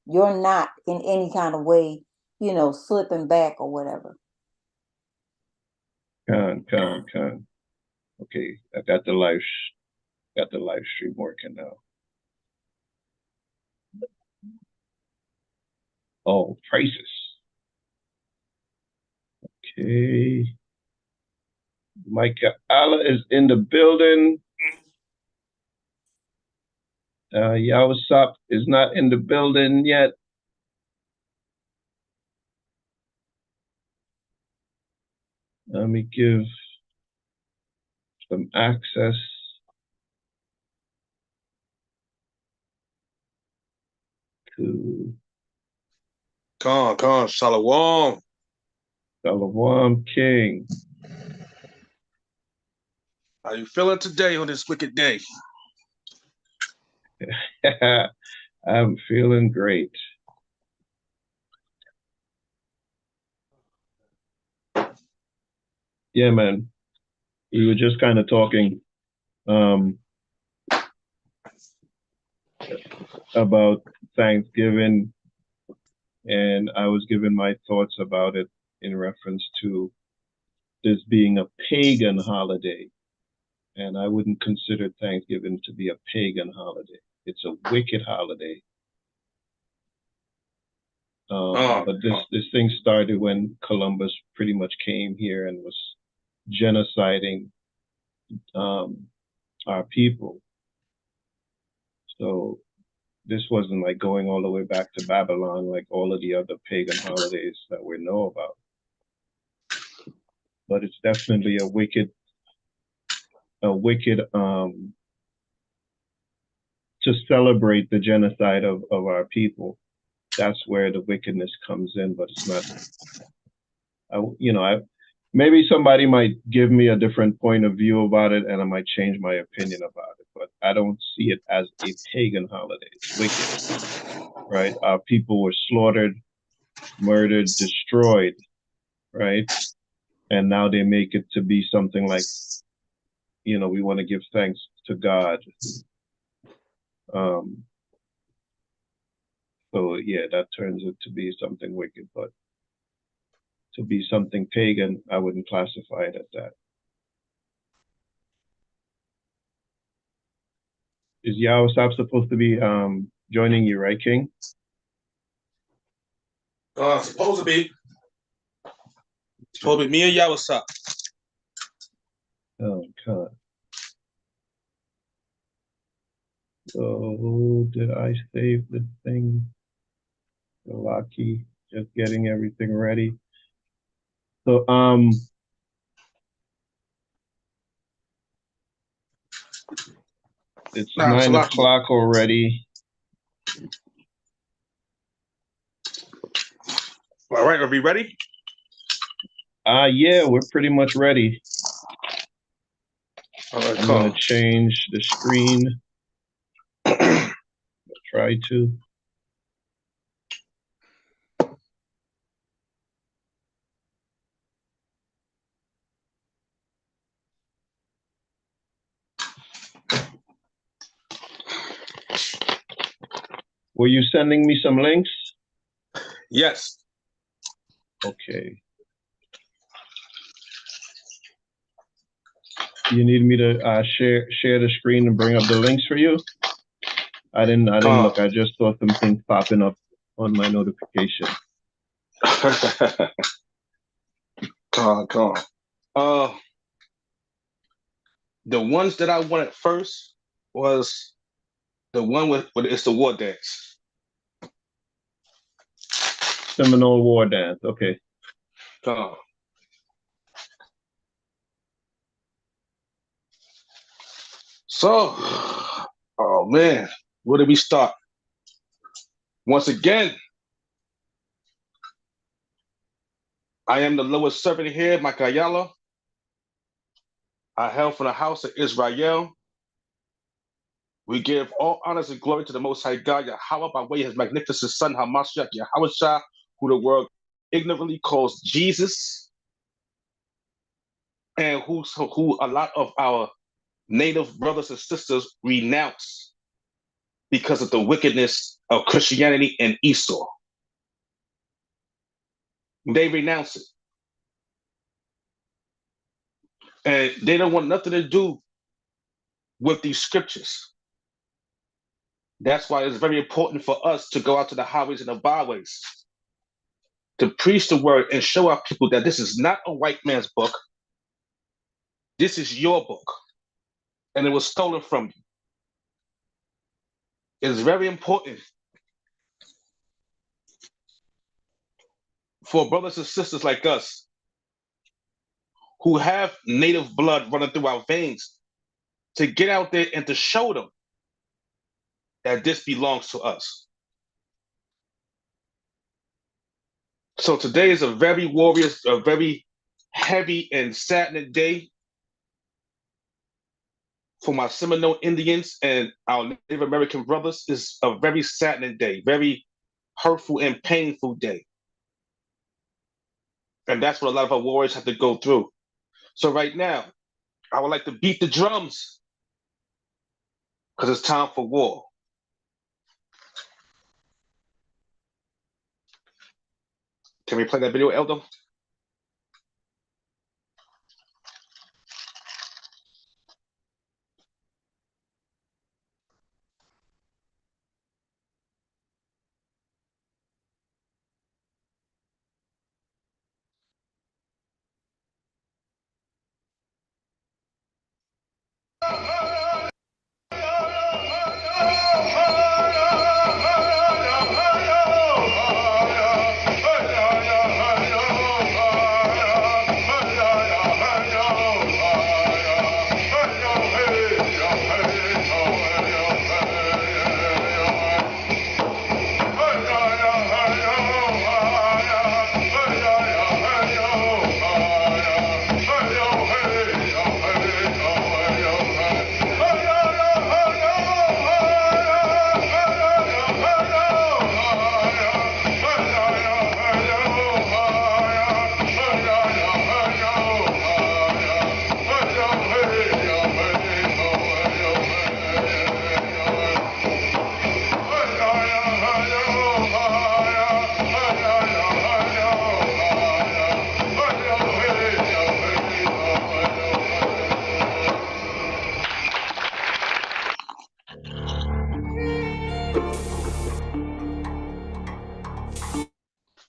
You're not in any kind of way, slipping back or whatever. Con. Okay, I got the live stream working now. Oh, prices. Okay. Makayaahlah is in the building. Yawasop is not in the building yet. Let me give some access to Shalom. Shalom King. How you feeling today on this wicked day? I'm feeling great. Yeah, man. We were just kind of talking about Thanksgiving, and I was giving my thoughts about it in reference to this being a pagan holiday. And I wouldn't consider Thanksgiving to be a pagan holiday. It's a wicked holiday. But this thing started when Columbus pretty much came here and was genociding our people. So this wasn't like going all the way back to Babylon like all of the other pagan holidays that we know about. But it's definitely a wicked to celebrate the genocide of our people. That's where the wickedness comes in, but it's not. Maybe somebody might give me a different point of view about it, and I might change my opinion about it. But I don't see it as a pagan holiday. It's wicked, right? Our people were slaughtered, murdered, destroyed, right? And now they make it to be something like, we want to give thanks to God. So yeah, that turns it to be something wicked, but to be something pagan, I wouldn't classify it as that. Is Yawasop supposed to be joining you, right, King? Supposed to be. Supposed to be me and Yawasop. Oh, God. So did I save the thing? Lucky, just getting everything ready. So it's 9 o'clock already. All right, are we ready? Yeah, we're pretty much ready. All right, I'm gonna change the screen. Try to. Were you sending me some links? Yes. Okay. You need me to share the screen and bring up the links for you? I didn't look. I just saw some things popping up on my notification. The ones that I wanted first was the one with it's the war dance. Seminole war dance. Okay. So, oh man, where do we start? Once again, I am the lowest servant here, Makayaahlah. I hail from the house of Israel. We give all honors and glory to the Most High God, Yahweh, by way of His magnificent Son, Hamashiach, Yahweh, who the world ignorantly calls Jesus, and who a lot of our native brothers and sisters renounce because of the wickedness of Christianity and Esau. They renounce it. And they don't want nothing to do with these scriptures. That's why it's very important for us to go out to the highways and the byways to preach the word and show our people that this is not a white man's book. This is your book. And it was stolen from you. It is very important for brothers and sisters like us who have native blood running through our veins to get out there and to show them that this belongs to us. So today is a very a very heavy and saddening day for my Seminole Indians and our Native American brothers. Is a very saddening day, very hurtful and painful day. And that's what a lot of our warriors have to go through. So right now, I would like to beat the drums because it's time for war. Can we play that video, Elder?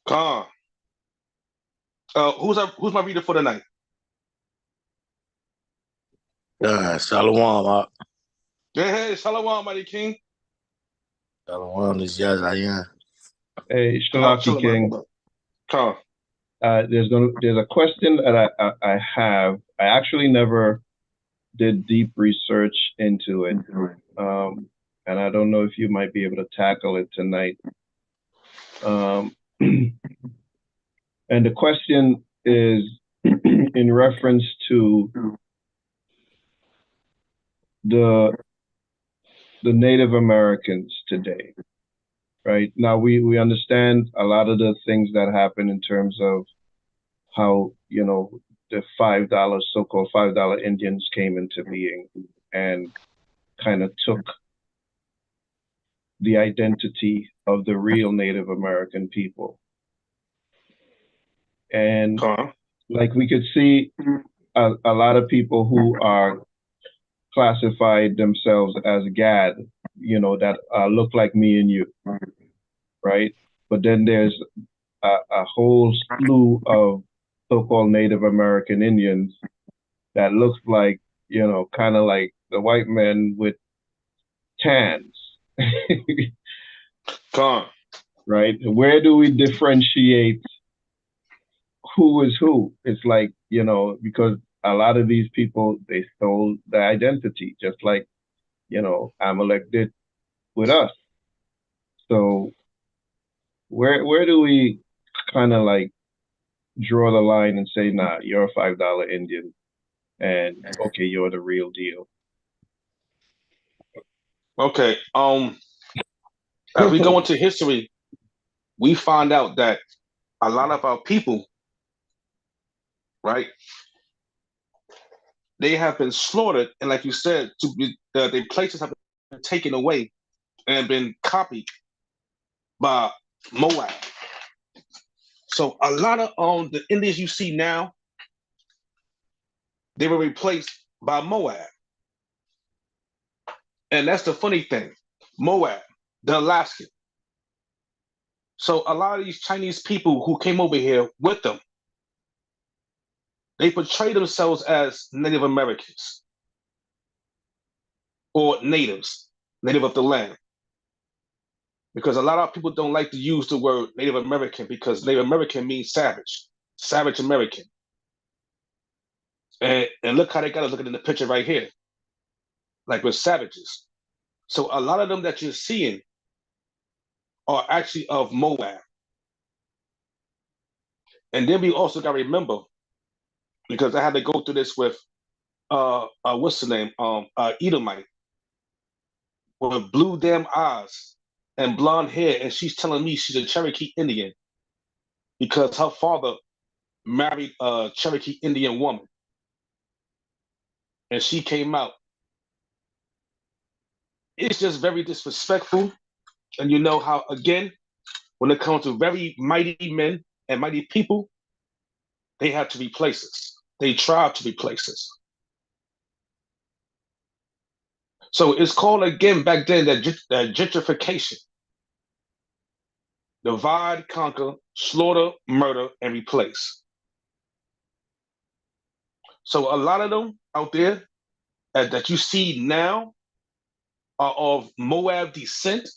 Khan. Who's my reader for tonight? Shalom, Hey, Shalom, Mighty King. Shalom, this is Yazayan. Hey, Shalaki King. Khan. There's a question that I have. I actually never did deep research into it, and I don't know if you might be able to tackle it tonight. And the question is in reference to the Native Americans today, right? Now we understand a lot of the things that happen in terms of how, you know, the so-called $5 Indians came into being and kind of took the identity of the real Native American people. And like we could see a lot of people who are classified themselves as Gad, you know, that look like me and you, right? But then there's a whole slew of so-called Native American Indians that looks like, you know, kind of like the white men with tans. Right? Where do we differentiate who is who? It's like, you know, because a lot of these people, they stole the identity, just like, you know, Amalek did with us. So where do we kind of like draw the line and say, nah, you're a $5 Indian and okay, you're the real deal? Okay. As we go into history, we find out that a lot of our people, right, they have been slaughtered, and like you said, their places have been taken away and been copied by Moab. So a lot of the Indians you see now, they were replaced by Moab. And that's the funny thing. Moab, the Alaskan. So a lot of these Chinese people who came over here with them, they portray themselves as Native Americans or natives, native of the land. Because a lot of people don't like to use the word Native American because Native American means savage, savage American. And look how they got us looking in the picture right here. Like we're savages. So a lot of them that you're seeing are actually of Moab. And then we also got to remember, because I had to go through this with what's the name? Edomite, with blue damn eyes and blonde hair, and she's telling me she's a Cherokee Indian because her father married a Cherokee Indian woman, and she came out. It's just very disrespectful, and you know how again, when it comes to very mighty men and mighty people, they have to replace us. They try to replace us. So it's called again back then that gentrification. Divide, conquer, slaughter, murder, and replace. So a lot of them out there that you see now are of Moab descent.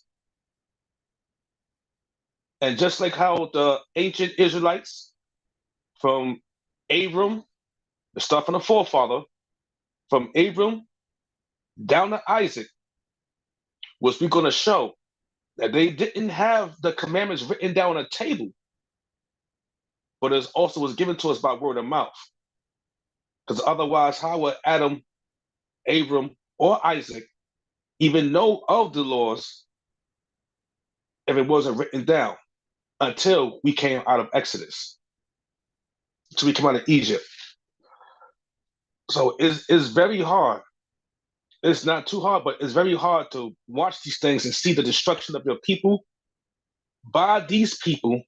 And just like how the ancient Israelites from Abram, the stuff from the forefather, from Abram down to Isaac, was we're going to show that they didn't have the commandments written down on a table, but it also was given to us by word of mouth. Because otherwise, how would Adam, Abram, or Isaac even know of the laws if it wasn't written down until we came out of Exodus, until we came out of Egypt? So it's very hard. It's not too hard, but it's very hard to watch these things and see the destruction of your people by these people,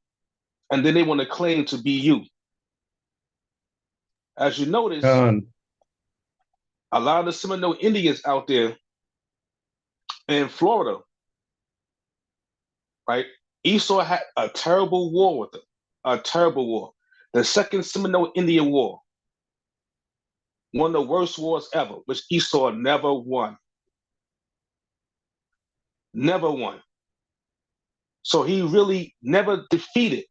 and then they want to claim to be you. As you notice, a lot of the Seminole Indians out there in Florida, right? Esau had a terrible war with them, a terrible war. The Second Seminole Indian War, one of the worst wars ever, which Esau never won. Never won. So he really never defeated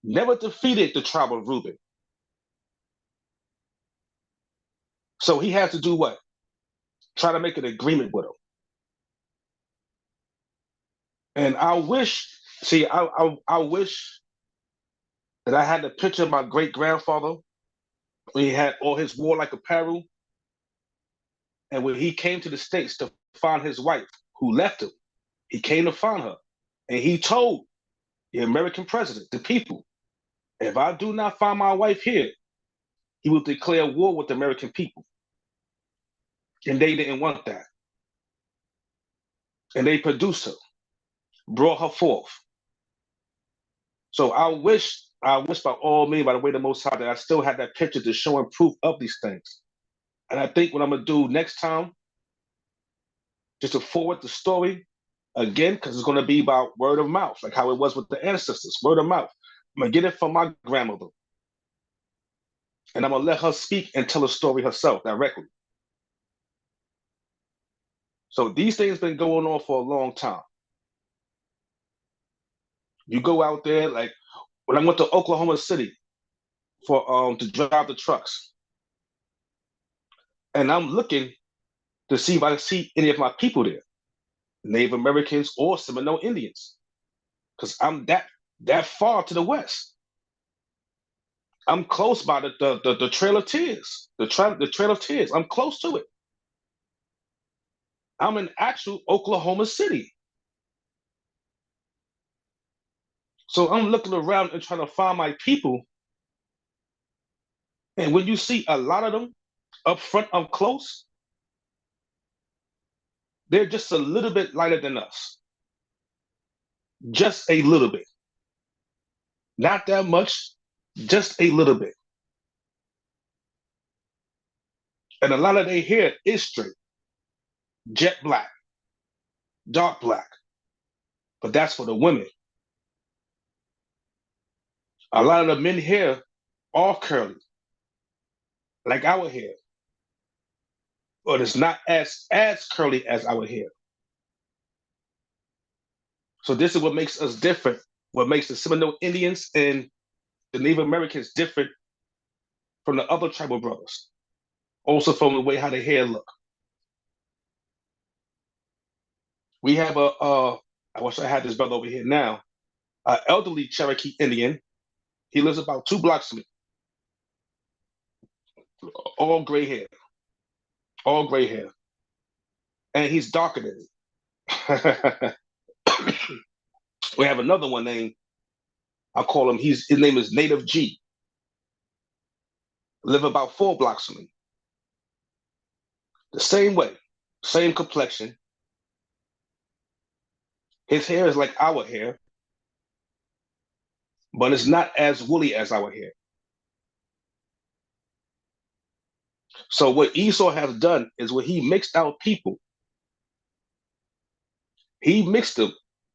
the tribe of Reuben. So he had to do what? Try to make an agreement with him. And I wish, I wish that I had the picture of my great grandfather when he had all his warlike apparel. And when he came to the States to find his wife who left him, he came to find her. And he told the American president, the people, if I do not find my wife here, he will declare war with the American people. And they didn't want that. And they produced her, brought her forth. So I wish by all means, by the way the Most High, that I still had that picture to show and proof of these things. And I think what I'm going to do next time, just to forward the story again, because it's going to be about word of mouth, like how it was with the ancestors, word of mouth. I'm going to get it from my grandmother. And I'm going to let her speak and tell a story herself directly. So these things been going on for a long time. You go out there, like when I went to Oklahoma City for to drive the trucks, and I'm looking to see if I see any of my people there, Native Americans or Seminole Indians, because I'm that far to the west. I'm close by the Trail of Tears, the Trail of Tears. I'm close to it. I'm in actual Oklahoma City. So I'm looking around and trying to find my people. And when you see a lot of them up front, up close, they're just a little bit lighter than us. just a little bit. Not that much, just a little bit. And a lot of their hair is straight, jet black, dark black. But that's for the women. A lot of the men hair are curly, like our hair. But it's not as curly as our hair. So this is what makes us different. What makes the Seminole Indians and the Native Americans different from the other tribal brothers. Also from the way how their hair look. We have I wish I had this brother over here now, an elderly Cherokee Indian. He lives about 2 blocks from me. All gray hair. All gray hair. And he's darker than me. We have another one named, I call him, his name is Native G. Live about 4 blocks from me. The same way, same complexion. His hair is like our hair, but it's not as woolly as our hair. So what Esau has done is when he mixed our people, he mixed them.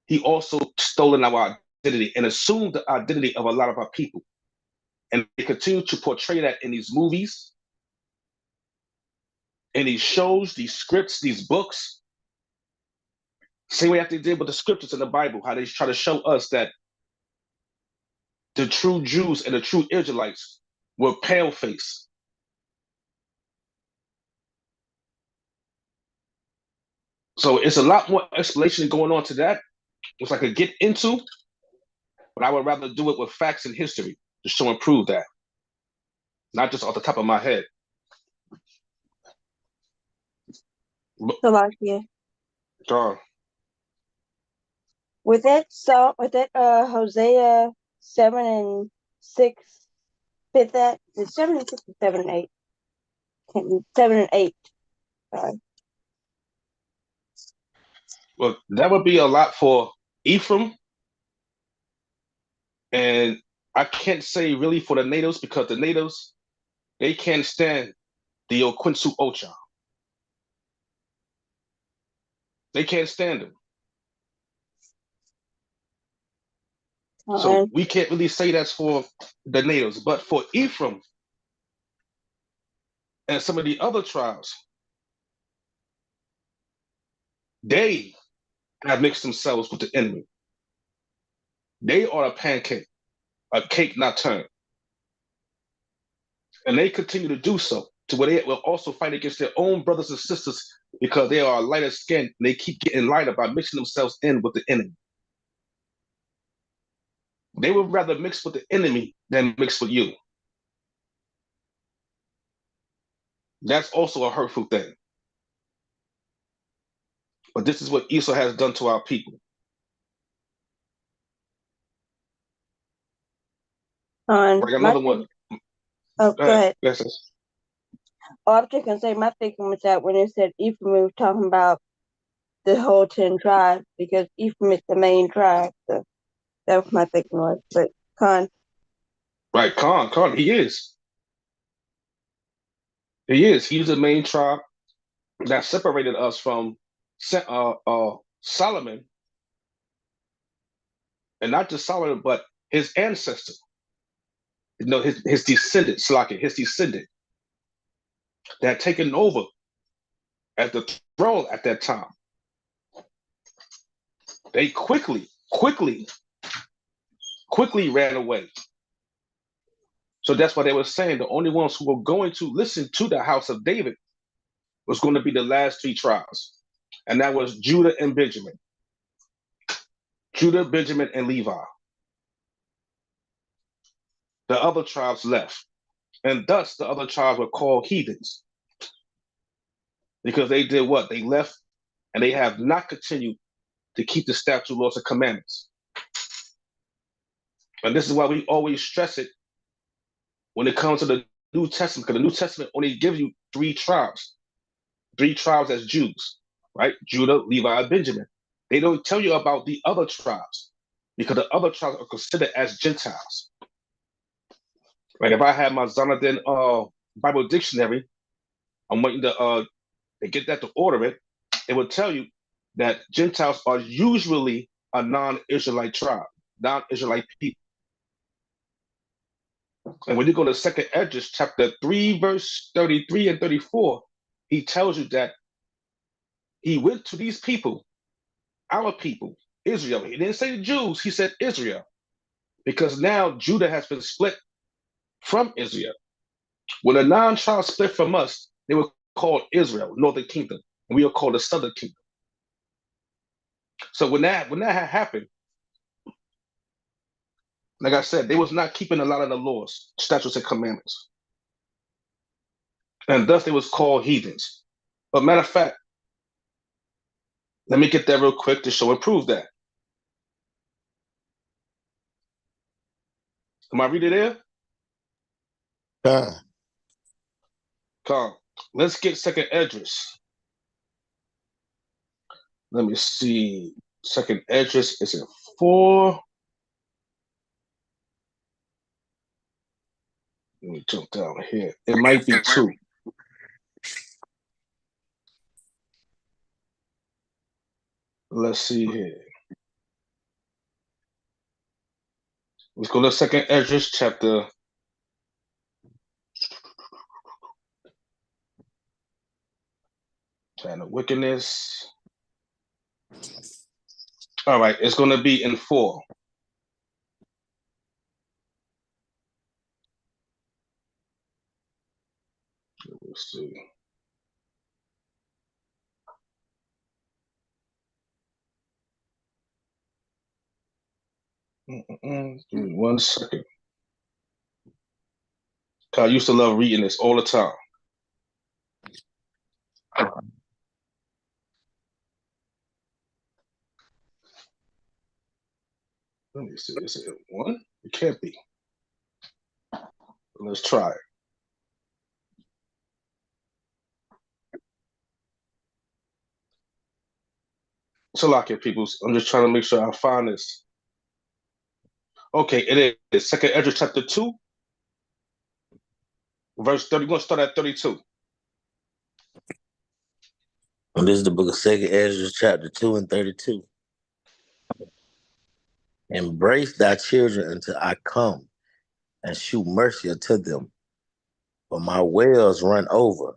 He also stolen our identity and assumed the identity of a lot of our people. And they continue to portray that in these movies, in these shows, these scripts, these books. Same way that they did with the scriptures in the Bible, how they try to show us that the true Jews and the true Israelites were pale face. So it's a lot more explanation going on to that, which I could get into, but I would rather do it with facts and history to show and prove that, not just off the top of my head. Salakia. Sure. With that Hosea 7:6 fit that? It's 7:6 or 7:8? 7:8. Sorry. Well, that would be a lot for Ephraim. And I can't say really for the natives because the natives, they can't stand the Oquinsu Ocha. They can't stand them. So we can't really say that's for the natives, but for Ephraim and some of the other tribes, they have mixed themselves with the enemy. They are a pancake, a cake not turned. And they continue to do so to where they will also fight against their own brothers and sisters because they are lighter skinned and they keep getting lighter by mixing themselves in with the enemy. They would rather mix with the enemy than mix with you. That's also a hurtful thing. But this is what Esau has done to our people. I got another one. Oh, go ahead. Yes. Oh, I was just gonna say my thinking was that when it said Ephraim, we were talking about the whole 10 tribes because Ephraim is the main tribe. So that was my thinking was. But Khan. Right, Khan, he is. He is. He's the main tribe that separated us from Solomon, and not just Solomon, but his ancestor. You know, his descendant, Slaki, his descendant, that had taken over at the throne at that time. They quickly ran away. So that's why they were saying the only ones who were going to listen to the house of David was going to be the last 3 tribes. And that was Judah and Benjamin. Judah, Benjamin, and Levi. The other tribes left. And thus the other tribes were called heathens. Because they did what? They left and they have not continued to keep the statute, laws, and commandments. And this is why we always stress it when it comes to the New Testament, because the New Testament only gives you 3 tribes. 3 tribes as Jews, right? Judah, Levi, and Benjamin. They don't tell you about the other tribes. because the other tribes are considered as Gentiles. Like if I had my Zonathan Bible dictionary, I'm waiting to get that to order it. It will tell you that Gentiles are usually a non-Israelite tribe, non-Israelite people. And when you go to 2nd Esdras, chapter 3, verse 33 and 34, he tells you that he went to these people, our people, Israel. He didn't say the Jews, he said Israel. Because now Judah has been split from Israel. When the non-tribes split from us, they were called Israel, Northern Kingdom, and we are called the Southern Kingdom. So when that had happened, like I said, they was not keeping a lot of the laws, statutes, and commandments. And thus they was called heathens. But matter of fact, let me get that real quick to show and prove that. Am I reading there? Come. Let's get 2nd Esdras. Let me see. 2nd Esdras is in 4. Let me jump down here. It might be 2. Let's see here. Let's go to 2nd Esdras chapter. Chapter of wickedness. All right, it's going to be in 4. Let's see. Give me 1 second. I used to love reading this all the time. Let me see. Is it 1? It can't be. Let's try it. So lock here, peoples. I'm just trying to make sure I find this. Okay, it is 2nd Esdras chapter 2, verse 30. We're going to start at 32. And this is the book of 2nd Esdras, chapter 2 and 32. Embrace thy children until I come, and shew mercy unto them. For my wells run over,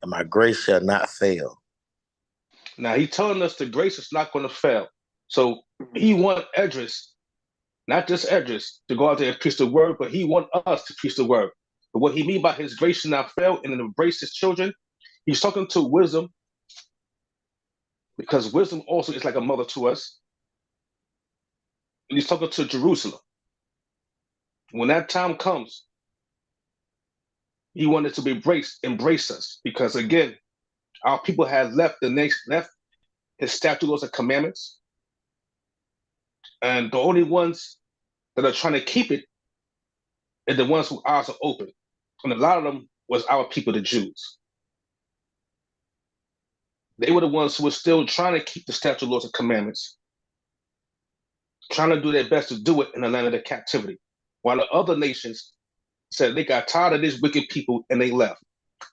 and my grace shall not fail. Now he's telling us the grace is not going to fail. So he want Esdras, not just Esdras, to go out there and preach the word, but he want us to preach the word. But what he mean by his grace shall not fail and embrace his children, he's talking to wisdom, because wisdom also is like a mother to us. And he's talking to Jerusalem. When that time comes, he wanted to embrace us, because again, our people had left his statutes, laws, and commandments. And the only ones that are trying to keep it are the ones whose eyes are open. And a lot of them was our people, the Jews. They were the ones who were still trying to keep the statutes, laws, and commandments, trying to do their best to do it in the land of the captivity. While the other nations said they got tired of these wicked people and they left.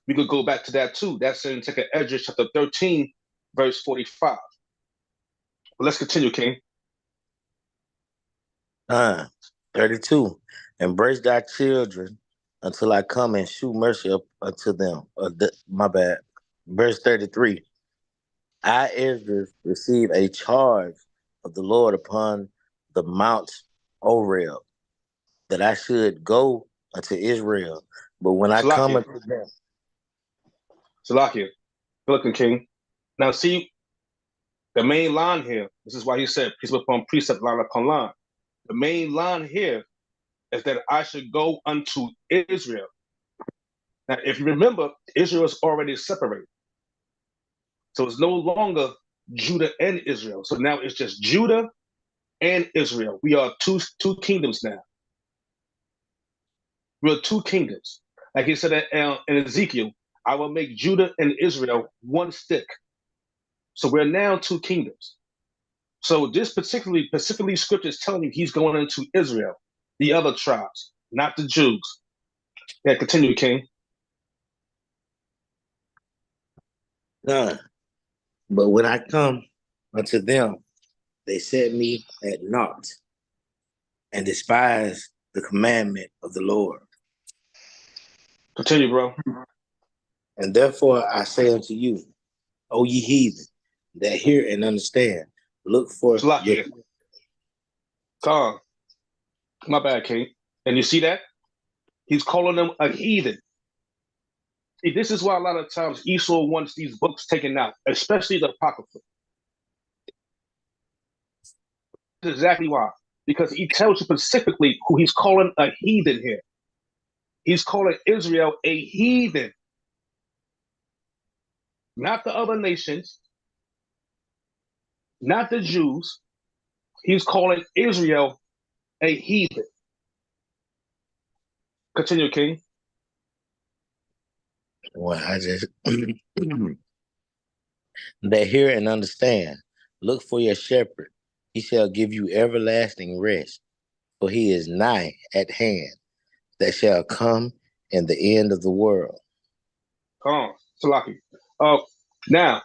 We could go back to that too. That's in 2nd Esdras chapter 13, verse 45. But let's continue, King. 32. Embrace thy children until I come and shew mercy up unto them. My bad. Verse 33. I, Esdras, receive a charge of the Lord upon the Mount Orel, that I should go unto Israel. But when I come unto them. Salakia, looking, King. Now see, the main line here, this is why he said precept upon precept, line upon line. The main line here is that I should go unto Israel. Now, if you remember, Israel is already separated. So it's no longer Judah and Israel. So now it's just Judah and Israel. We are two kingdoms now. We are 2 kingdoms. Like he said in Ezekiel, I will make Judah and Israel one stick. So we're now 2 kingdoms. So this specifically scripture is telling you he's going into Israel, the other tribes, not the Jews. Yeah, continue, King. None. But when I come unto them, they set me at naught and despise the commandment of the Lord. Continue, bro. And therefore I say unto you, O ye heathen, that hear and understand, look for your... Come. My bad, King. And you see that? He's calling them a heathen. See, this is why a lot of times Esau wants these books taken out, especially the Apocrypha. That's exactly why. Because he tells you specifically who he's calling a heathen here. He's calling Israel a heathen. Not the other nations, not the Jews. He's calling Israel a heathen. Continue, King. Well, I just... that hear and understand, look for your shepherd. He shall give you everlasting rest, for he is nigh at hand, that shall come in the end of the world. Come on, Salaki. Now,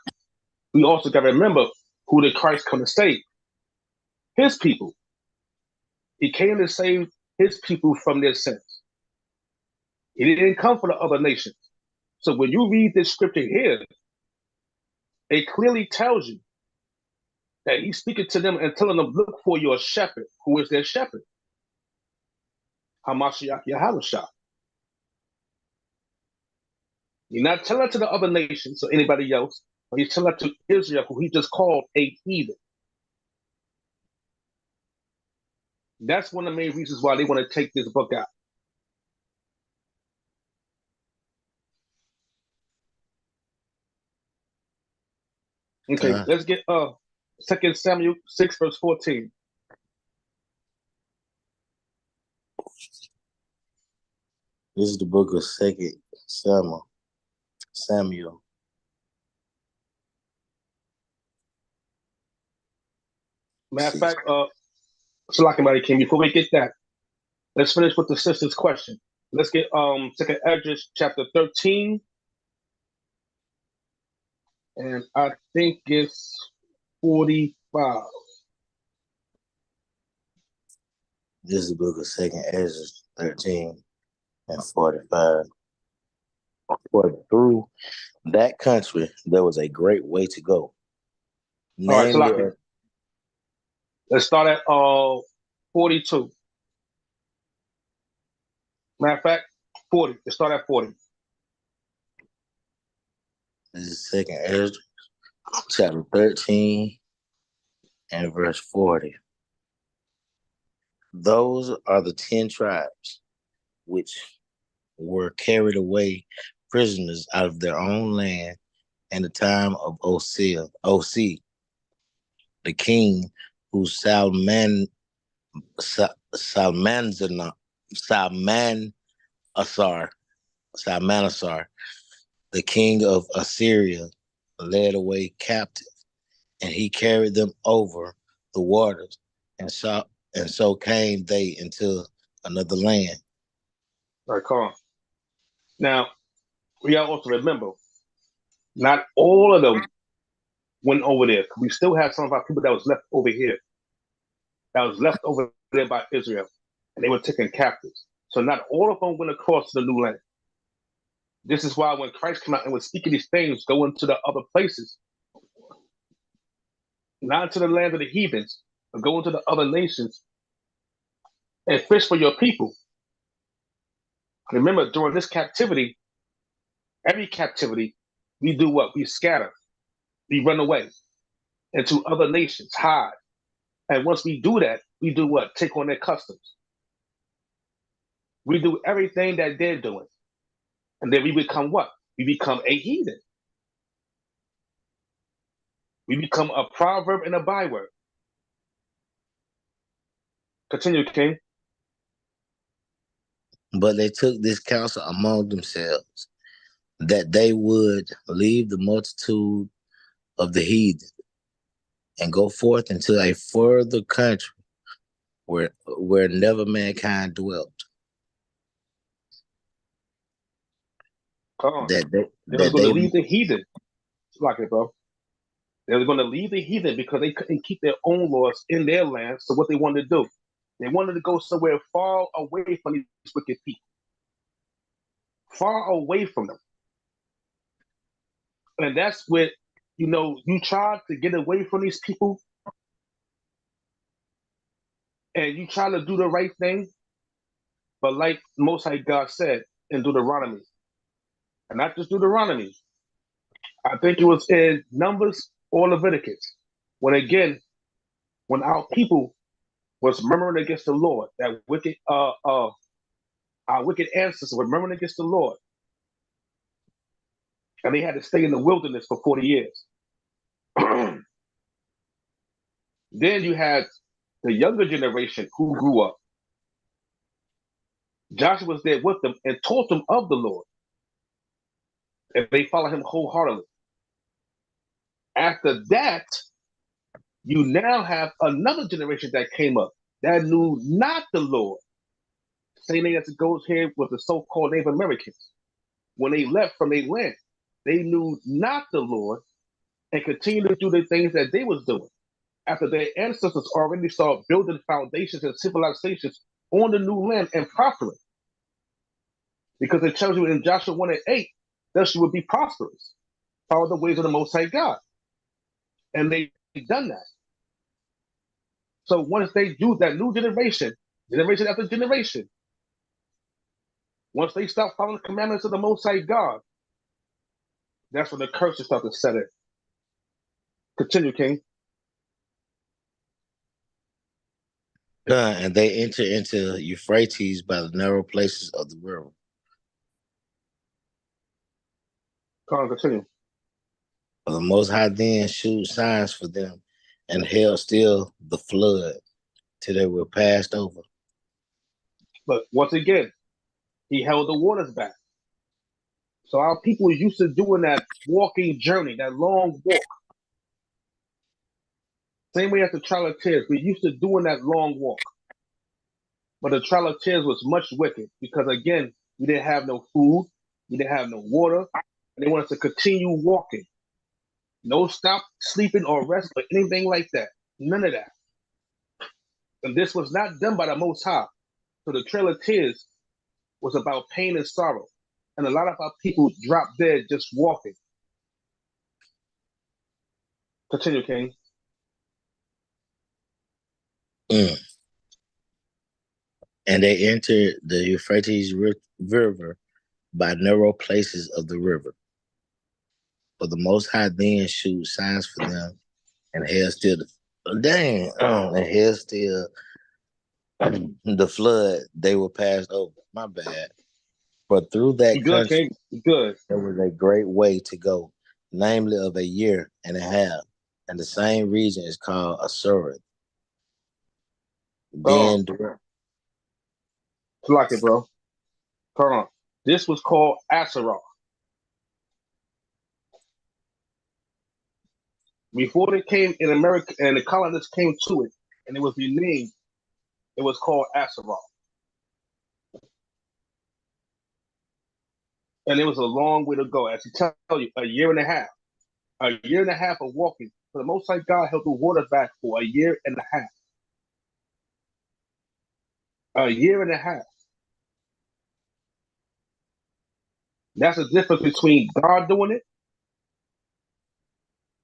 we also got to remember who did Christ come to save? His people. He came to save his people from their sins. He didn't come for the other nations. So when you read this scripture here, it clearly tells you that he's speaking to them and telling them, look for your shepherd. Who is their shepherd? Makayaahlah. He's not telling it to the other nations or anybody else, but he's telling it to Israel, who he just called a heathen. That's one of the main reasons why they want to take this book out. Okay, let's get 2 Samuel 6, verse 14. This is the book of 2 Samuel. Matter of fact, Salaki King, before we get that, let's finish with the sister's question. Let's get 2 Esdras chapter 13. And I think it's 45. This is the book of 2 Esdras 13 and 45. For through that country there was a great way to go. All right, Salaki. Let's start at 42. Matter of fact, 40. Let's start at 40. This is 2 Esdras chapter 13 and verse 40. Those are the 10 tribes which were carried away prisoners out of their own land in the time of Osea, the king who Salmanasar, the king of Assyria, led away captive, and he carried them over the waters, and so came they into another land. All right, come on. Now, we gotta also remember, not all of them went over there. We still have some of our people that was left over here, that was left over there by Israel, and they were taken captives. So not all of them went across the new land. This is why when Christ came out and was speaking these things, go into the other places, not into the land of the heathens, but go into the other nations and fish for your people. Remember, during this captivity, every captivity, we do what? We scatter. We run away into other nations, hide. And once we do that, we do what? Take on their customs. We do everything that they're doing. And then we become what? We become a heathen. We become a proverb and a byword. Continue, King. But they took this counsel among themselves, that they would leave the multitude of the heathen and go forth into a further country where never mankind dwelt. Come on. That They was that going to they leave the heathen. Like it, bro. They were going to leave the heathen because they couldn't keep their own laws in their land. So what they wanted to do, they wanted to go somewhere far away from these wicked people, far away from them. And that's what, you try to get away from these people and you try to do the right thing. But like Most High God said in Deuteronomy, and not just Deuteronomy, I think it was in Numbers or Leviticus, when our people was murmuring against the Lord, that wicked our wicked ancestors were murmuring against the Lord, and they had to stay in the wilderness for 40 years. Then you had the younger generation who grew up. Joshua was there with them and taught them of the Lord, and they followed him wholeheartedly. After that, you now have another generation that came up that knew not the Lord. Same thing as it goes here with the so-called Native Americans. When they left from their land, they knew not the Lord and continued to do the things that they was doing. After their ancestors already started building foundations and civilizations on the new land and prospering. Because it tells you in Joshua 1 and 8 that you would be prosperous. Follow the ways of the Most High God. And they done that. So once they do that, new generation after generation, once they stop following the commandments of the Most High God, that's when the curses start to set in. Continue, King. and they enter into Euphrates by the narrow places of the river. Come on, continue. For the Most High then shewed signs for them, and held still the flood till they were passed over. But once again, he held the waters back. So our people are used to doing that walking journey, that long walk. Same way as the Trail of Tears, we're used to doing that long walk. But the Trail of Tears was much wicked because, again, we didn't have no food, we didn't have no water, and they wanted to continue walking. No stop, sleeping, or rest, or anything like that. None of that. And this was not done by the Most High. So the Trail of Tears was about pain and sorrow. And a lot of our people dropped dead just walking. Continue, King. And they entered the Euphrates River by narrow places of the river. For the Most High then shewed signs for them, and held still the flood they were passed over. My bad. But through that You good, country King? You good. there was a great way to go, namely of a year and a half, and the same region is called Asura. Then Like it, bro. Hold on. This was called Asarah. Before they came in America and the colonists came to it, and it was renamed, it was called Asarah. And it was a long way to go. As he tell you, a year and a half. A year and a half of walking. For the Most High God held the water back for a year and a half. A year and a half. That's the difference between God doing it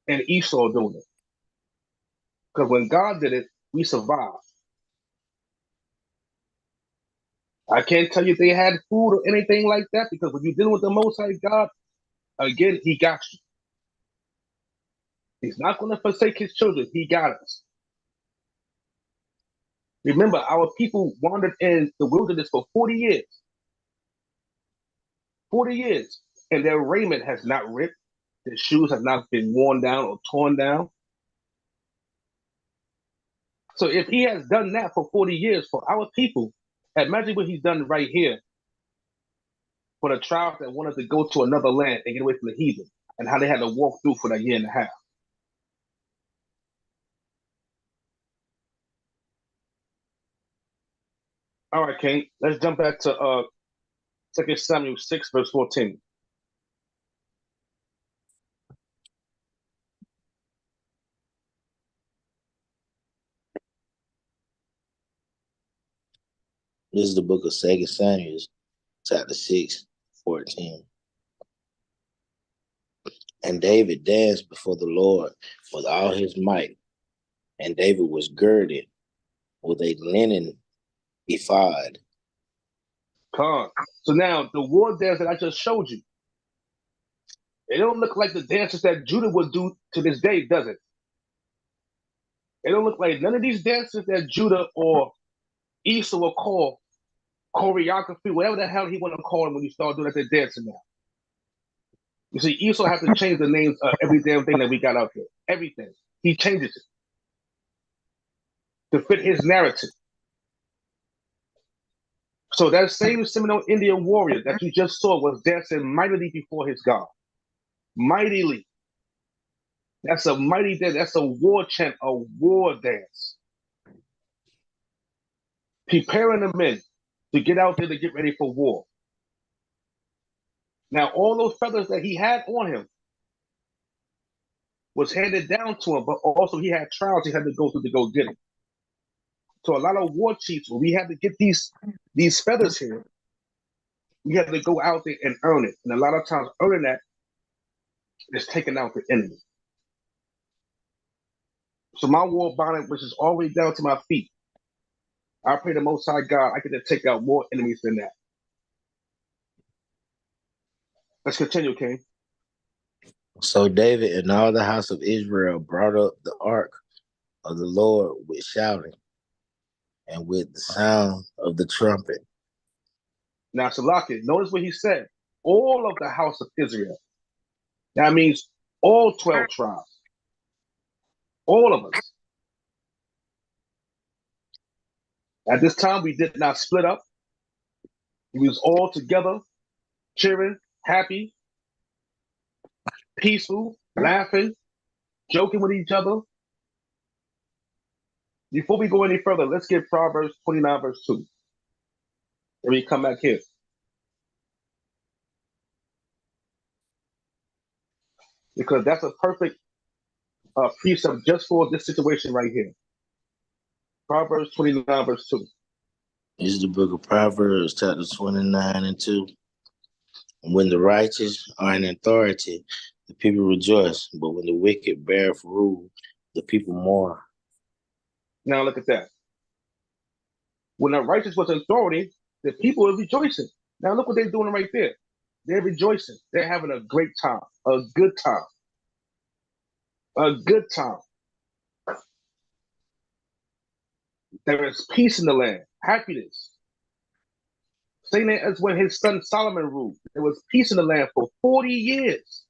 and Esau doing it. Because when God did it, we survived. I can't tell you if they had food or anything like that, because when you're dealing with the Most High God, again, he got you. He's not going to forsake his children. He got us. Remember, our people wandered in the wilderness for 40 years. 40 years. And their raiment has not ripped. Their shoes have not been worn down or torn down. So if he has done that for 40 years for our people, imagine what he's done right here for the tribes that wanted to go to another land and get away from the heathen, and how they had to walk through for that year and a half. All right, King. Let's jump back to 2 Samuel 6, verse 14. This is the book of 2 Samuel, chapter 6, 14. And David danced before the Lord with all his might, and David was girded with a linen ephod. Con. So now the war dance that I just showed you, it don't look like the dances that Judah would do to this day, does it? It don't look like none of these dances that Judah or Esau will call choreography, whatever the hell he want to call them when you start doing that they're dancing now. You see, Esau has to change the names of every damn thing that we got out there. Everything. He changes it to fit his narrative. So that same Seminole Indian warrior that you just saw was dancing mightily before his God. Mightily. That's a mighty dance. That's a war chant, a war dance. Preparing the men to get out there to get ready for war. Now, all those feathers that he had on him was handed down to him, but also he had trials he had to go through to go get it. So a lot of war chiefs, when we had to get these feathers here, we had to go out there and earn it. And a lot of times earning that is taking out the enemy. So my war bonnet, which is all the way down to my feet, I pray the Most High God, I get to take out more enemies than that. Let's continue, King. So David and all the house of Israel brought up the ark of the Lord with shouting and with the sound of the trumpet. Now, Salaki, notice what he said. All of the house of Israel. That means all 12 tribes. All of us. At this time, we did not split up. We was all together, cheering, happy, peaceful, laughing, joking with each other. Before we go any further, let's get Proverbs 29, verse 2. And we come back here. Because that's a perfect precept just for this situation right here. Proverbs 29, verse 2. This is the book of Proverbs, chapter 29 and 2. When the righteous are in authority, the people rejoice, but when the wicked beareth rule, the people mourn. Now look at that. When the righteous was in authority, the people were rejoicing. Now look what they're doing right there. They're rejoicing. They're having a great time, a good time, a good time. There is peace in the land, happiness. Same as when his son Solomon ruled. There was peace in the land for 40 years.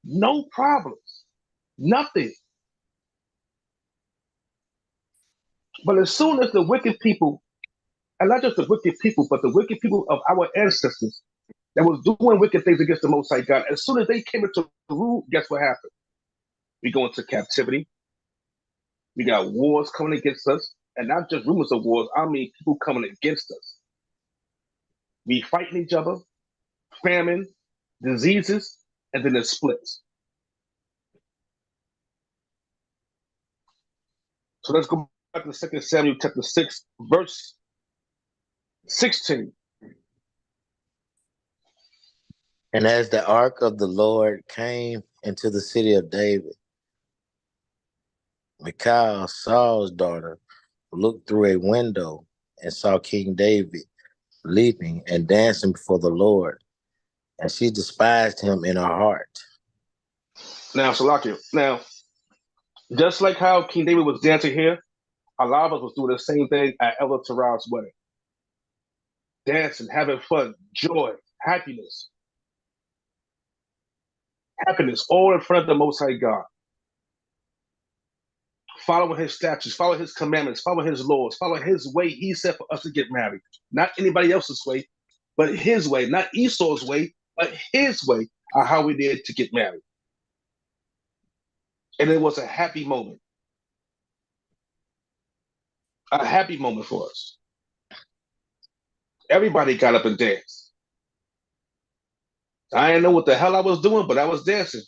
No problems, nothing. But as soon as the wicked people, and not just the wicked people, but the wicked people of our ancestors that was doing wicked things against the Most High God, as soon as they came into rule, guess what happened? We go into captivity. We got wars coming against us, and not just rumors of wars. I mean people coming against us. We fighting each other, famine, diseases, and then it splits. So let's go back to 2 Samuel chapter 6, verse 16. And as the ark of the Lord came into the city of David, Mikael, Saul's daughter, looked through a window and saw King David leaping and dancing before the Lord, and she despised him in her heart. Now, Salakia, now, just like how King David was dancing here, a lot of us was doing the same thing at Elder Terrell's wedding. Dancing, having fun, joy, happiness. Happiness, all in front of the Most High God. Following his statutes, follow his commandments, follow his laws, follow his way he said for us to get married. Not anybody else's way, but his way. Not Esau's way, but his way are how we did to get married. And it was a happy moment. A happy moment for us. Everybody got up and danced. I didn't know what the hell I was doing, but I was dancing.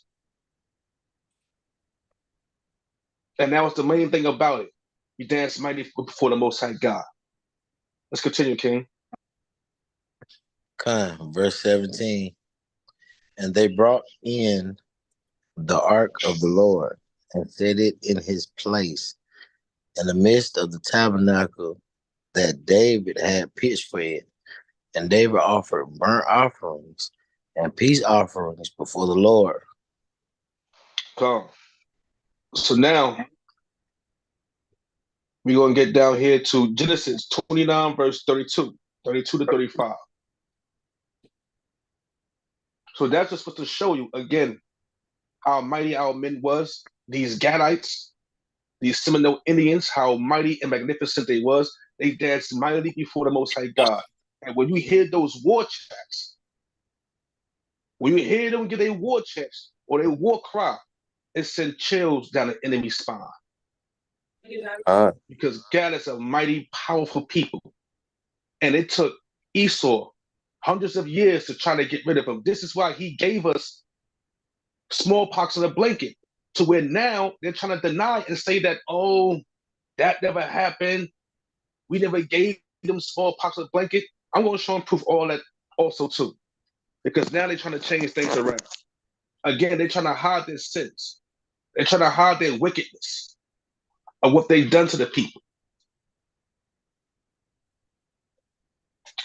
And that was the main thing about it. You dance mighty before the Most High God. Let's continue, King. Verse 17. And they brought in the ark of the Lord and set it in his place in the midst of the tabernacle that David had pitched for it. And David offered burnt offerings and peace offerings before the Lord. Come. So now we're going to get down here to Genesis 29, verse 32 to 35. So that's just supposed to show you, again, how mighty our men was. These Gadites, these Seminole Indians, how mighty and magnificent they was. They danced mightily before the Most High God. And when you hear those war chants, when you hear them give their war chants or their war cry, it sends chills down the enemy's spine. Because God is a mighty, powerful people. And it took Esau hundreds of years to try to get rid of him. This is why he gave us smallpox in a blanket, to where now they're trying to deny and say that, oh, that never happened. We never gave them smallpox in a blanket. I'm going to show them proof all that also too. Because now they're trying to change things around. Again, they're trying to hide their sins. They're trying to hide their wickedness of what they've done to the people.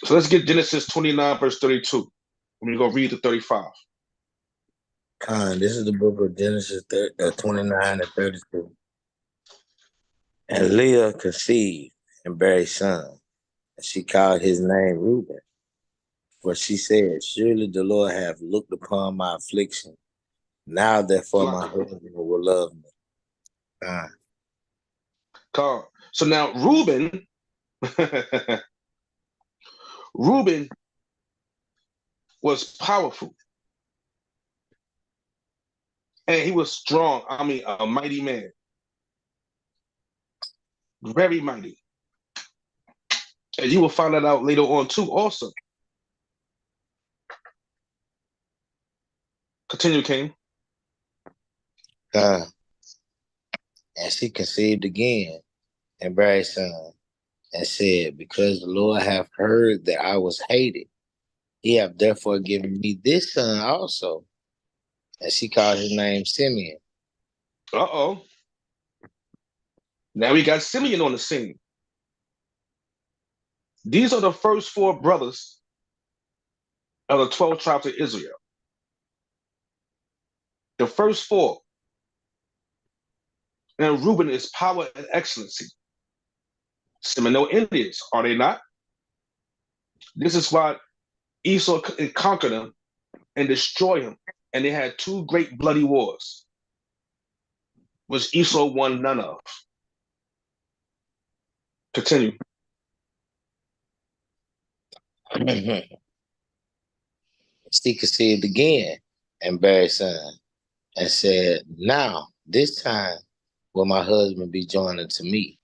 So let's get Genesis 29, verse 32. We're going to read to 35. This is the book of Genesis 29 and 32. And Leah conceived and bare a son, and she called his name Reuben. For she said, surely the Lord hath looked upon my affliction. Now therefore my husband will love me. So now Reuben, Reuben was powerful. And he was strong. I mean, a mighty man. Very mighty. And you will find that out later on too also. Continue, King. And she conceived again and bare a son, and said, because the Lord hath heard that I was hated, he hath therefore given me this son also. And she called his name Simeon. Uh-oh. Now we got Simeon on the scene. These are the first 4 brothers of the 12 tribes of Israel. The first 4. And Reuben is power and excellency. Seminole Indians, are they not? This is why Esau conquered them and destroyed him. And they had 2 great bloody wars, which Esau won none of. Continue. She conceived again and bare a son, and said, now this time will my husband be joined unto me,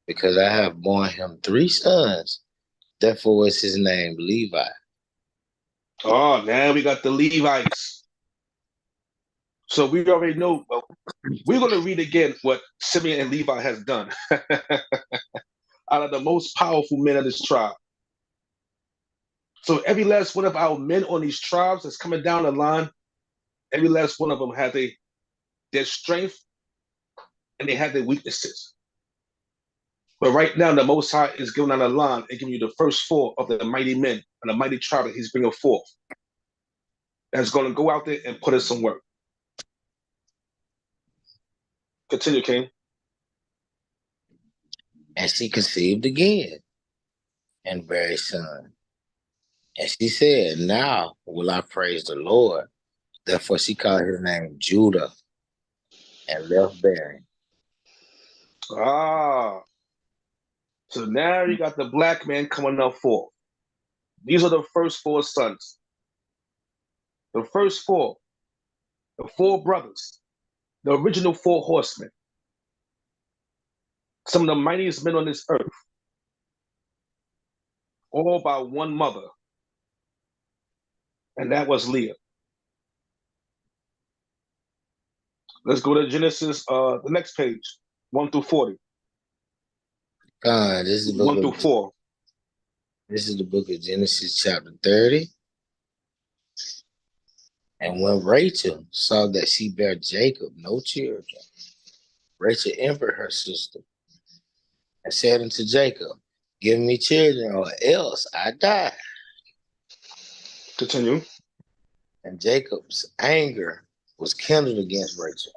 because I have borne him 3 sons. Therefore was his name Levi. Oh, now we got the Levites. So we already know. Well, we're going to read again what Simeon and Levi has done. Out of the most powerful men of this tribe. So every last one of our men on these tribes that's coming down the line, every last one of them had their strength and they had their weaknesses. But right now, the Most High is going down the line and giving you the first 4 of the mighty men and the mighty tribe that he's bringing forth. That's going to go out there and put in some work. Continue, King. And she conceived again and bare a son. And she said, now will I praise the Lord. Therefore she called his name Judah and left bearing. Ah. So now you got the black man coming up forth. These are the first 4 sons. The first 4. The 4 brothers. The original 4 horsemen. Some of the mightiest men on this earth. all by one mother, and that was Leah. Let's go to Genesis, the next page, 1 through 40. This is the 1 through 4. This is the book of Genesis, chapter 30. And when Rachel saw that she bare Jacob no children, Rachel envied her sister and said unto Jacob, give me children, or else I die. Continue. And Jacob's anger was kindled against Rachel.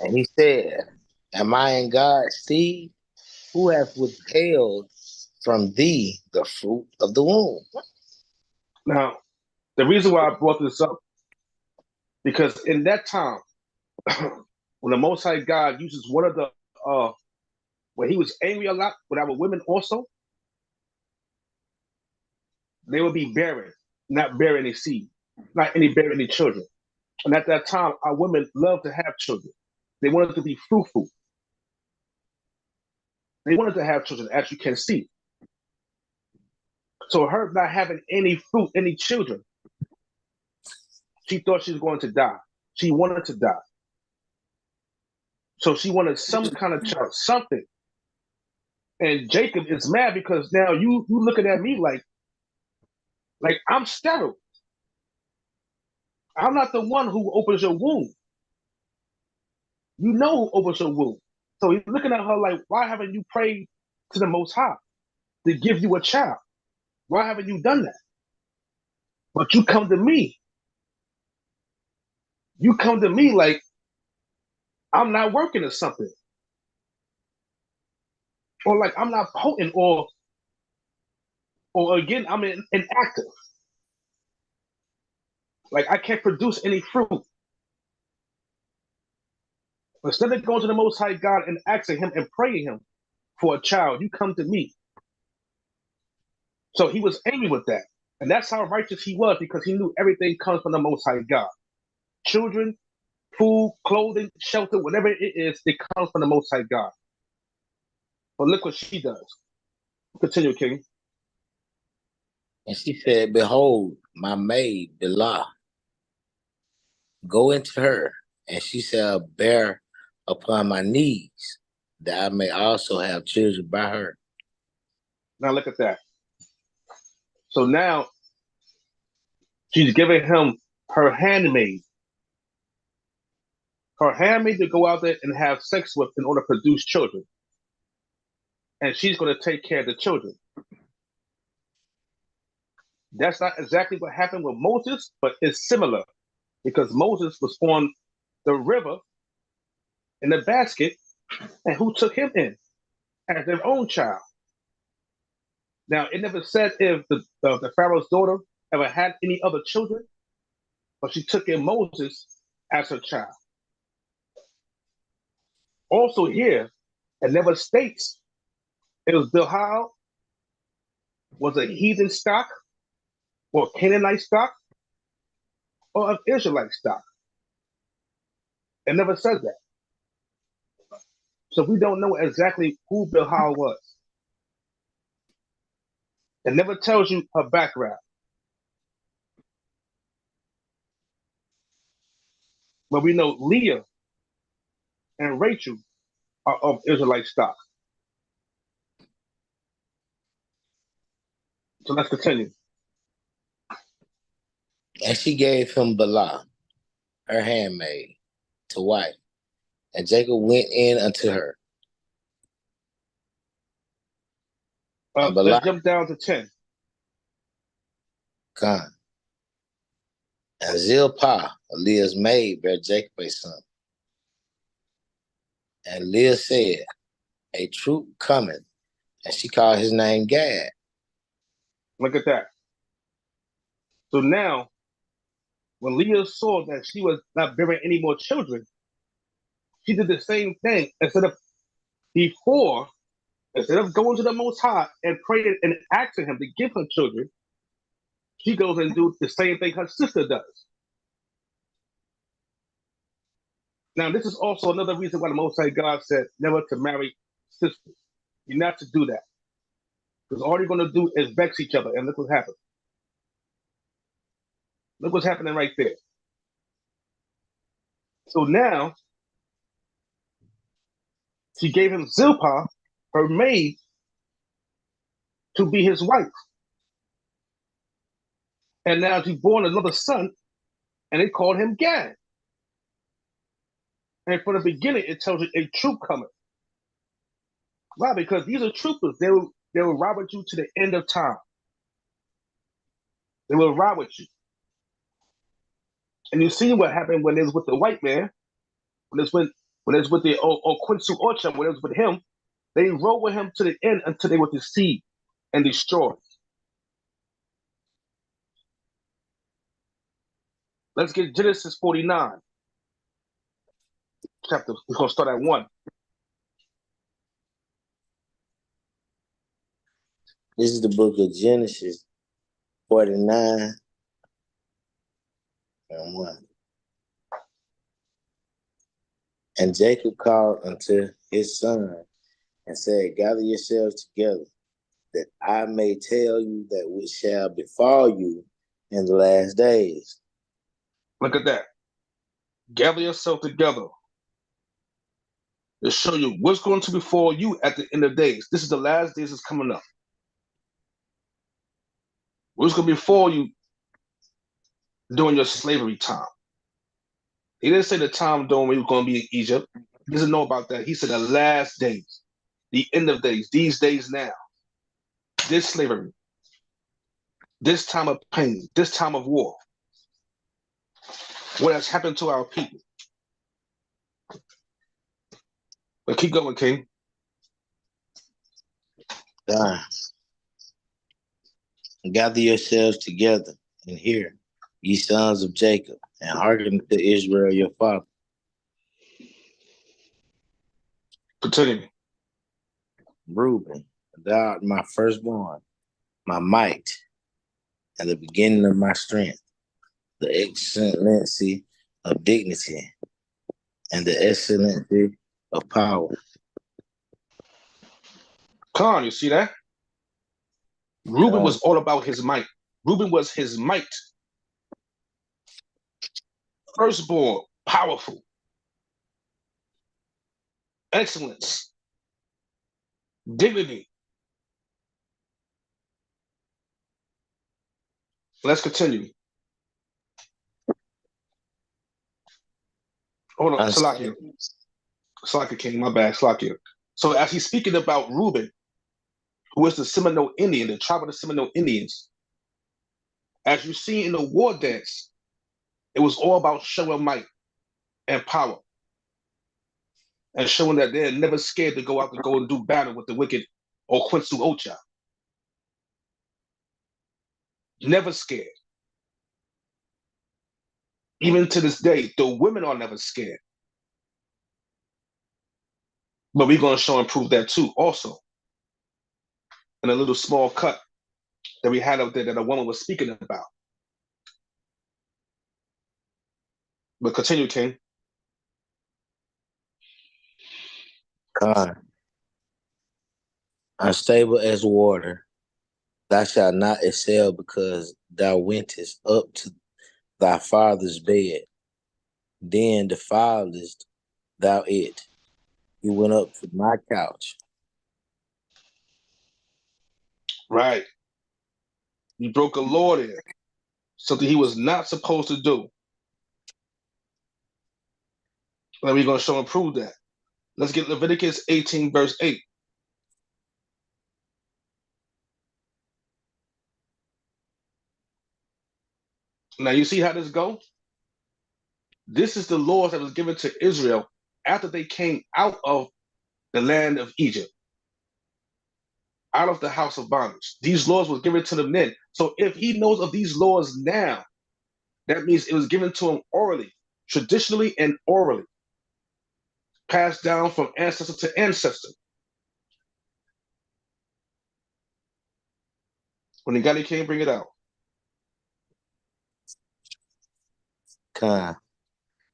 And he said, am I in God's seed? Who hath withheld from thee the fruit of the womb? Now, the reason why I brought this up, because in that time, when the Most High God uses one of the, when he was angry a lot with our women also, they would be barren, not bear any seed, not bear any children. And at that time, our women loved to have children. They wanted to be fruitful. They wanted to have children, as you can see. So her not having any fruit, any children, she thought she was going to die. She wanted to die. So she wanted some kind of child, something. And Jacob is mad because now you looking at me like I'm sterile. I'm not the one who opens your womb. You know who opens your womb. So he's looking at her like, why haven't you prayed to the Most High to give you a child? Why haven't you done that? But you come to me. You come to me like I'm not working or something. Or like I'm not potent, or again, I'm inactive. Like I can't produce any fruit. Instead of going to the Most High God and asking him and praying him for a child, you come to me. So he was angry with that. And that's how righteous he was, because he knew everything comes from the Most High God. Children, food, clothing, shelter, whatever it is, it comes from the Most High God. But look what she does. Continue, King. And she said, behold, my maid, Bilhah, go into her, and she shall bear upon my knees, that I may also have children by her. Now look at that. So now she's giving him her handmaid. Her handmaid to go out there and have sex with in order to produce children. And she's going to take care of the children. That's not exactly what happened with Moses, but it's similar, because Moses was on the river in a basket, and who took him in as their own child. Now, it never said if the Pharaoh's daughter ever had any other children, but she took in Moses as her child. Also here, it never states it was Bilhah was a heathen stock, or Canaanite stock, or of Israelite stock. It never says that. So we don't know exactly who Bilhah was. It never tells you her background. But we know Leah and Rachel are of Israelite stock. So let's continue. And she gave him Bilhah, her handmaid, to wife. And Jacob went in unto her. Let's jump down to 10. Gone. And Zilpah, Leah's maid, bare Jacob a son. And Leah said, a troop cometh. And she called his name Gad. Look at that. So now, when Leah saw that she was not bearing any more children, she did the same thing. Instead of going to the Most High and praying and asking him to give her children, she goes and do the same thing her sister does. Now, this is also another reason why the Most High God said never to marry sisters. You're not to do that. Because all they're going to do is vex each other. And look what happened. Look what's happening right there. So now, she gave him Zilpah, her maid, to be his wife. And now she born another son, and they called him Gad. And from the beginning, it tells you a troop coming. Why? Because these are troopers. They will ride with you to the end of time. They will ride with you. And you see what happened when it was with the white man, when it's with the Quincy Orchard, when it was with him, they rode with him to the end until they were deceived and destroyed. Let's get Genesis 49. Chapter, we're going to start at 1. This is the book of Genesis 49 and 1. And Jacob called unto his son and said, gather yourselves together, that I may tell you that which shall befall you in the last days. Look at that. Gather yourself together to show you what's going to befall you at the end of days. This is the last days that's coming up. What's going to befall you during your slavery time? He didn't say the time during when he was going to be in Egypt. He doesn't know about that. He said the last days, the end of days, these days now, this slavery, this time of pain, this time of war, what has happened to our people. But keep going, King. Gather yourselves together and hear, ye sons of Jacob, and hearken to Israel your father. Continue. Reuben, thou art my firstborn, my might, and the beginning of my strength, the excellency of dignity, and the excellency of power. Come on, you see that? Reuben was all about his might. Reuben was his might. Firstborn, powerful, excellence, dignity. Let's continue. Hold on, Salakia. Salakia King, my bad, Salakia. So as he's speaking about Reuben, who is the Seminole Indian, the tribe of the Seminole Indians, as you see in the war dance, it was all about showing might and power and showing that they're never scared to go out to go and do battle with the wicked or Quincy Ocha. Never scared. Even to this day, the women are never scared. But we're going to show and prove that too, also. In a little small cut that we had up there that a woman was speaking about. But continue, King. Unstable as water, thou shalt not excel because thou wentest up to thy father's bed. Then defilest thou it. He went up to my couch. Right. He broke a law there. Something he was not supposed to do. And we're going to show and prove that. Let's get Leviticus 18, verse 8. Now you see how this goes? This is the laws that was given to Israel after they came out of the land of Egypt, out of the house of bondage. These laws was given to them then. So if he knows of these laws now, that means it was given to him orally, traditionally and orally, passed down from ancestor to ancestor. When he got it, he can't bring it out.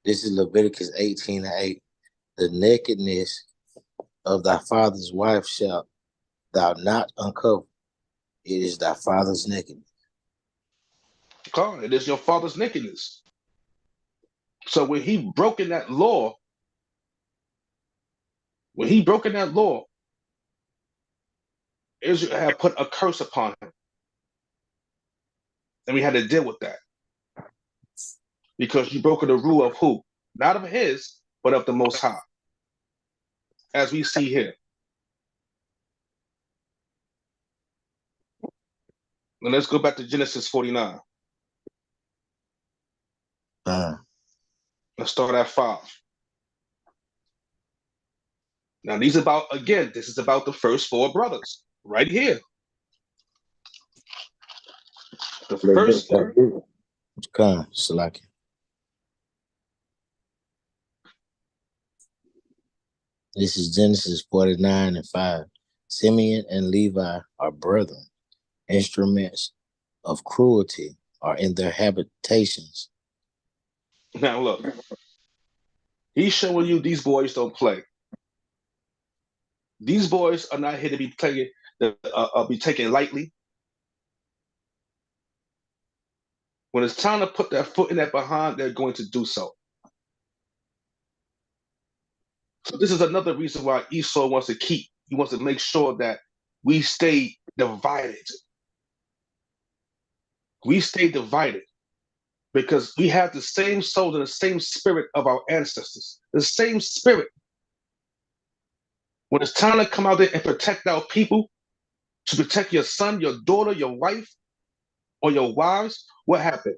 This is Leviticus 18 and 8. The nakedness of thy father's wife shalt thou not uncover, It is thy father's nakedness. God, it is your father's nakedness. So when he broke in that law, Israel had put a curse upon him. And we had to deal with that. Because you broke the rule of who? Not of his, but of the Most High. As we see here. And let's go back to Genesis 49. Let's start at 5. Now, this is about the first 4 brothers. Right here. The first one. Come, Salaki. This is Genesis 49 and 5. Simeon and Levi are brethren. Instruments of cruelty are in their habitations. Now, look. He's showing you these boys don't play. These boys are not here to be taken lightly. When it's time to put their foot in that behind, they're going to do so. So this is another reason why Esau wants to make sure that we stay divided. We stay divided because we have the same soul and the same spirit of our ancestors, the same spirit. When it's time to come out there and protect our people, to protect your son, your daughter, your wife, or your wives, what happened?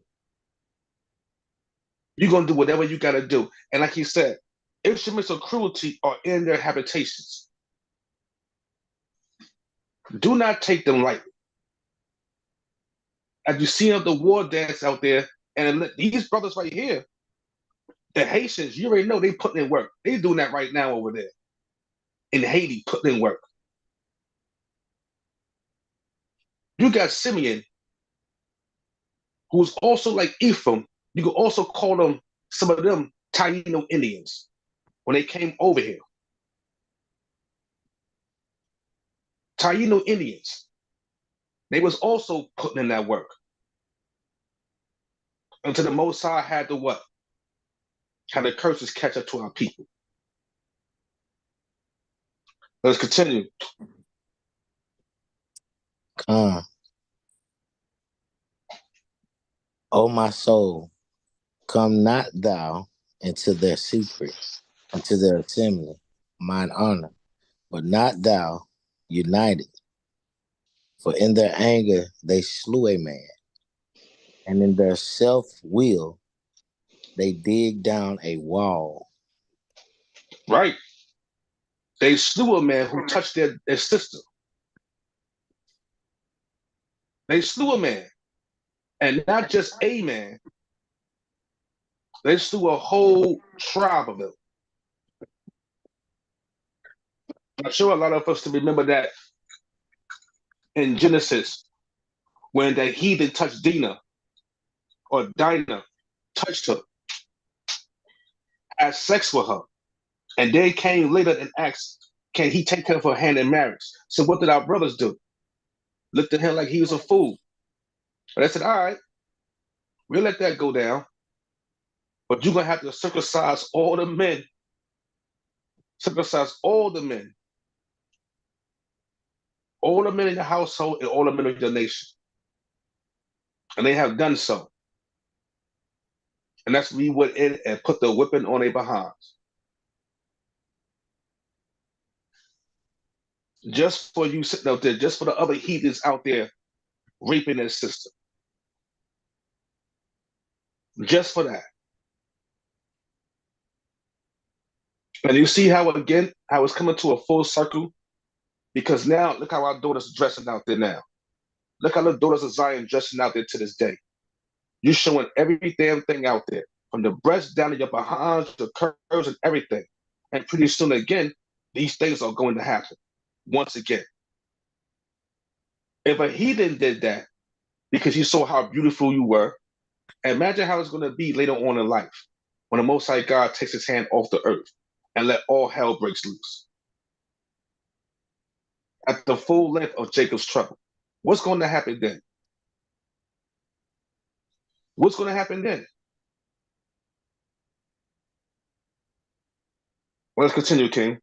You're going to do whatever you got to do. And like he said, instruments of cruelty are in their habitations. Do not take them lightly. As you see the war dance out there, and these brothers right here, the Haitians, you already know they putting in work. They doing that right now over there in Haiti, putting in work. You got Simeon, who's also like Ephraim. You could also call them, some of them, Taino Indians when they came over here. Taino Indians. They was also putting in that work. Until the Most High had to what? Had the curses catch up to our people. Let's continue. Come. O my soul, come not thou into their secret, into their assembly, mine honor, but not thou united. For in their anger they slew a man, and in their self-will they dig down a wall. Right. They slew a man who touched their sister. They slew a man. And not just a man. They slew a whole tribe of them. I'm sure a lot of us can remember that in Genesis, when the heathen touched Dinah, or Dinah touched her, had sex with her, and they came later and asked, can he take her for hand in marriage? So what did our brothers do? Looked at him like he was a fool. But they said, all right, we'll let that go down, but you're going to have to circumcise all the men. Circumcise all the men. All the men in the household and all the men of your nation. And they have done so. And that's when we went in and put the whipping on their behinds. Just for you sitting out there, just for the other heathens out there raping their sister. Just for that. And you see how, again, how it's coming to a full circle? Because now, look how our daughters are dressing out there now. Look how the daughters of Zion dressing out there to this day. You're showing every damn thing out there, from the breast down to your behinds, the curves and everything. And pretty soon, again, these things are going to happen. Once again. If a heathen did that because he saw how beautiful you were, imagine how it's going to be later on in life when the Most High God takes his hand off the earth and let all hell breaks loose. At the full length of Jacob's trouble. What's going to happen then? What's going to happen then? Well, let's continue, King.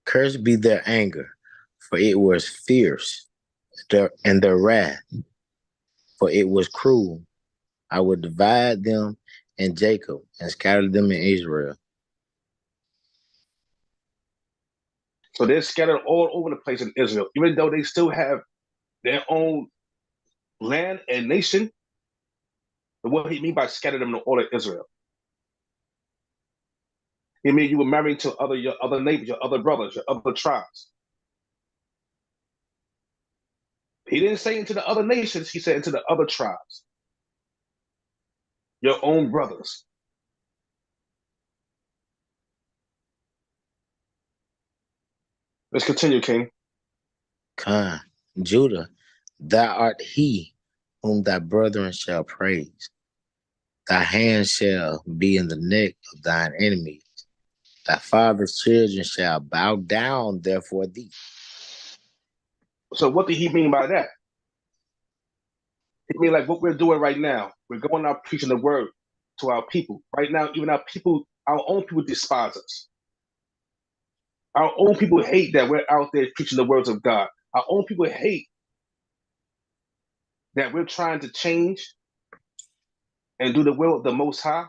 Cursed be their anger, for it was fierce, and their wrath, for it was cruel. I will divide them in Jacob and scatter them in Israel. So they're scattered all over the place in Israel, even though they still have their own land and nation. But what he mean by scatter them in all of Israel? He mean you were married to your other neighbors, your other brothers, your other tribes. He didn't say into the other nations, he said into the other tribes. Your own brothers. Let's continue, King. Judah, thou art he whom thy brethren shall praise. Thy hand shall be in the neck of thine enemies. Thy father's children shall bow down therefore thee. So what did he mean by that? He mean like what we're doing right now. We're going out preaching the word to our people. Right now, even our own people despise us. Our own people hate that we're out there preaching the words of God. Our own people hate that we're trying to change and do the will of the Most High.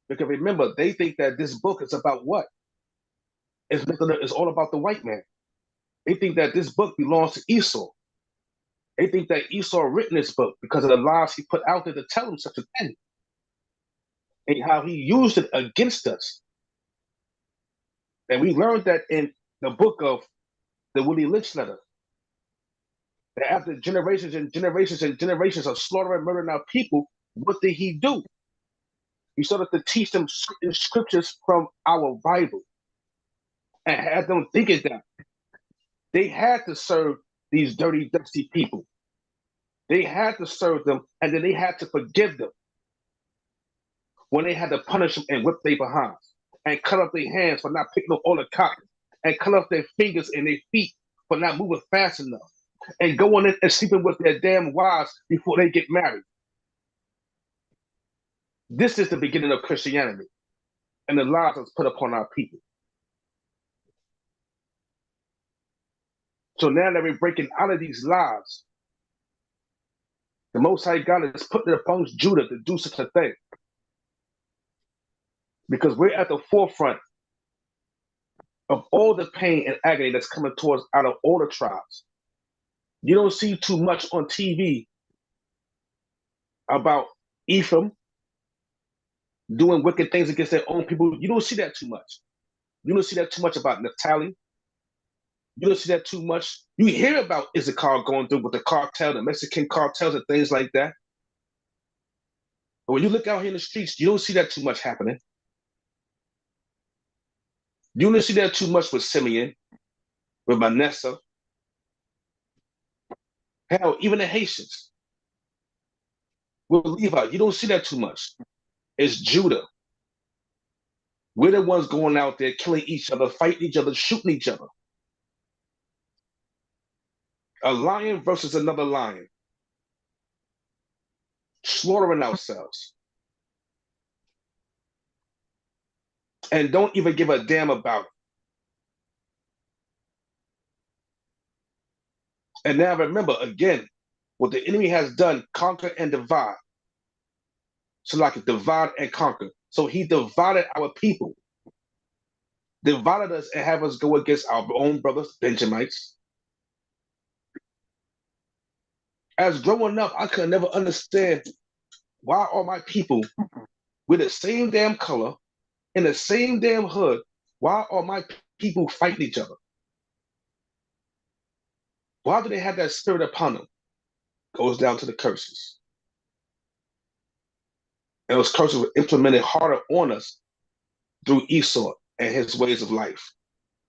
Because remember, they think that this book is about what? It's all about the white man. They think that this book belongs to Esau. They think that Esau written this book because of the lies he put out there to tell them such a thing. And how he used it against us. And we learned that in the book of the Willie Lynch letter. That after generations and generations and generations of slaughtering and murdering our people, what did he do? He started to teach them scriptures from our Bible and had them thinking that they had to serve these dirty, dusty people. They had to serve them, and then they had to forgive them when they had to punish them and whip their behinds and cut off their hands for not picking up all the cotton and cut off their fingers and their feet for not moving fast enough and going in and sleeping with their damn wives before they get married. This is the beginning of Christianity and the lies that's put upon our people. So now that we're breaking out of these lies, the Most High God has put it upon Judah to do such a thing. Because we're at the forefront of all the pain and agony that's coming towards out of all the tribes. You don't see too much on TV about Ephraim doing wicked things against their own people. You don't see that too much. You don't see that too much about Naphtali. You don't see that too much. You hear about Issachar going through with the cartel, the Mexican cartels and things like that. But when you look out here in the streets, you don't see that too much happening. You don't see that too much with Simeon, with Manasseh. Hell, even the Haitians. With Levi, you don't see that too much. It's Judah. We're the ones going out there killing each other, fighting each other, shooting each other. A lion versus another lion. Slaughtering ourselves. And don't even give a damn about it. And now remember, again, what the enemy has done, conquer and divide. So like divide and conquer. So he divided our people. Divided us and have us go against our own brothers, Benjamites. As growing up, I could never understand why are my people with the same damn color, in the same damn hood, why are my people fighting each other? Why do they have that spirit upon them? Goes down to the curses. And those curses were implemented harder on us through Esau and his ways of life,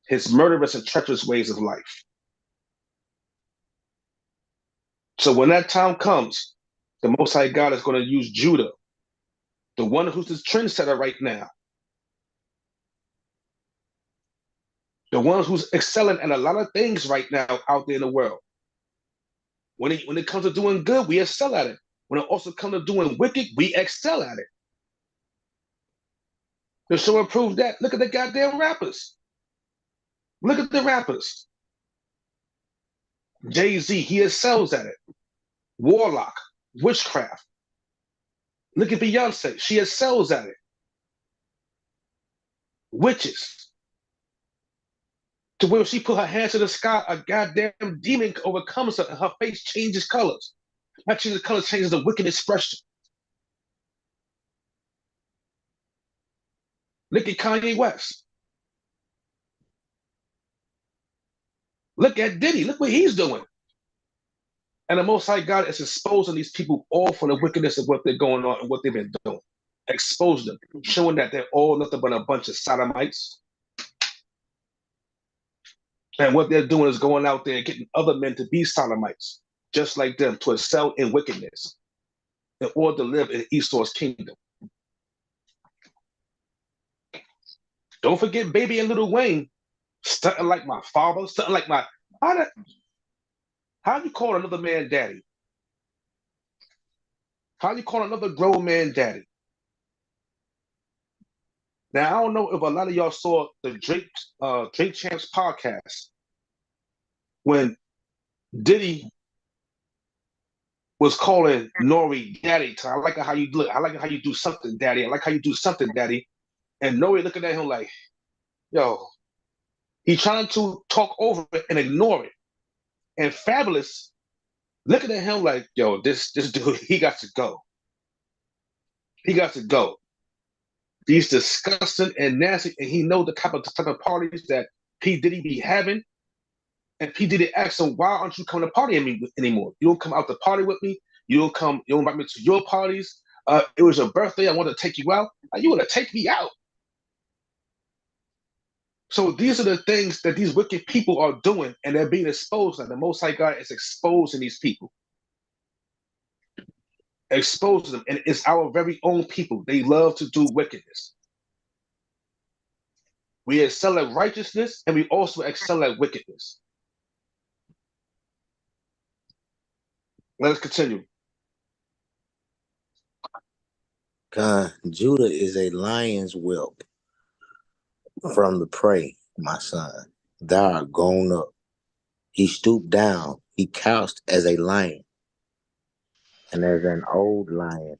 his murderous and treacherous ways of life. So when that time comes, the Most High God is going to use Judah, the one who's the trendsetter right now, The ones who's excelling at a lot of things right now out there in the world. When it comes to doing good, we excel at it. When it also comes to doing wicked, we excel at it. To show and prove that, look at the goddamn rappers. Look at the rappers. Jay-Z, he excels at it. Warlock, witchcraft. Look at Beyonce, she excels at it. Witches. To where she put her hands to the sky, a goddamn demon overcomes her and her face changes colors. Not changes colors, changes the wicked expression. Look at Kanye West. Look at Diddy. Look what he's doing. And the Most High God is exposing these people all for the wickedness of what they're going on and what they've been doing. Expose them, showing that they're all nothing but a bunch of sodomites. And what they're doing is going out there and getting other men to be sodomites, just like them, to excel in wickedness in order to live in Esau's kingdom. Don't forget Baby and Lil Wayne, stunting like my father, stunting like my... How you call another man daddy? How you call another grown man daddy? Now, I don't know if a lot of y'all saw the Drake Champs podcast when Diddy was calling Nori daddy. I like how you look. I like how you do something, daddy. I like how you do something, daddy. And Nori looking at him like, yo, he's trying to talk over it and ignore it. And Fabulous looking at him like, yo, this dude, he got to go. He got to go. He's disgusting and nasty, and he knows the type of parties that P. Diddy be having. And P. Diddy asked him, why aren't you coming to party with me anymore? You don't come out to party with me. You don't invite me to your parties. It was your birthday. I want to take you out. You want to take me out. So these are the things that these wicked people are doing, and they're being exposed. And the Most High God is exposing these people. Exposing them. And it's our very own people. They love to do wickedness. We excel at righteousness, and we also excel at wickedness. Let us continue. God, Judah is a lion's whelp from the prey, my son. Thou art gone up. He stooped down. He couched as a lion, and as an old lion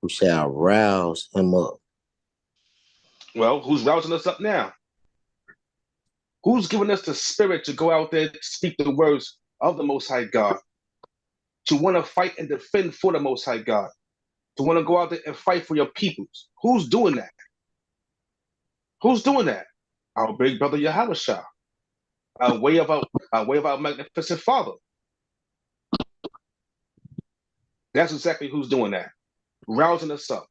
who shall rouse him up. Well, who's rousing us up now? Who's giving us the spirit to go out there and speak the words of the Most High God? To want to fight and defend for the Most High God? To want to go out there and fight for your peoples? Who's doing that? Who's doing that? Our big brother Yahushua. Our way of our magnificent Father. That's exactly who's doing that. Rousing us up.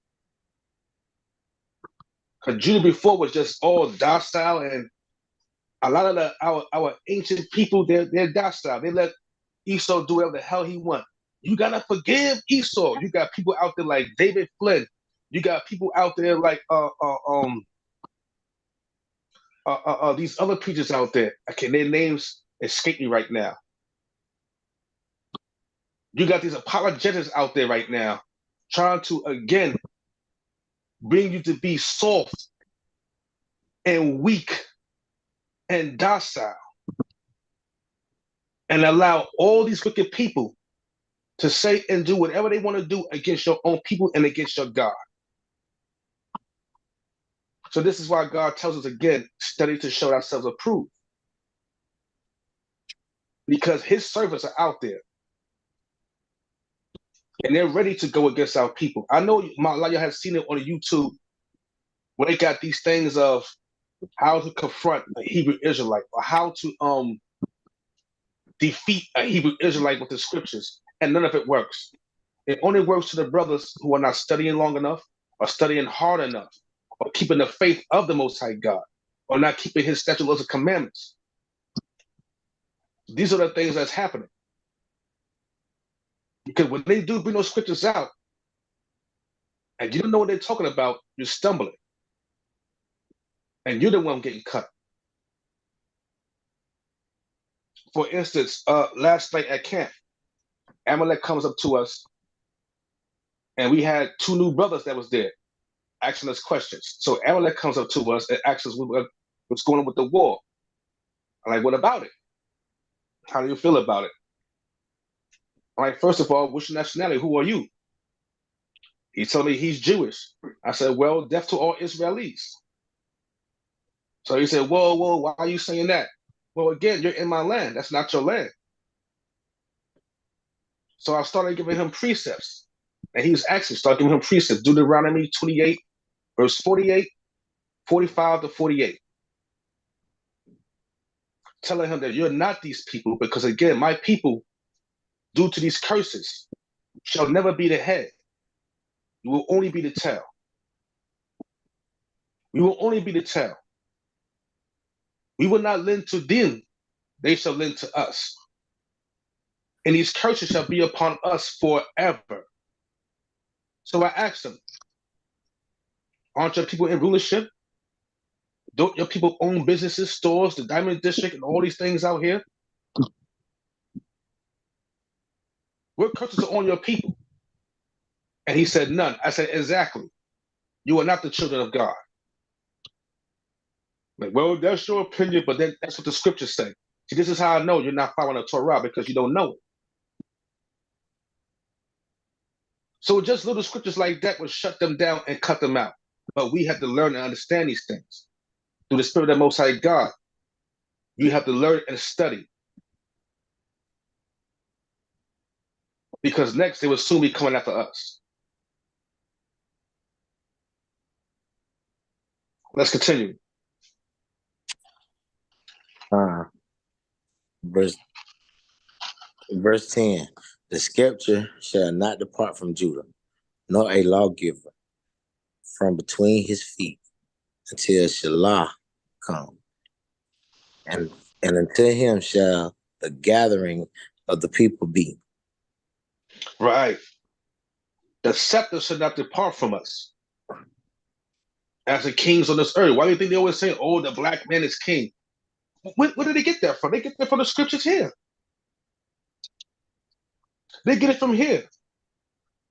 Because Judah before was just all docile, and a lot of our ancient people, they're docile. They let Esau do whatever the hell he wants. You gotta forgive Esau. You got people out there like David Flynn. You got people out there like these other preachers out there. Okay, their names escape me right now. You got these apologetics out there right now, trying to again bring you to be soft and weak and docile, and allow all these wicked people to say and do whatever they want to do against your own people and against your God. So this is why God tells us again, study to show ourselves approved. Because his servants are out there. And they're ready to go against our people. I know a lot of you have seen it on YouTube where they got these things of how to confront a Hebrew Israelite or how to defeat a Hebrew Israelite with the scriptures. And none of it works. It only works to the brothers who are not studying long enough or studying hard enough or keeping the faith of the Most High God or not keeping his statutes, laws, and commandments. These are the things that's happening. Because when they do bring those scriptures out and you don't know what they're talking about, you're stumbling. And you're the one getting cut. For instance, last night at camp, Amalek comes up to us, and we had 2 new brothers that was there asking us questions. So Amalek comes up to us and asks us what's going on with the war. I'm like, what about it? How do you feel about it? I'm like, first of all, what's your nationality? Who are you? He told me he's Jewish. I said, well, death to all Israelis. So he said, whoa, why are you saying that? Well, again, you're in my land. That's not your land. So I started giving him precepts. And he was asking, started giving him precepts. Deuteronomy 28, verse 48, 45 to 48. Telling him that you're not these people, because again, my people, due to these curses, shall never be the head. You will only be the tail. We will only be the tail. We will not lend to them, they shall lend to us. And these curses shall be upon us forever. So I asked him, aren't your people in rulership? Don't your people own businesses, stores, the Diamond District, and all these things out here? What curses are on your people? And he said, none. I said, exactly. You are not the children of God. Like, well, that's your opinion, but then that's what the scriptures say. See, this is how I know you're not following the Torah, because you don't know it. So just little scriptures like that would shut them down and cut them out. But we have to learn and understand these things. Through the Spirit of the Most High God, you have to learn and study. Because next they will soon be coming after us. Let's continue. Verse 10. The scepter shall not depart from Judah, nor a lawgiver from between his feet, until Shelah come. And until him shall the gathering of the people be. Right. The scepter should not depart from us as the kings on this earth. Why do you think they always say, oh, the black man is king? Where did they get that from? They get that from the scriptures here. They get it from here.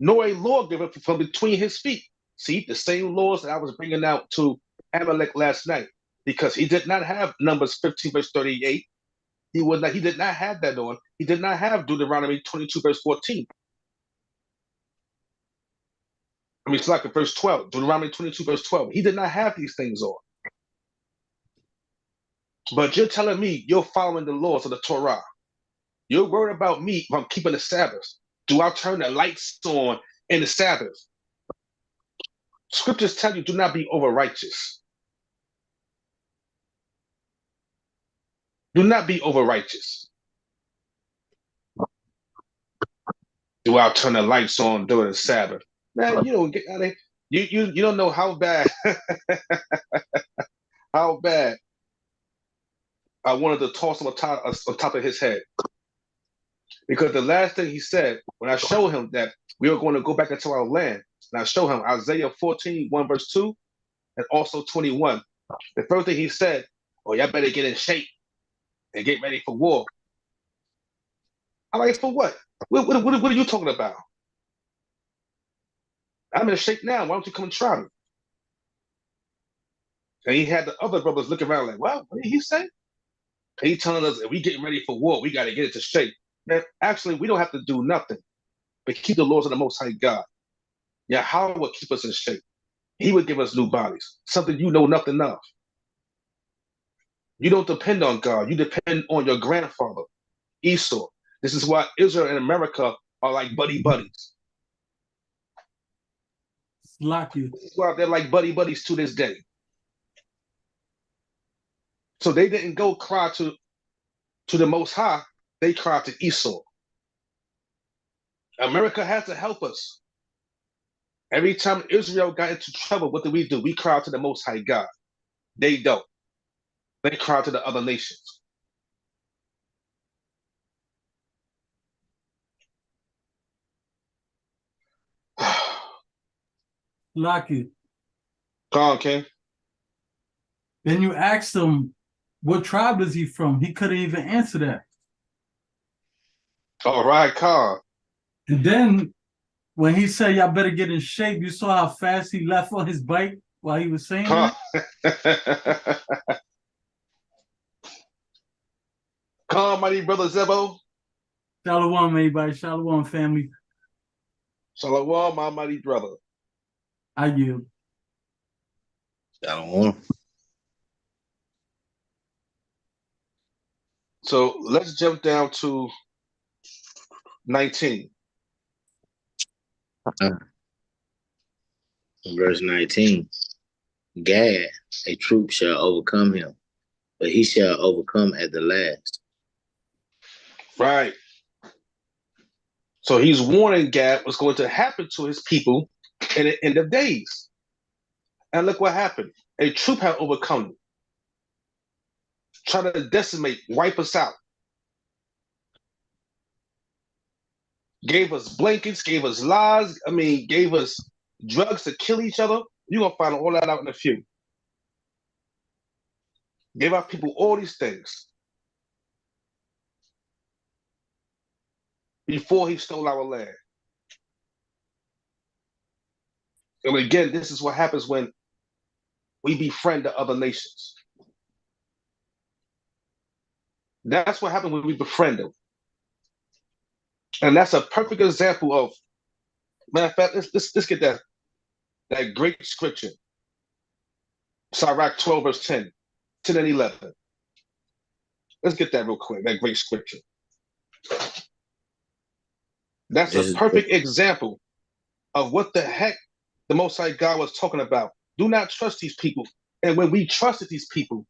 Nor a lawgiver from between his feet. See, the same laws that I was bringing out to Amalek last night, because he did not have Numbers 15, verse 38. He did not have that on. He did not have Deuteronomy 22, verse 14. I mean, it's like verse 12, Deuteronomy 22, verse 12. He did not have these things on. But you're telling me you're following the laws of the Torah. You're worried about me if I'm keeping the Sabbath. Do I turn the lights on in the Sabbath? Scriptures tell you, do not be over righteous. Do not be over righteous. Do I turn the lights on during the Sabbath? Man, you don't get out of here. You don't know how bad how bad I wanted to toss him on top of his head. Because the last thing he said, when I showed him that we were going to go back into our land, and I showed him Isaiah 14, 1 verse 2, and also 21. The first thing he said, oh, y'all better get in shape and get ready for war. I'm like, for what? What are you talking about? I'm in shape now. Why don't you come and try me? And he had the other brothers looking around like, well, what did he say? And he telling us, if we getting ready for war, we got to get into shape. Man, actually, we don't have to do nothing but keep the laws of the Most High God. Yahweh will keep us in shape. He would give us new bodies, something you know nothing of. You don't depend on God. You depend on your grandfather, Esau. This is why Israel and America are like buddy buddies. Lucky. This is why they're like buddy buddies to this day. So they didn't go cry to the Most High. They cried to Esau. America has to help us. Every time Israel got into trouble, what do? We cry to the Most High God. They don't. They cry to the other nations. Lucky. Come on, King. Then you asked him, what tribe is he from? He couldn't even answer that. All right, Khan. And then when he said y'all better get in shape, you saw how fast he left on his bike while he was saying Khan. that? Khan, mighty brother Zebo. Shalom, everybody. Shalom, family. Shalom, my mighty brother. I yield. Shalom. So let's jump down to 19. Verse 19. Gad, a troop shall overcome him, but he shall overcome at the last. Right. So he's warning Gad what's going to happen to his people in the end of days. And look what happened. A troop had overcome them, trying to decimate, wipe us out. Gave us blankets, gave us lies, gave us drugs to kill each other. You're going to find all that out in a few. Gave our people all these things before he stole our land. And again, this is what happens when we befriend the other nations. That's what happens when we befriend them. And that's a perfect example of, matter of fact, let's get that great scripture. Sirach 12, verse 10 and 11. Let's get that real quick, that great scripture. That's a perfect example of what the heck the Most High God was talking about. Do not trust these people. And when we trusted these people,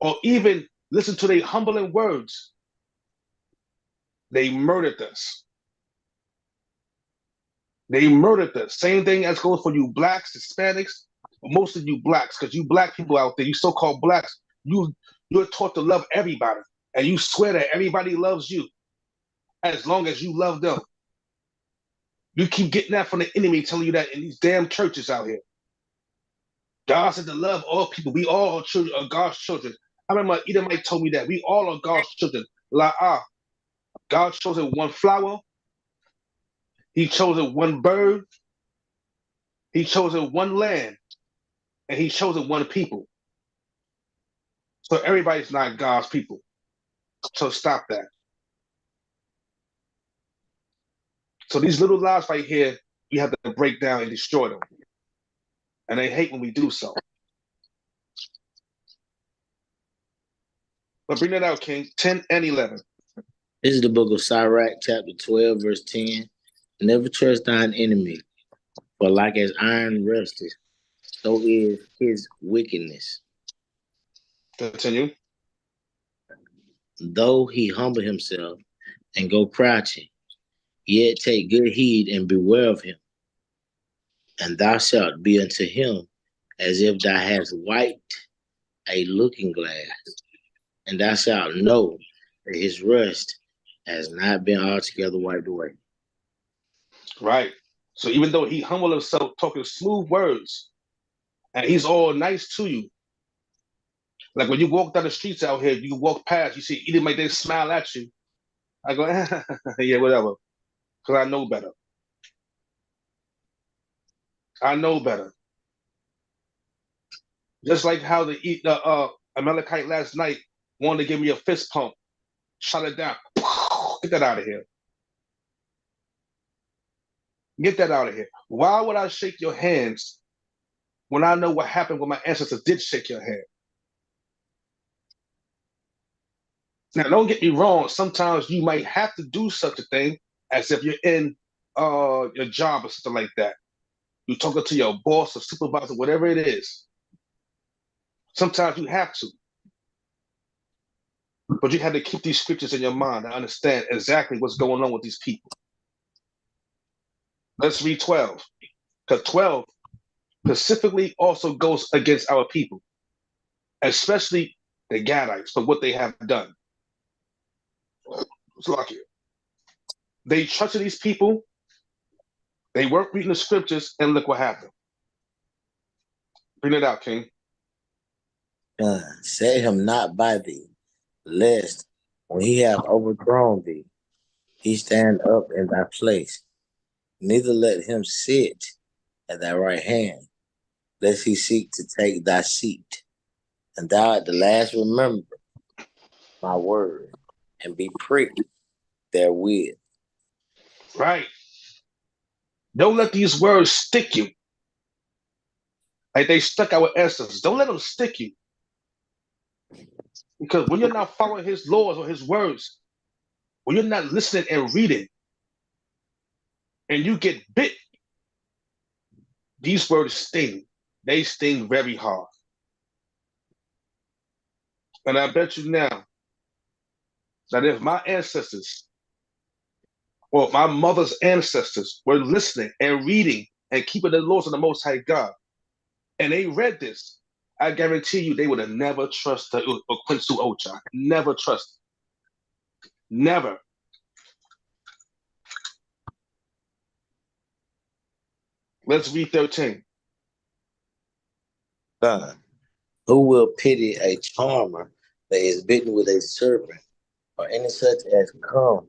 or even listen to their humbling words, they murdered us. They murdered us. Same thing as goes for you blacks, Hispanics, most of you blacks, because you black people out there, you so-called blacks, you're taught to love everybody. And you swear that everybody loves you as long as you love them. You keep getting that from the enemy telling you that in these damn churches out here. God said to love all people. We all are children, are God's children. I remember Edomite told me that. We all are God's children. God chosen one flower. He chosen one bird. He chosen one land. And he chosen one people. So everybody's not God's people. So stop that. So these little lies right here, we have to break down and destroy them. And they hate when we do so. But bring that out, King. 10 and 11. This is the book of Sirach, chapter 12, verse 10. Never trust thine enemy, for like as iron rusteth, so is his wickedness. Continue. Though he humble himself and go crouching, yet take good heed and beware of him. And thou shalt be unto him as if thou hadst wiped a looking glass, and thou shalt know that his rust has not been altogether wiped away. Right. So even though he humbled himself, talking smooth words, and he's all nice to you. Like when you walk down the streets out here, you walk past, you see either might they smile at you. I go, yeah, whatever. Because I know better. I know better. Just like how the Amalekite last night wanted to give me a fist pump. Shut it down. Get that out of here. Get that out of here. Why would I shake your hands when I know what happened when my ancestors did shake your hand? Now, don't get me wrong. Sometimes you might have to do such a thing as if you're in your job or something like that. You're talking to your boss or supervisor, whatever it is. Sometimes you have to. But you have to keep these scriptures in your mind and understand exactly what's going on with these people. Let's read 12. Because 12 specifically also goes against our people, especially the Gadites, for what they have done. It's lucky. They trusted these people. They weren't reading the scriptures, and look what happened. Bring it out, King. Set him not by thee, lest when he have overthrown thee, he stand up in thy place. Neither let him sit at thy right hand, lest he seek to take thy seat. And thou at the last remember my word, and be pricked therewith. Right. Don't let these words stick you. Like they stuck our ancestors. Don't let them stick you. Because when you're not following his laws or his words, when you're not listening and reading, and you get bit, these words sting. They sting very hard. And I bet you now that if my ancestors or my mother's ancestors were listening and reading and keeping the laws of the Most High God, and they read this, I guarantee you they would have never trusted Quincy Ocha. Never trust. Never. Let's read 13. Son, who will pity a charmer that is bitten with a serpent, or any such as come,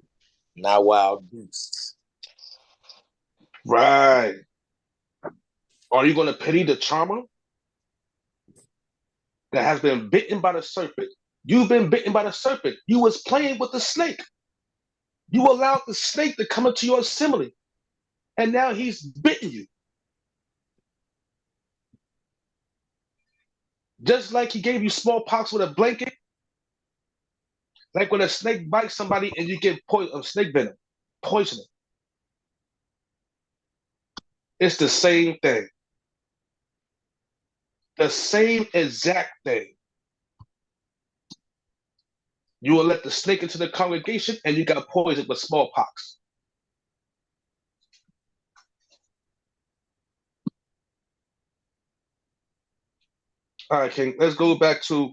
not wild beasts? Right. Are you going to pity the charmer that has been bitten by the serpent? You've been bitten by the serpent. You was playing with the snake. You allowed the snake to come into your assembly, and now he's bitten you. Just like he gave you smallpox with a blanket, like when a snake bites somebody and you get snake venom, poisoning. It's the same thing. The same exact thing. You will let the snake into the congregation and you got poisoned with smallpox. All right, King, let's go back to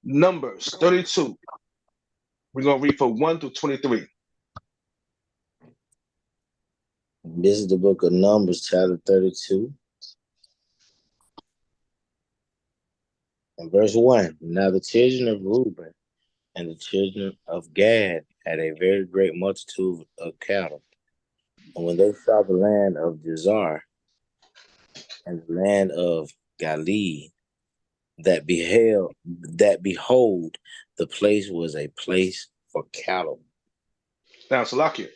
Numbers 32. We're going to read from 1 to 23. This is the book of Numbers, chapter 32. And verse 1. Now the children of Reuben and the children of Gad had a very great multitude of cattle. And when they saw the land of Jazar and the land of Galilee, that behold, the place was a place for cattle. Now, Salakia.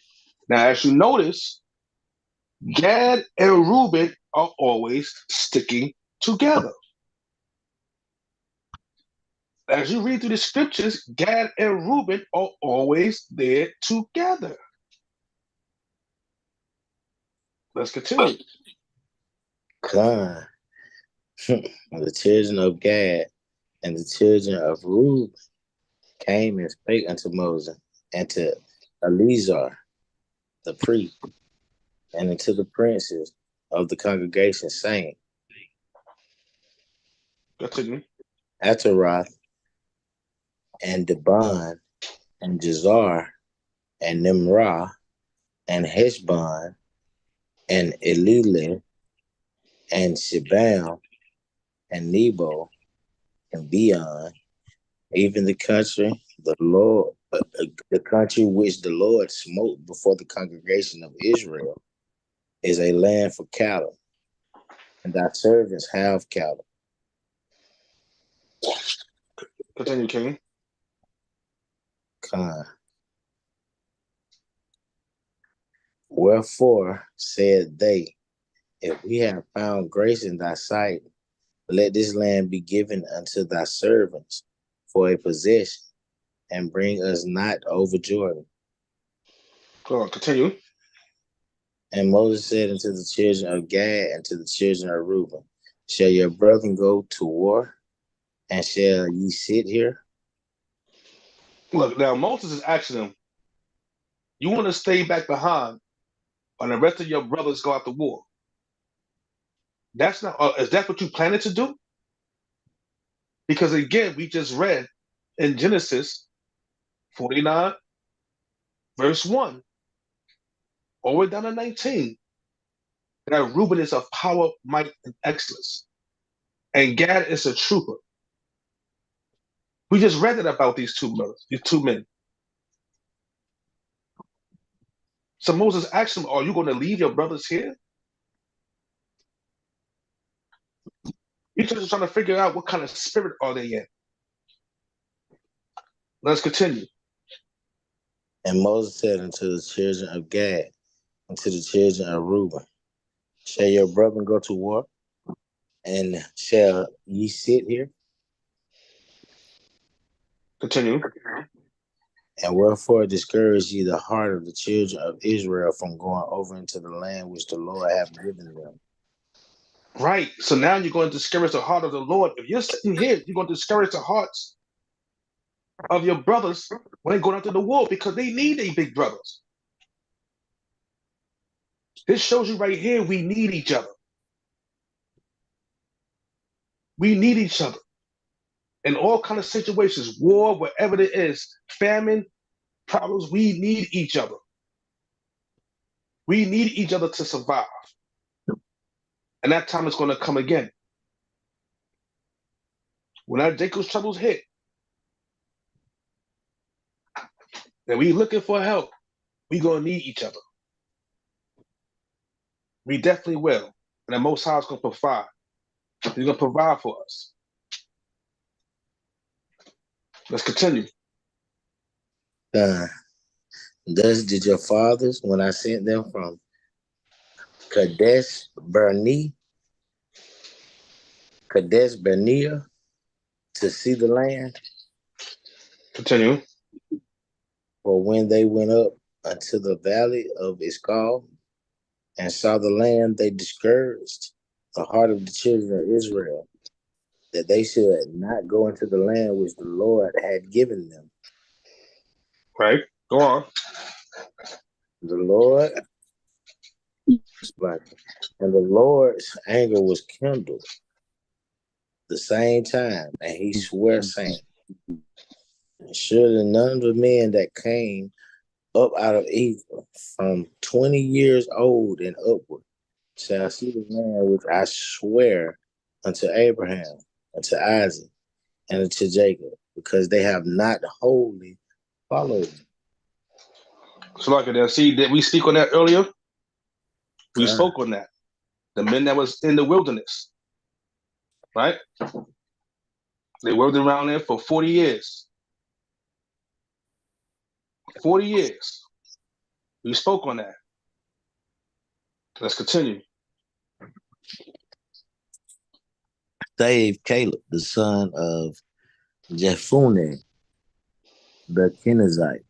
Now, as you notice, Gad and Reuben are always sticking together. As you read through the scriptures, Gad and Reuben are always there together. Let's continue. Con, the children of Gad and the children of Reuben came and spake unto Moses and to Eleazar the priest and unto the princes of the congregation, saying, Continue. Ataroth and Dibon and Jazar and Nimrah and Heshbon and Elileh and Shebam and Nebo and Beon, even the country the country which the Lord smote before the congregation of Israel, is a land for cattle, and thy servants have cattle. Continue, King. Con. Wherefore said they, if we have found grace in thy sight, let this land be given unto thy servants for a possession, and bring us not over Jordan. Go on, continue. And Moses said unto the children of Gad and to the children of Reuben, shall your brethren go to war, and shall ye sit here? Look, now Moses is asking them, you want to stay back behind while the rest of your brothers go out to war? That's not, is that what you planning to do? Because again, we just read in Genesis 49, verse 1, all the way down to 19, that Reuben is of power, might, and excellence. And Gad is a trooper. We just read it about these two men. So Moses asked him, are you going to leave your brothers here? He's just trying to figure out what kind of spirit are they in. Let's continue. And Moses said unto the children of Gad, and to the children of Reuben, shall your brethren go to war? And shall ye sit here? Continue. And wherefore discourage ye the heart of the children of Israel from going over into the land which the Lord hath given them? Right. So now you're going to discourage the heart of the Lord. If you're sitting here, you're going to discourage the hearts of your brothers when they go out to the war because they need their big brothers. This shows you right here, we need each other. We need each other. In all kind of situations, war, whatever it is, famine, problems, we need each other. We need each other to survive. And that time is going to come again. When our Jacob's troubles hit, and we looking for help, we going to need each other. We definitely will. And the Most High is going to provide. He's going to provide for us. Let's continue. Thus did your fathers when I sent them from Kadesh Barnea to see the land. Continue. For when they went up unto the valley of Escol and saw the land, they discouraged the heart of the children of Israel, that they should not go into the land which the Lord had given them. Right. Go on. The Lord, and the Lord's anger was kindled the same time, and he swore, saying, surely none of the men that came up out of Egypt from 20 years old and upward shall see the land which I swear unto Abraham, unto Isaac, and unto Jacob, because they have not wholly followed me. So like that, see, did we speak on that earlier? We God. spoke on that. The men that was in the wilderness, right? They worked around there for 40 years. 40 years. We spoke on that. Let's continue. Save Caleb, the son of Jephunneh, the Kenizzite,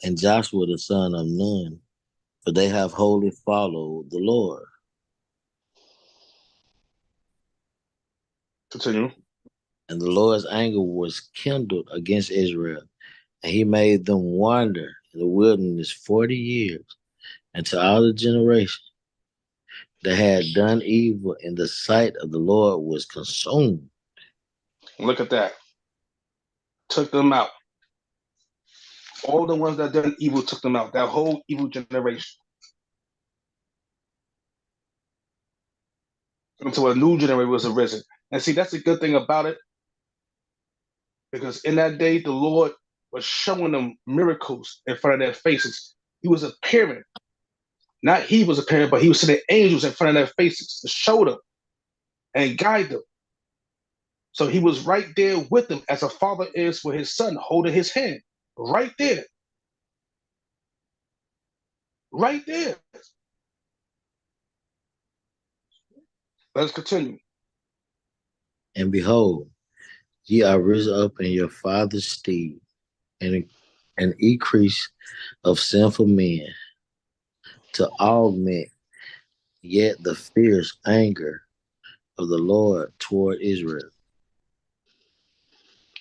and Joshua, the son of Nun, for they have wholly followed the Lord. Continue. And the Lord's anger was kindled against Israel, and he made them wander in the wilderness 40 years, until all the generation that had done evil in the sight of the Lord was consumed. Look at that. Took them out. All the ones that done evil took them out. That whole evil generation. Until a new generation was arisen. And see, that's the good thing about it. Because in that day, the Lord was showing them miracles in front of their faces. He was appearing. Not he was appearing, but he was sending angels in front of their faces to show them and guide them. So he was right there with them as a father is with his son, holding his hand. Right there. Right there. Let's continue. And behold, ye are risen up in your father's stead, and an increase of sinful men, to augment yet the fierce anger of the Lord toward Israel.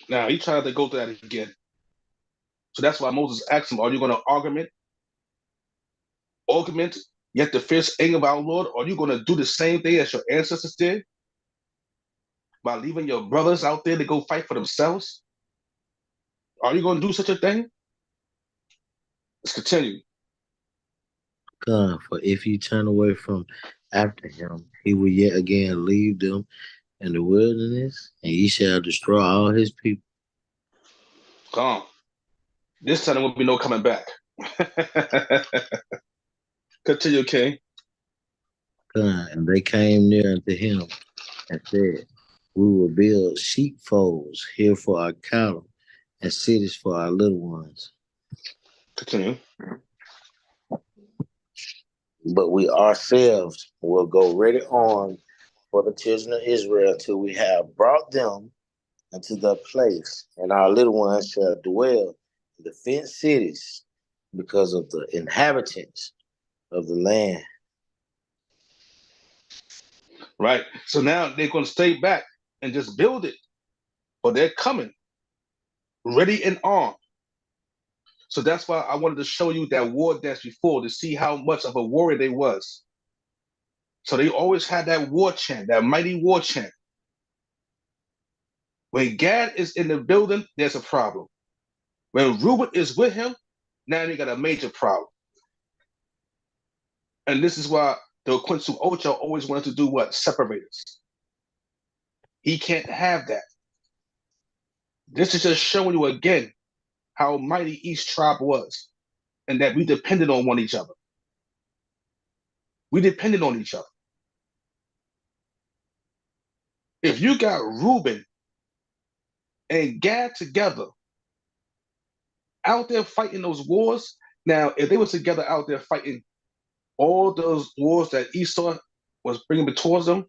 Now he tried to go through that again. So that's why Moses asked him, are you going to augment yet the fierce anger of our Lord? Or are you going to do the same thing as your ancestors did? By leaving your brothers out there to go fight for themselves? Are you going to do such a thing? Let's continue. God, for if you turn away from after him, he will yet again leave them in the wilderness, and ye shall destroy all his people. Come on. This time there will be no coming back. Continue, King. And they came near unto him and said, we will build sheepfolds here for our cattle and cities for our little ones. Continue. But we ourselves will go ready on for the children of Israel until we have brought them unto the place, and our little ones shall dwell in the fenced cities because of the inhabitants of the land. Right. So now they're going to stay back and just build it. But they're coming, ready and armed. So that's why I wanted to show you that war dance before to see how much of a warrior they was. So they always had that war chant, that mighty war chant. When Gad is in the building, there's a problem. When Reuben is with him, now they got a major problem. And this is why the Quincy Ocho always wanted to do what? Separate us. He can't have that. This is just showing you again how mighty each tribe was and that we depended on one each other. We depended on each other. If you got Reuben and Gad together out there fighting those wars, now if they were together out there fighting all those wars that Esau was bringing towards them,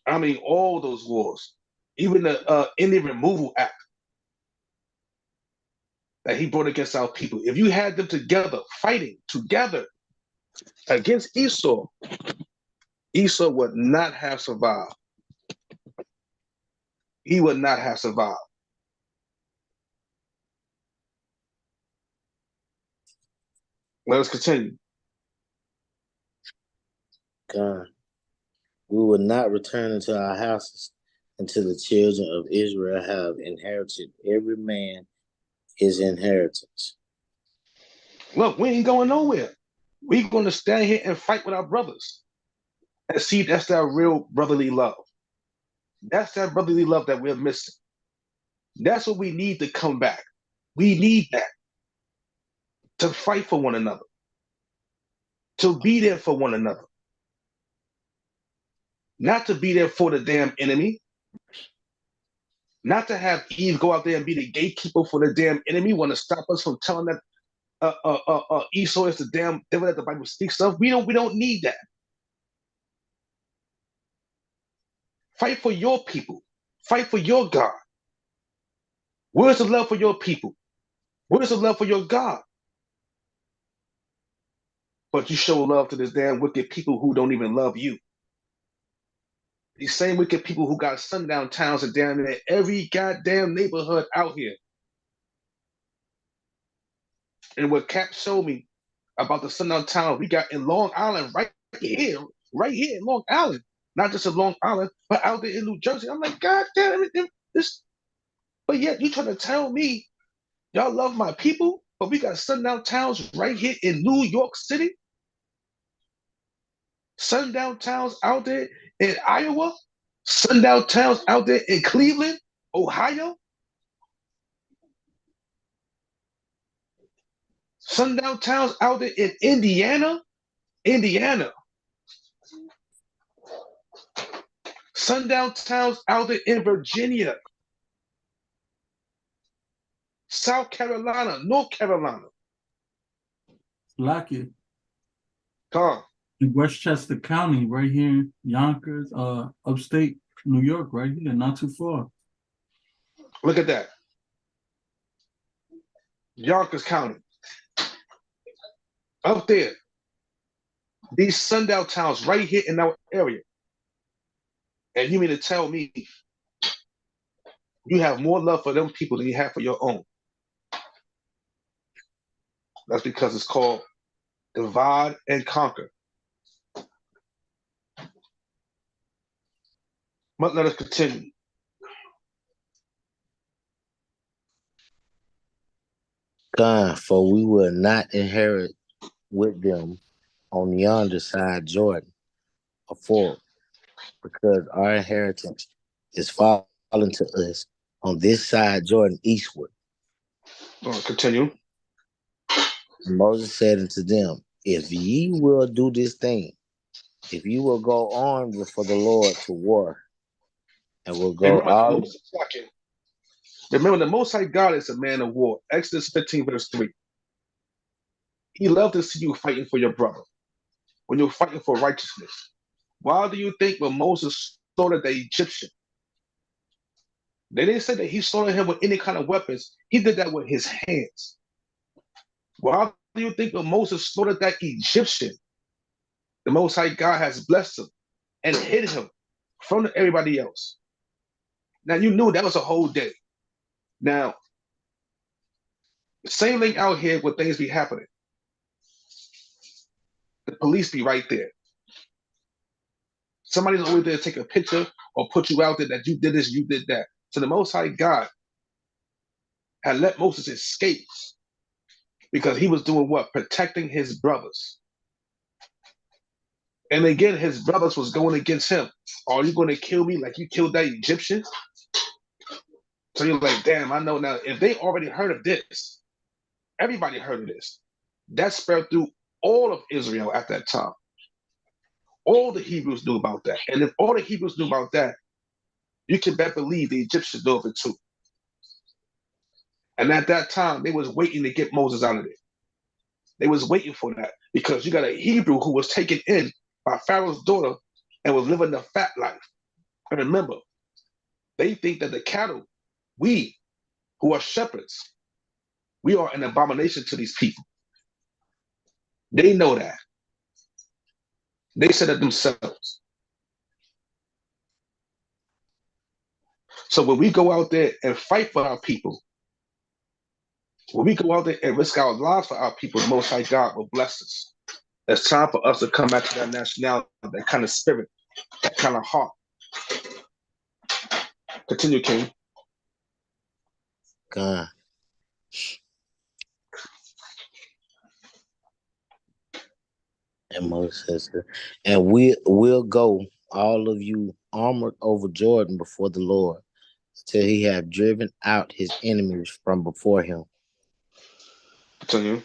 I mean all those wars, even the Indian Removal Act that he brought against our people, if you had them together, fighting together against Esau, Esau would not have survived. He would not have survived. Let us continue. God, we will not return into our houses until the children of Israel have inherited every man his inheritance. Look, we ain't going nowhere. We're going to stand here and fight with our brothers. And see, that's that real brotherly love. That's that brotherly love that we're missing. That's what we need to come back. We need that to fight for one another, to be there for one another, not to be there for the damn enemy, not to have Eve go out there and be the gatekeeper for the damn enemy, want to stop us from telling that Esau is the damn devil that the Bible speaks of. We don't need that. Fight for your people. Fight for your God. Where's the love for your people? Where's the love for your God? But you show love to this damn wicked people who don't even love you. These same wicked people who got sundown towns and down in every goddamn neighborhood out here. And what Cap showed me about the sundown town we got in Long Island, right here in Long Island, not just in Long Island, but out there in New Jersey. I'm like, God damn it, this. But yet you trying to tell me y'all love my people, but we got sundown towns right here in New York City, sundown towns out there in Iowa, sundown towns out there in Cleveland, Ohio, sundown towns out there in Indiana, sundown towns out there in Virginia, South Carolina, North Carolina. Lucky. Come. In Westchester County, right here in Yonkers, upstate New York, right here, not too far. Look at that. Yonkers County. Up there. These sundown towns right here in our area. And you mean to tell me you have more love for them people than you have for your own? That's because it's called divide and conquer. But let us continue. God, for we will not inherit with them on yonder side Jordan, afore, because our inheritance is fallen to us on this side Jordan eastward. Continue. And Moses said unto them, if ye will do this thing, if you will go on before the Lord to war, and will And go all remember, the Most High God is a man of war. Exodus 15, verse 3. He loved to see you fighting for your brother, when you're fighting for righteousness. Why do you think when Moses slaughtered the Egyptian, they didn't say that he slaughtered him with any kind of weapons? He did that with his hands. Why do you think when Moses slaughtered that Egyptian, the Most High God has blessed him and hid him from everybody else? Now, you knew that was a whole day. Now, same thing out here where things be happening. The police be right there. Somebody's always there to take a picture or put you out there that you did this, you did that. So the Most High God had let Moses escape because he was doing what? Protecting his brothers. And again, his brothers was going against him. Are you going to kill me like you killed that Egyptian? So you're like, damn, I know now. If they already heard of this, everybody heard of this. That spread through all of Israel at that time. All the Hebrews knew about that. And if all the Hebrews knew about that, you can better believe the Egyptians knew of it too. And at that time, they was waiting to get Moses out of there. They was waiting for that because you got a Hebrew who was taken in by Pharaoh's daughter and was living the fat life. And remember, they think that the cattle, we who are shepherds, we are an abomination to these people. They know that. They said it themselves. So when we go out there and fight for our people, when we go out there and risk our lives for our people, the Most High God will bless us. It's time for us to come back to that nationality, that kind of spirit, that kind of heart. Continue, King. God. And Moses says, and we'll go, all of you, armored over Jordan before the Lord, till he have driven out his enemies from before him, Continue.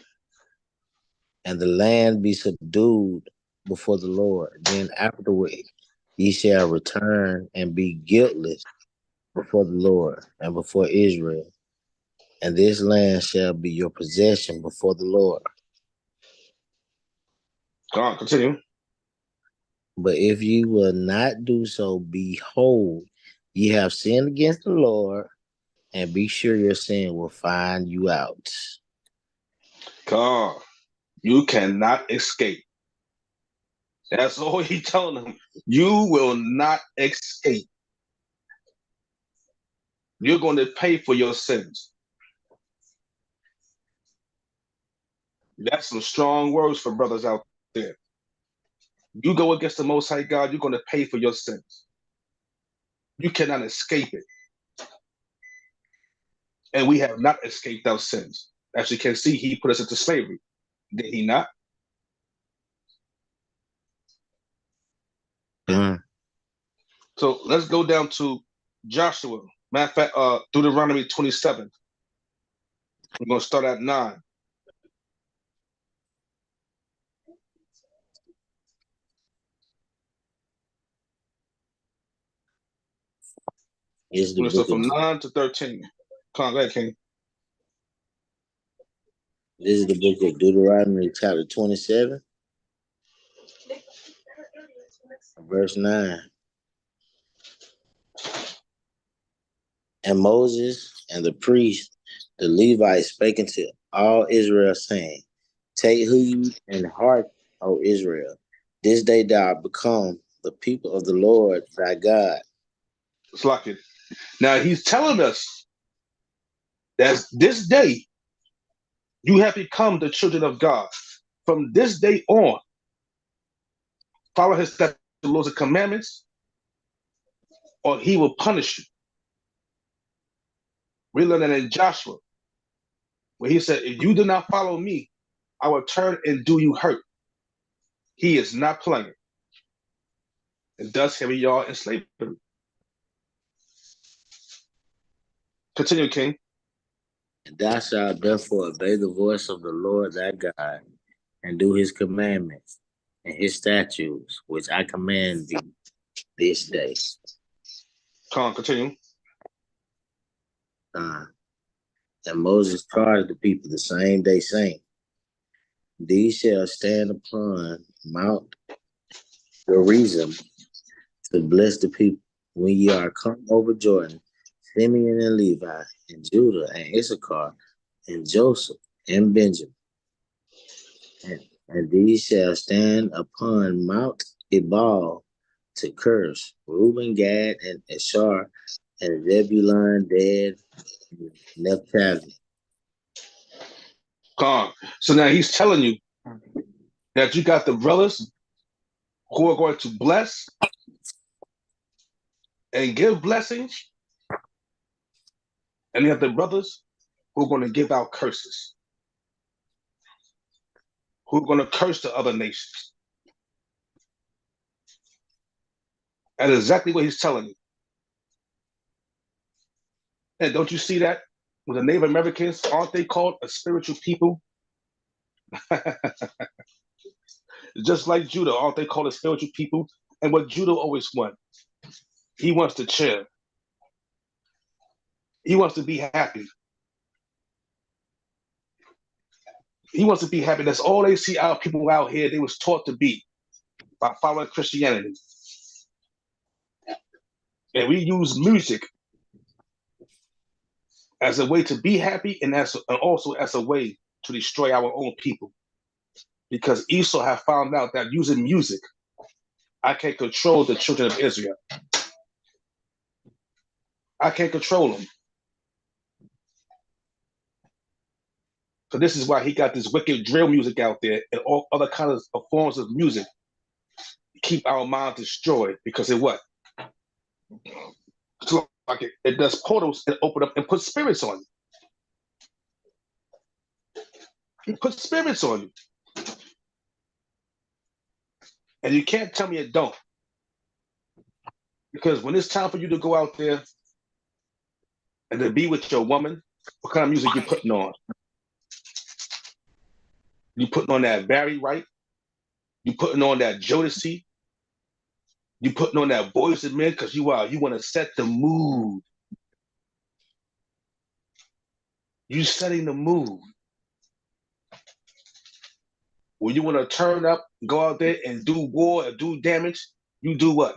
and the land be subdued before the Lord. Then afterward ye shall return and be guiltless before the Lord and before Israel, and this land shall be your possession before the Lord. Go on, continue. But if ye will not do so, behold, ye have sinned against the Lord, and be sure your sin will find you out. God, you cannot escape. That's all he telling them. You will not escape. You're going to pay for your sins. That's some strong words for brothers out there. You go against the Most High God, you're going to pay for your sins. You cannot escape it. And we have not escaped our sins. As you can see, he put us into slavery. Did he not? So let's go down to Joshua. Matter of fact, Deuteronomy 27. We're going to start at 9. This is the We're going to book start from of 9 to 13. Come on, go ahead, King. this is the book of Deuteronomy, chapter 27, verse 9. And Moses and the priest, the Levites, spake unto all Israel, saying, take heed and heart, O Israel. This day thou art become the people of the Lord thy God. It's like it. Now he's telling us that this day you have become the children of God. From this day on, follow his statutes, laws, and commandments, or he will punish you. We learn that in Joshua, where he said, if you do not follow me, I will turn and do you hurt. He is not playing. And thus here we are in slavery. Continue, King. And thou shalt therefore obey the voice of the Lord thy God, and do his commandments and his statutes, which I command thee this day. Come on, continue. And Moses charged the people the same day, saying, These shall stand upon Mount Gerizim to bless the people when ye are come over Jordan, Simeon and Levi, and Judah, and Issachar, and Joseph, and Benjamin. And these shall stand upon Mount Ebal to curse Reuben, Gad, and Asher, and Zebulun, Dan, and Naphtali. Come on. So now he's telling you that you got the brothers who are going to bless and give blessings, and you have the brothers who are going to give out curses, who are going to curse the other nations. That's exactly what he's telling you. And don't you see that? With the Native Americans, aren't they called a spiritual people? Just like Judah, aren't they called a spiritual people? And what Judah always wants, he wants to chill. He wants to be happy. He wants to be happy. That's all they see our people out here. They was taught to be by following Christianity. And we use music as a way to be happy, and also as a way to destroy our own people. Because Esau have found out that using music, I can control the children of Israel. I can't control them. So this is why he got this wicked drill music out there and all other kinds of forms of music to keep our minds destroyed. Because it what? So like it does portals and open up and put spirits on you. It puts spirits on you. And you can't tell me it don't. Because when it's time for you to go out there and to be with your woman, what kind of music you putting on? You putting on that Barry White? You putting on that Jodeci? You putting on that Boys and Men because you want to set the mood. You setting the mood. When you want to turn up, go out there and do war and do damage, you do what?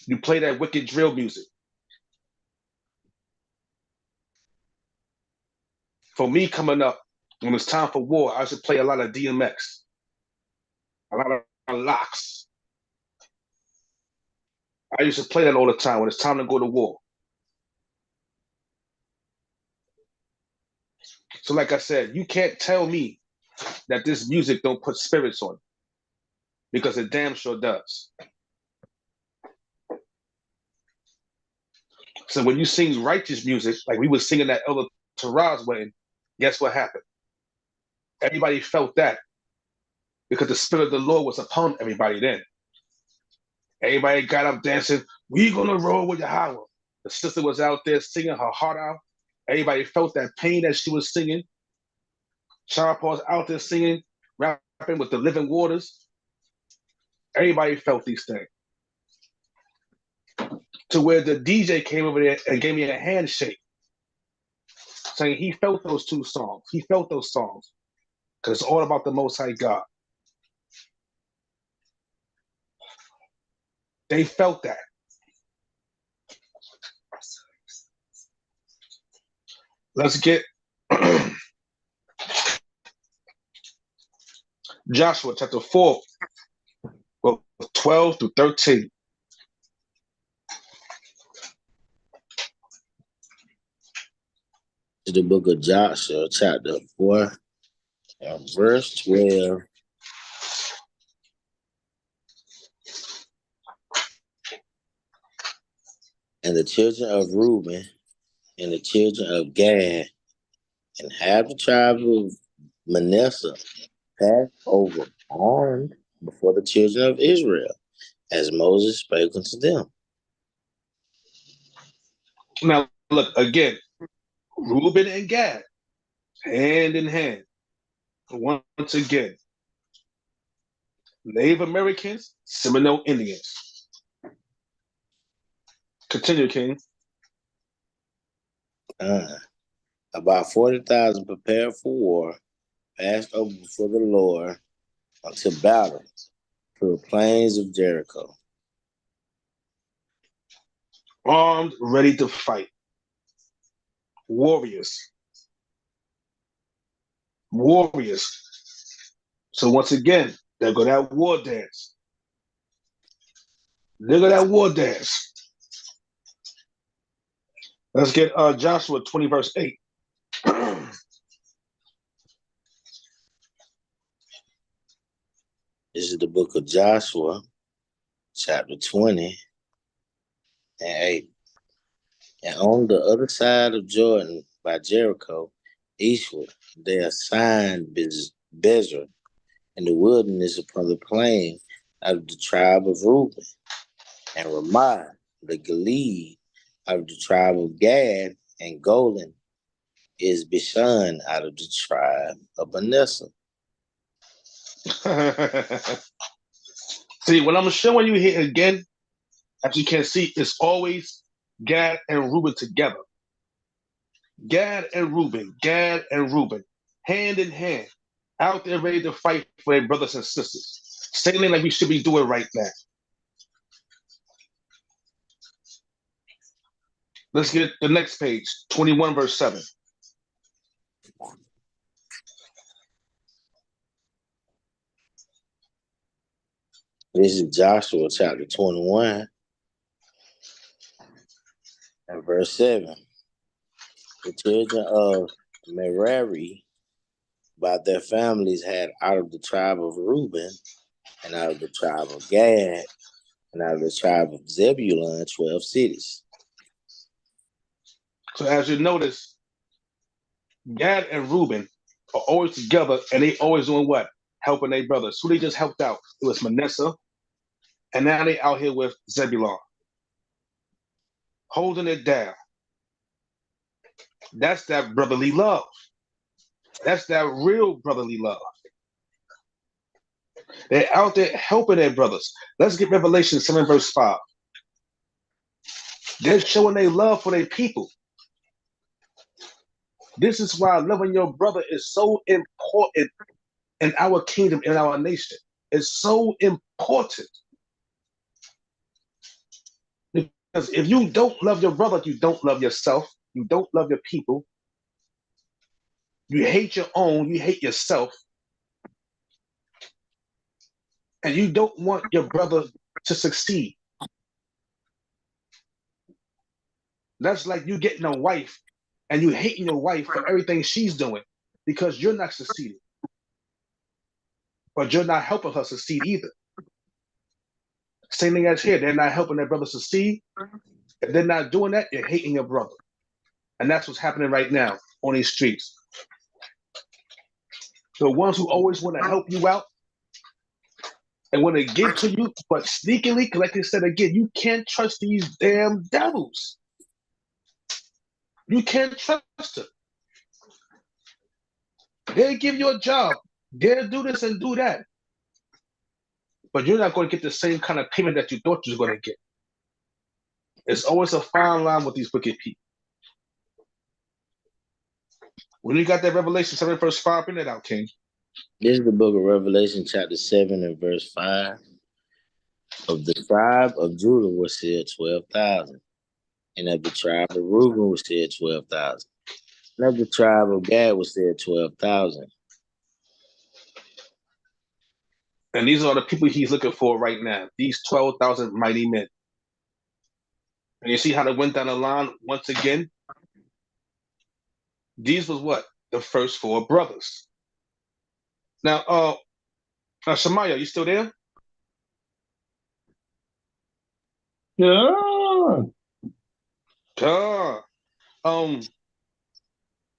You play that wicked drill music. For me coming up, when it's time for war, I should play a lot of DMX, a lot of locks. I used to play that all the time when it's time to go to war. So like I said, you can't tell me that this music don't put spirits on, because it damn sure does. So when you sing righteous music, like we were singing that Elder Taraz wedding, guess what happened? Everybody felt that because the Spirit of the Lord was upon everybody then. Everybody got up dancing, we gonna roll with Yahweh. The sister was out there singing her heart out. Everybody felt that pain that she was singing. Sean Paul's out there singing, rapping with the living waters. Everybody felt these things. To where the DJ came over there and gave me a handshake, saying he felt those two songs. He felt those songs because it's all about the Most High God. They felt that. Let's get Joshua chapter 4, 12 through 13. The book of Joshua, chapter 4, and verse 12. And the children of Reuben and the children of Gad and half the tribe of Manasseh passed over armed before the children of Israel, as Moses spake unto them. Now, look, again, Reuben and Gad, hand in hand. Once again, Native Americans, Seminole Indians. Continue, King. About 40,000 prepared for war, passed over before the Lord unto battle to the plains of Jericho. Armed, ready to fight. Warriors. Warriors. So once again, there go that war dance. Look at that war dance. Let's get Joshua 20, verse 8. This is the book of Joshua, chapter 20 and 8. And on the other side of Jordan by Jericho, eastward, they assigned Bezra in the wilderness upon the plain out of the tribe of Reuben, and Ramah, the Gilead, out of the tribe of Gad, and Golan is Bashan out of the tribe of Manasseh. See, what I'm showing you here again, as you can see, it's always Gad and Reuben together. Gad and Reuben, hand in hand, out there ready to fight for their brothers and sisters. Same thing like we should be doing right now. Let's get the next page, 21, verse 7. This is Joshua chapter 21 and verse 7. The children of Merari by their families had out of the tribe of Reuben, and out of the tribe of Gad, and out of the tribe of Zebulun, 12 cities. So as you notice, Gad and Reuben are always together, and they always doing what? Helping their brothers. Who they just helped out? It was Manasseh, and now they out here with Zebulun, holding it down. That's that brotherly love. That's that real brotherly love. They're out there helping their brothers. Let's get Revelation 7, verse 5. They're showing their love for their people. This is why loving your brother is so important in our kingdom, in our nation. It's so important. Because if you don't love your brother, you don't love yourself. You don't love your people. You hate your own. You hate yourself. And you don't want your brother to succeed. That's like you getting a wife and you hating your wife for everything she's doing because you're not succeeding. But you're not helping her succeed either. Same thing as here. They're not helping their brother succeed. If they're not doing that, you're hating your brother. And that's what's happening right now on these streets. The ones who always want to help you out and want to give to you, but sneakily, because like I said again, you can't trust these damn devils. You can't trust them. They'll give you a job. They'll do this and do that. But you're not going to get the same kind of payment that you thought you were going to get. It's always a fine line with these wicked people. When you got that Revelation 7, verse 5, bring that out, King. This is the book of Revelation, chapter 7 and verse 5. Of the tribe of Judah were said 12,000, and of the tribe of Reuben was said 12,000, and of the tribe of Gad was said 12,000. And these are the people he's looking for right now. These 12,000 mighty men. And you see how they went down the line once again? These was what? The first four brothers. Now, Shemaiah, you still there? Yeah.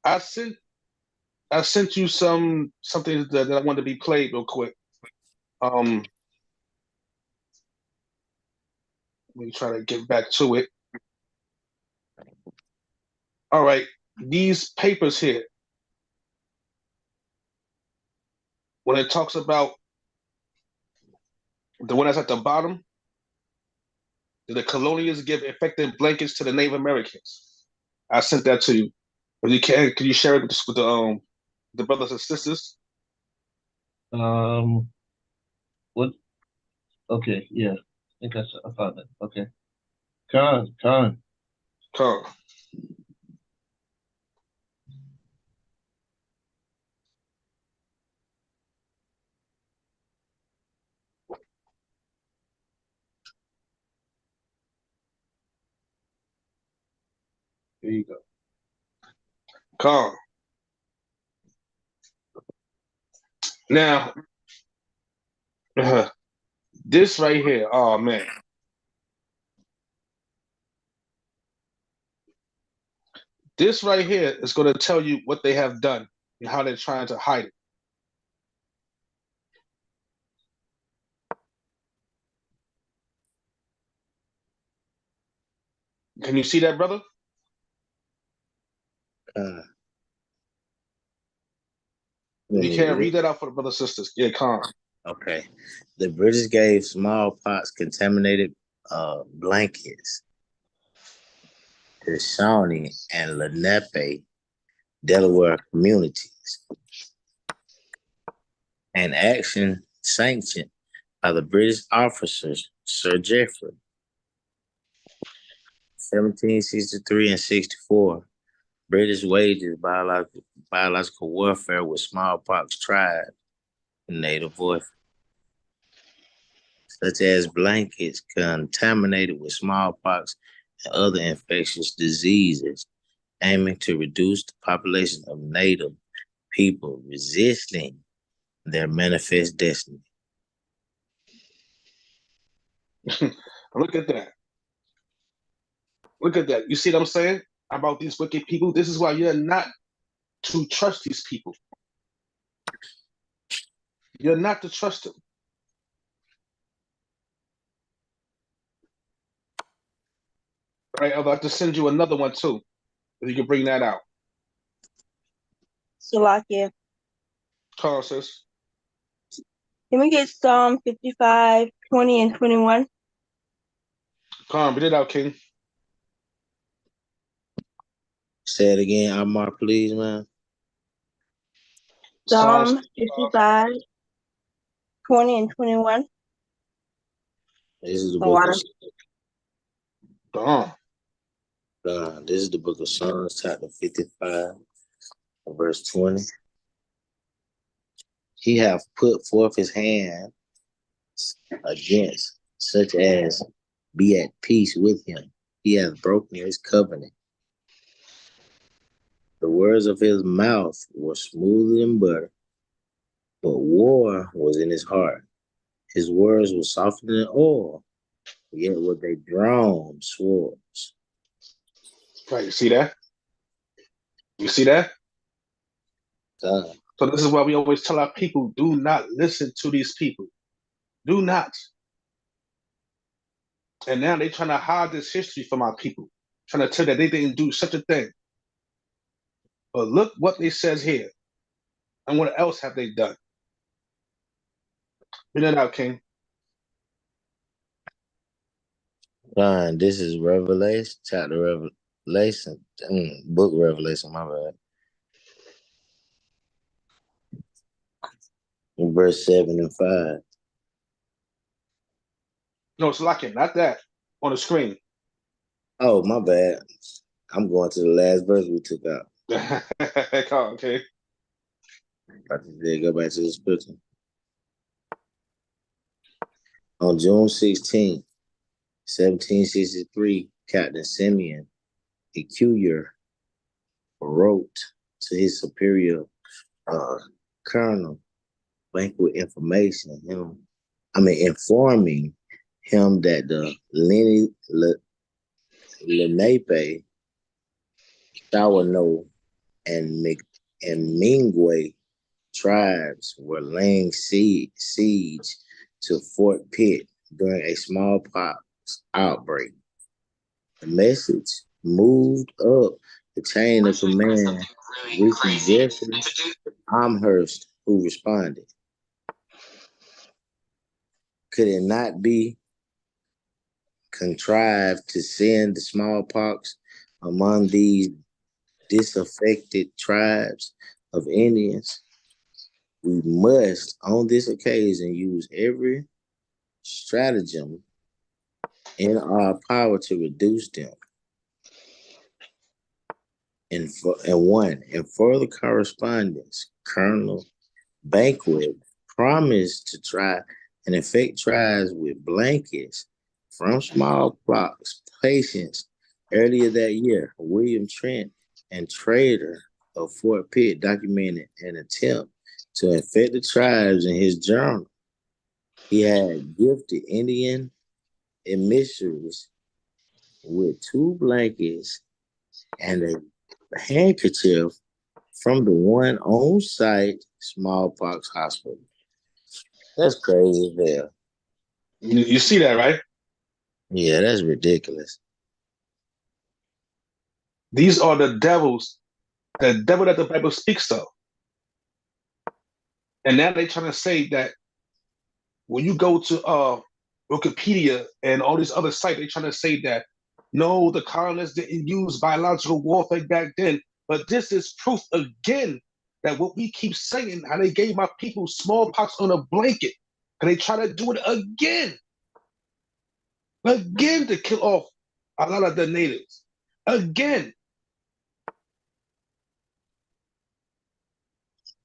I sent you something that I wanted to be played real quick. Let me try to get back to it. All right. these papers here, when it talks about the one that's at the bottom, the colonials give effective blankets to the Native Americans. I sent that to you. If you can you share it with the brothers and sisters? What? Okay, yeah. I think I found it. Okay. Con. Come. Here you go. Come. Now, this right here, oh man. This right here is going to tell you what they have done and how they're trying to hide it. Can you see that, brother? You can't read that out for the brothers and sisters. Yeah, come. Okay. The British gave smallpox contaminated blankets to Shawnee and Lenape, Delaware communities. An action sanctioned by the British officers Sir Geoffrey. 1763 and 64, British wages biological warfare with smallpox tribes and native voices, such as blankets contaminated with smallpox and other infectious diseases, aiming to reduce the population of native people resisting their manifest destiny. Look at that. Look at that. You see what I'm saying about these wicked people? This is why you're not to trust these people. You're not to trust them. All right, I'd like to send you another one too, if you can bring that out. Salakia. Carl says. Can we get Psalm 55, 20, and 21? Carl, read it out, King. Say it again, Amar, please, man. Psalm 55, 20, and 21. This is the book of this is the book of Psalms, chapter 55, verse 20. He hath put forth his hand against such as be at peace with him. He hath broken his covenant. The words of his mouth were smoother than butter, but war was in his heart. His words were softer than oil, yet were they drawn swords. Right, you see that? You see that? So this is why we always tell our people, do not listen to these people. Do not. And now they're trying to hide this history from our people, trying to tell that they didn't do such a thing. But look what they says here. And what else have they done? Read it out, King. This is Revelation, chapter Revelation, book Revelation, my bad. In verse 7 and 5. No, it's locking, not that. On the screen. Oh, my bad. I'm going to the last verse we took out. Okay. I just go back to the scripture. On June 16th, 1763, Captain Simeon Ecuyer wrote to his superior colonel banquet informing him that the Lenape, Shawano, and Mingwe tribes were laying siege to Fort Pitt during a smallpox outbreak. The message moved up The chain of command reaching Jeffrey Amherst, who responded. Could it not be contrived to send the smallpox among these disaffected tribes of Indians? We must, on this occasion, use every stratagem in our power to reduce them. In further correspondence, Colonel Banquet promised to try and infect tribes with blankets from smallpox patients. Earlier that year, William Trent and Trader of Fort Pitt documented an attempt to infect the tribes in his journal. He had gifted Indian emissaries with 2 blankets and a handkerchief from the one on-site smallpox hospital. That's crazy as hell. You see that, right? Yeah, that's ridiculous. These are the devils, the devil that the Bible speaks of. And now they're trying to say that when you go to Wikipedia and all these other sites, they're trying to say that, no, the colonists didn't use biological warfare back then. But this is proof again that what we keep saying, how they gave my people smallpox on a blanket, and they try to do it again to kill off a lot of the natives. Again.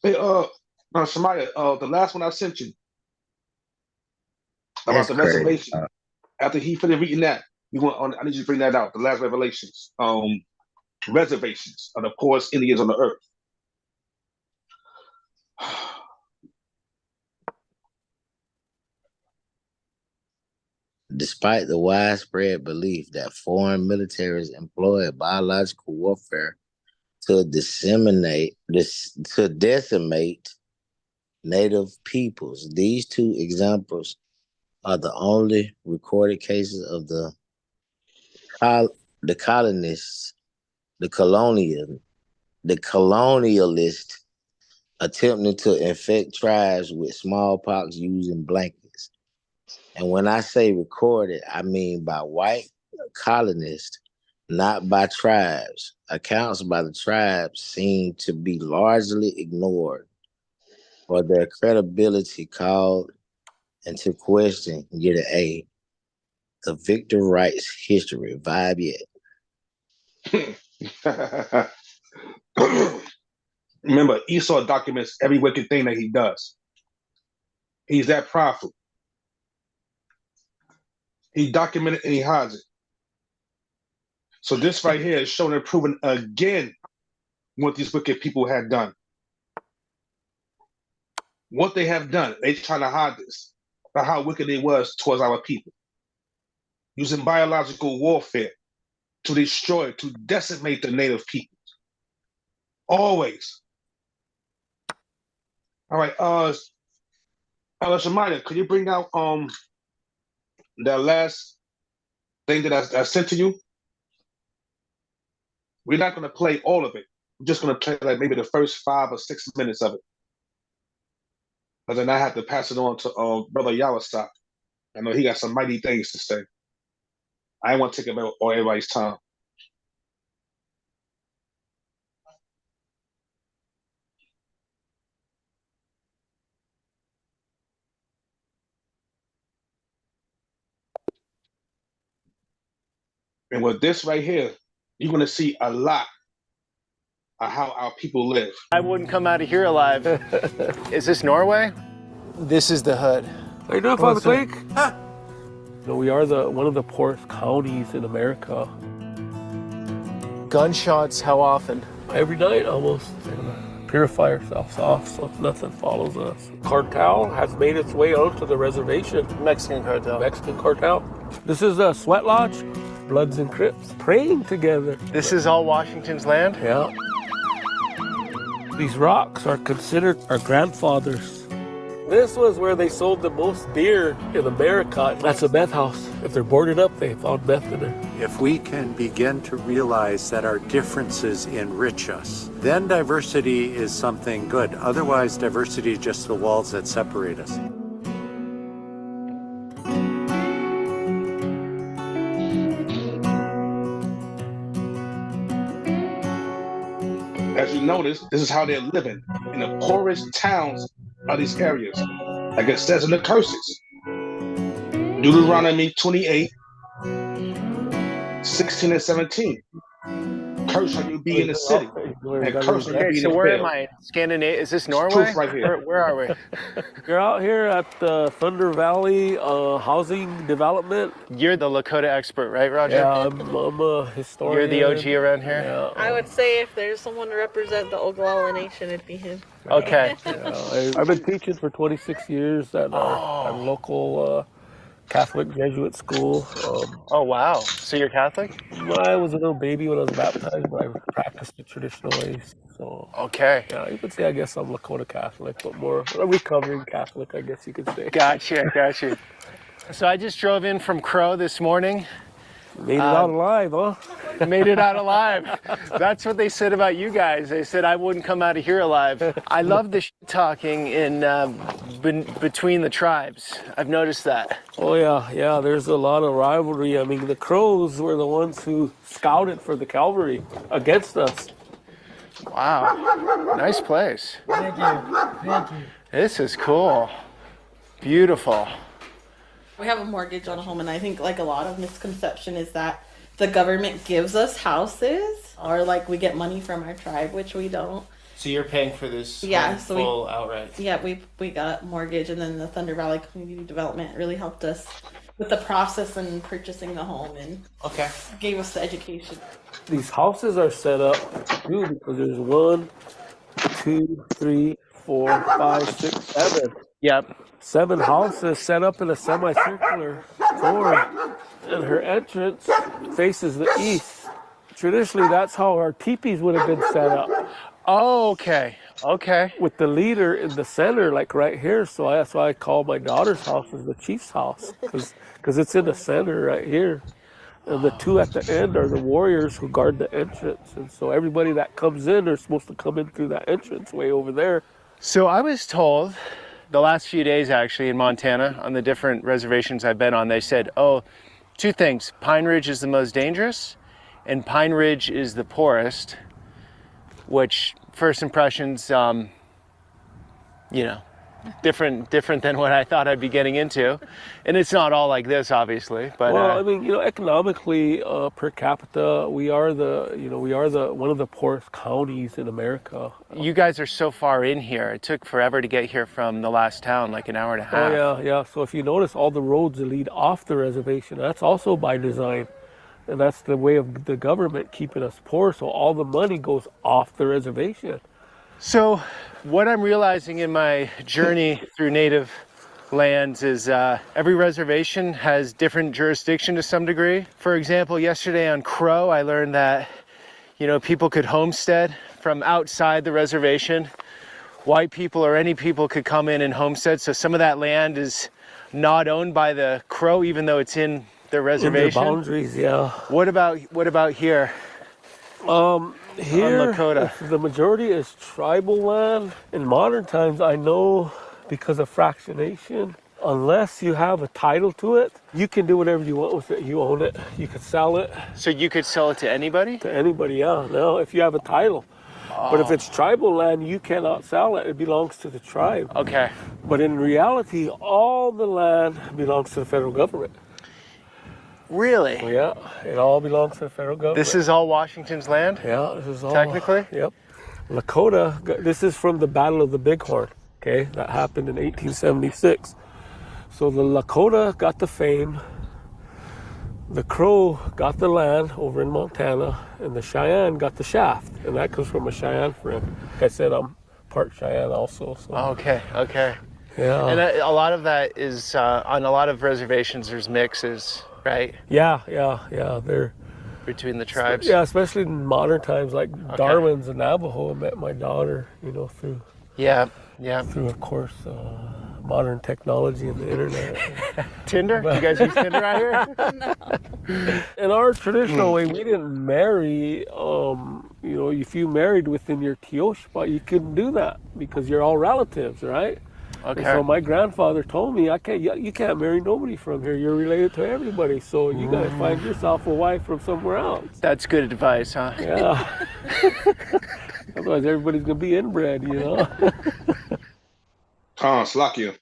Hey, Shemaiah, the last one I sent you about That's the crazy. reservation. After he finished reading that, I need you to bring that out. The last revelations, reservations of the poorest Indians on the earth. Despite the widespread belief that foreign militaries employed biological warfare to decimate native peoples, these 2 examples are the only recorded cases of the colonialists attempting to infect tribes with smallpox using blankets. And when I say recorded, I mean by white colonists, not by tribes. Accounts by the tribes seem to be largely ignored, or their credibility called into question. Get an A. The Victor writes history. Vibe yet. Remember, Esau documents every wicked thing that he does. He's that prideful. He documented and he hides it. So this right here is showing and proving again what these wicked people had done. What they have done, they trying to hide this, about how wicked they was towards our people. Using biological warfare to destroy, to decimate the native people. Always. All right, Shemaiah, could you bring out that last thing that I sent to you? We're not going to play all of it. We're just going to play like maybe the first 5 or 6 minutes of it. But then I have to pass it on to Brother Yawasop. I know he got some mighty things to say. I don't want to take up all everybody's time. And with this right here, you're going to see a lot of how our people live. I wouldn't come out of here alive. Is this Norway? This is the hood. How you doing, Father Clink? We are one of the poorest counties in America. Gunshots, how often? Every night, almost. Purify ourselves off so nothing follows us. Cartel has made its way onto the reservation. Mexican cartel. Mexican cartel. This is a sweat lodge. Bloods and Crips praying together. This is all Washington's land? Yeah. These rocks are considered our grandfathers. This was where they sold the most beer in America. That's a meth house. If they're boarded up, they found meth in there. If we can begin to realize that our differences enrich us, then diversity is something good. Otherwise, diversity is just the walls that separate us. As you notice, this is how they're living in the poorest towns of these areas. Like it says in the curses. Deuteronomy 28, 16 and 17. Curse shall you be in the city, and curse shall you be in So the where am field. I? Scandinavia? Is this Norway? Proof right here. Where are we? You're out here at the Thunder Valley Housing Development. You're the Lakota expert, right, Roger? Yeah, I'm a historian. You're the OG around here? Yeah. I would say if there's someone to represent the Oglala Nation, it'd be him. Okay. I've been teaching for 26 years at our local Catholic Jesuit school. Oh, wow. So you're Catholic? I was a little baby when I was baptized, but I practiced the traditional ways. So, Okay. yeah, you could say I guess I'm Lakota Catholic, but more a recovering Catholic, I guess you could say. Gotcha. So I just drove in from Crow this morning. Made it out alive, huh? Made it out alive. That's what they said about you guys. They said I wouldn't come out of here alive. I love the talking in between the tribes. I've noticed that. Oh yeah. There's a lot of rivalry. I mean, the Crows were the ones who scouted for the cavalry against us. Wow. Nice place. Thank you. This is cool. Beautiful. We have a mortgage on a home, and I think like a lot of misconception is that the government gives us houses, or like we get money from our tribe, which we don't. So you're paying for this So full outright? Yeah, we got a mortgage, and then the Thunder Valley Community Development really helped us with the process and purchasing the home, and Okay. gave us the education. These houses are set up too because there's 1, 2, 3, 4, 5, 6, 7. Yep. 7 houses set up in a semicircular form, and her entrance faces the east. Traditionally, that's how our teepees would have been set up. Oh, okay. With the leader in the center, like right here. So that's why I call my daughter's house is the chief's house, because it's in the center right here. And the 2 at the end are the warriors who guard the entrance. And so everybody that comes in, they're supposed to come in through that entrance way over there. So I was told the last few days actually in Montana on the different reservations I've been on, they said, 2 things. Pine Ridge is the most dangerous and Pine Ridge is the poorest, which first impressions, different than what I thought I'd be getting into. And it's not all like this, obviously, but well, I mean, economically per capita, we are one of the poorest counties in America. you guys are so far in here. It took forever to get here from the last town, like an hour and a half. Oh yeah. So if you notice, all the roads that lead off the reservation, that's also by design. And that's the way of the government keeping us poor. So all the money goes off the reservation. So what I'm realizing in my journey through native lands is every reservation has different jurisdiction to some degree. For example, yesterday on Crow, I learned that, people could homestead from outside the reservation. White people or any people could come in and homestead. So some of that land is not owned by the Crow, even though it's in their reservation. In their boundaries, yeah. What about here? Here, Lakota. the majority is tribal land. In modern times, I know because of fractionation, unless you have a title to it, you can do whatever you want with it. You own it. You could sell it. So you could sell it to anybody? To anybody, yeah. No, if you have a title. But if it's tribal land, you cannot sell it. It belongs to the tribe. Okay. But in reality, all the land belongs to the federal government. Really? Yeah, it all belongs to the federal government. This is all Washington's land? Yeah, this is all. Technically? Yep. Lakota, this is from the Battle of the Bighorn, okay? That happened in 1876. So the Lakota got the fame, the Crow got the land over in Montana, and the Cheyenne got the shaft. And that comes from a Cheyenne friend. Like I said, I'm part Cheyenne also. So. Okay. Yeah. And a lot of that is, on a lot of reservations, there's mixes, right? Yeah. They're between the tribes. Yeah, especially in modern times, like Darwin's a Navajo. I met my daughter, through. Yeah. Through, of course, modern technology and the internet. Tinder? You guys use Tinder out here? No. In our traditional way, we didn't marry. You know, if you married within your Kioshpa, you couldn't do that because you're all relatives, right? Okay. And so my grandfather told me, you can't marry nobody from here. You're related to everybody, so you got to find yourself a wife from somewhere else. That's good advice, huh? Yeah. Otherwise, everybody's gonna be inbred, you know. Slakia.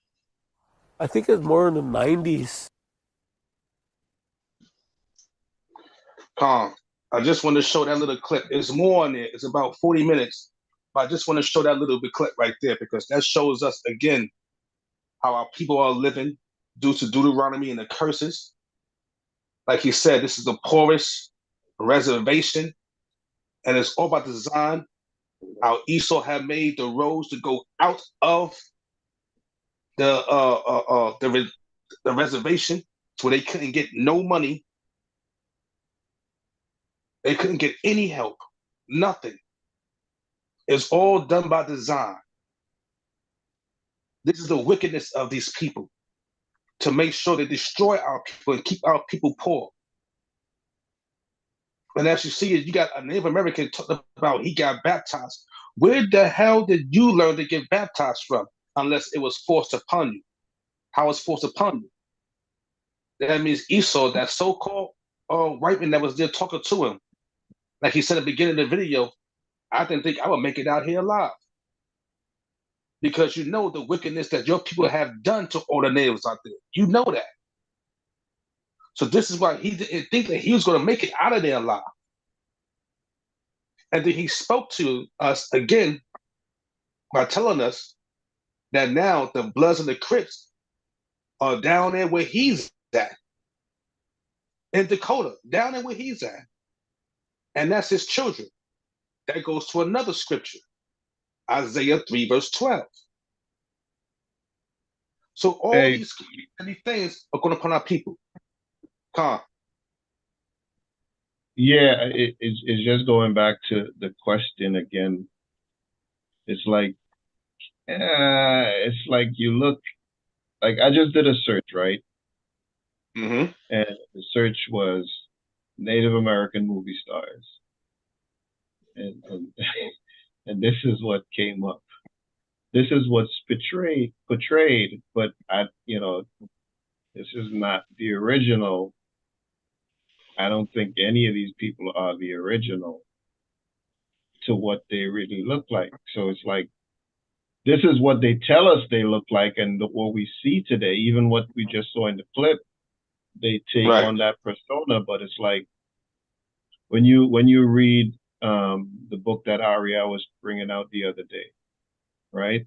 I think it's more in the '90s. I just want to show that little clip. It's more on it. It's about 40 minutes. But I just want to show that little bit clip right there because that shows us again how our people are living due to Deuteronomy and the curses. Like he said, this is the poorest reservation, and it's all about design. How Esau had made the roads to go out of the reservation, so they couldn't get no money. They couldn't get any help, nothing. It's all done by design. This is the wickedness of these people to make sure they destroy our people and keep our people poor. And as you see, you got a Native American talking about he got baptized. Where the hell did you learn to get baptized from? Unless it was forced upon you. How was forced upon you? That means Esau, that so-called white man that was there talking to him, like he said at the beginning of the video, I didn't think I would make it out here alive. Because you know the wickedness that your people have done to all the natives out there. You know that. So this is why he didn't think that he was going to make it out of there alive. And then he spoke to us again by telling us that now the Bloods and the Crips are down there where he's at. In Dakota, down there where he's at. And that's his children. That goes to another scripture. Isaiah 3 verse 12. So all these things are going to put our people. Yeah, it's just going back to the question again. It's like you look, like I just did a search, right? Mm-hmm. And the search was Native American movie stars. And and this is what came up. This is what's portrayed, but this is not the original. I don't think any of these people are the original to what they really look like. So it's like, this is what they tell us they look like, and what we see today, even what we just saw in the clip, they take on that persona. But it's like, when you read the book that Aria was bringing out the other day, right?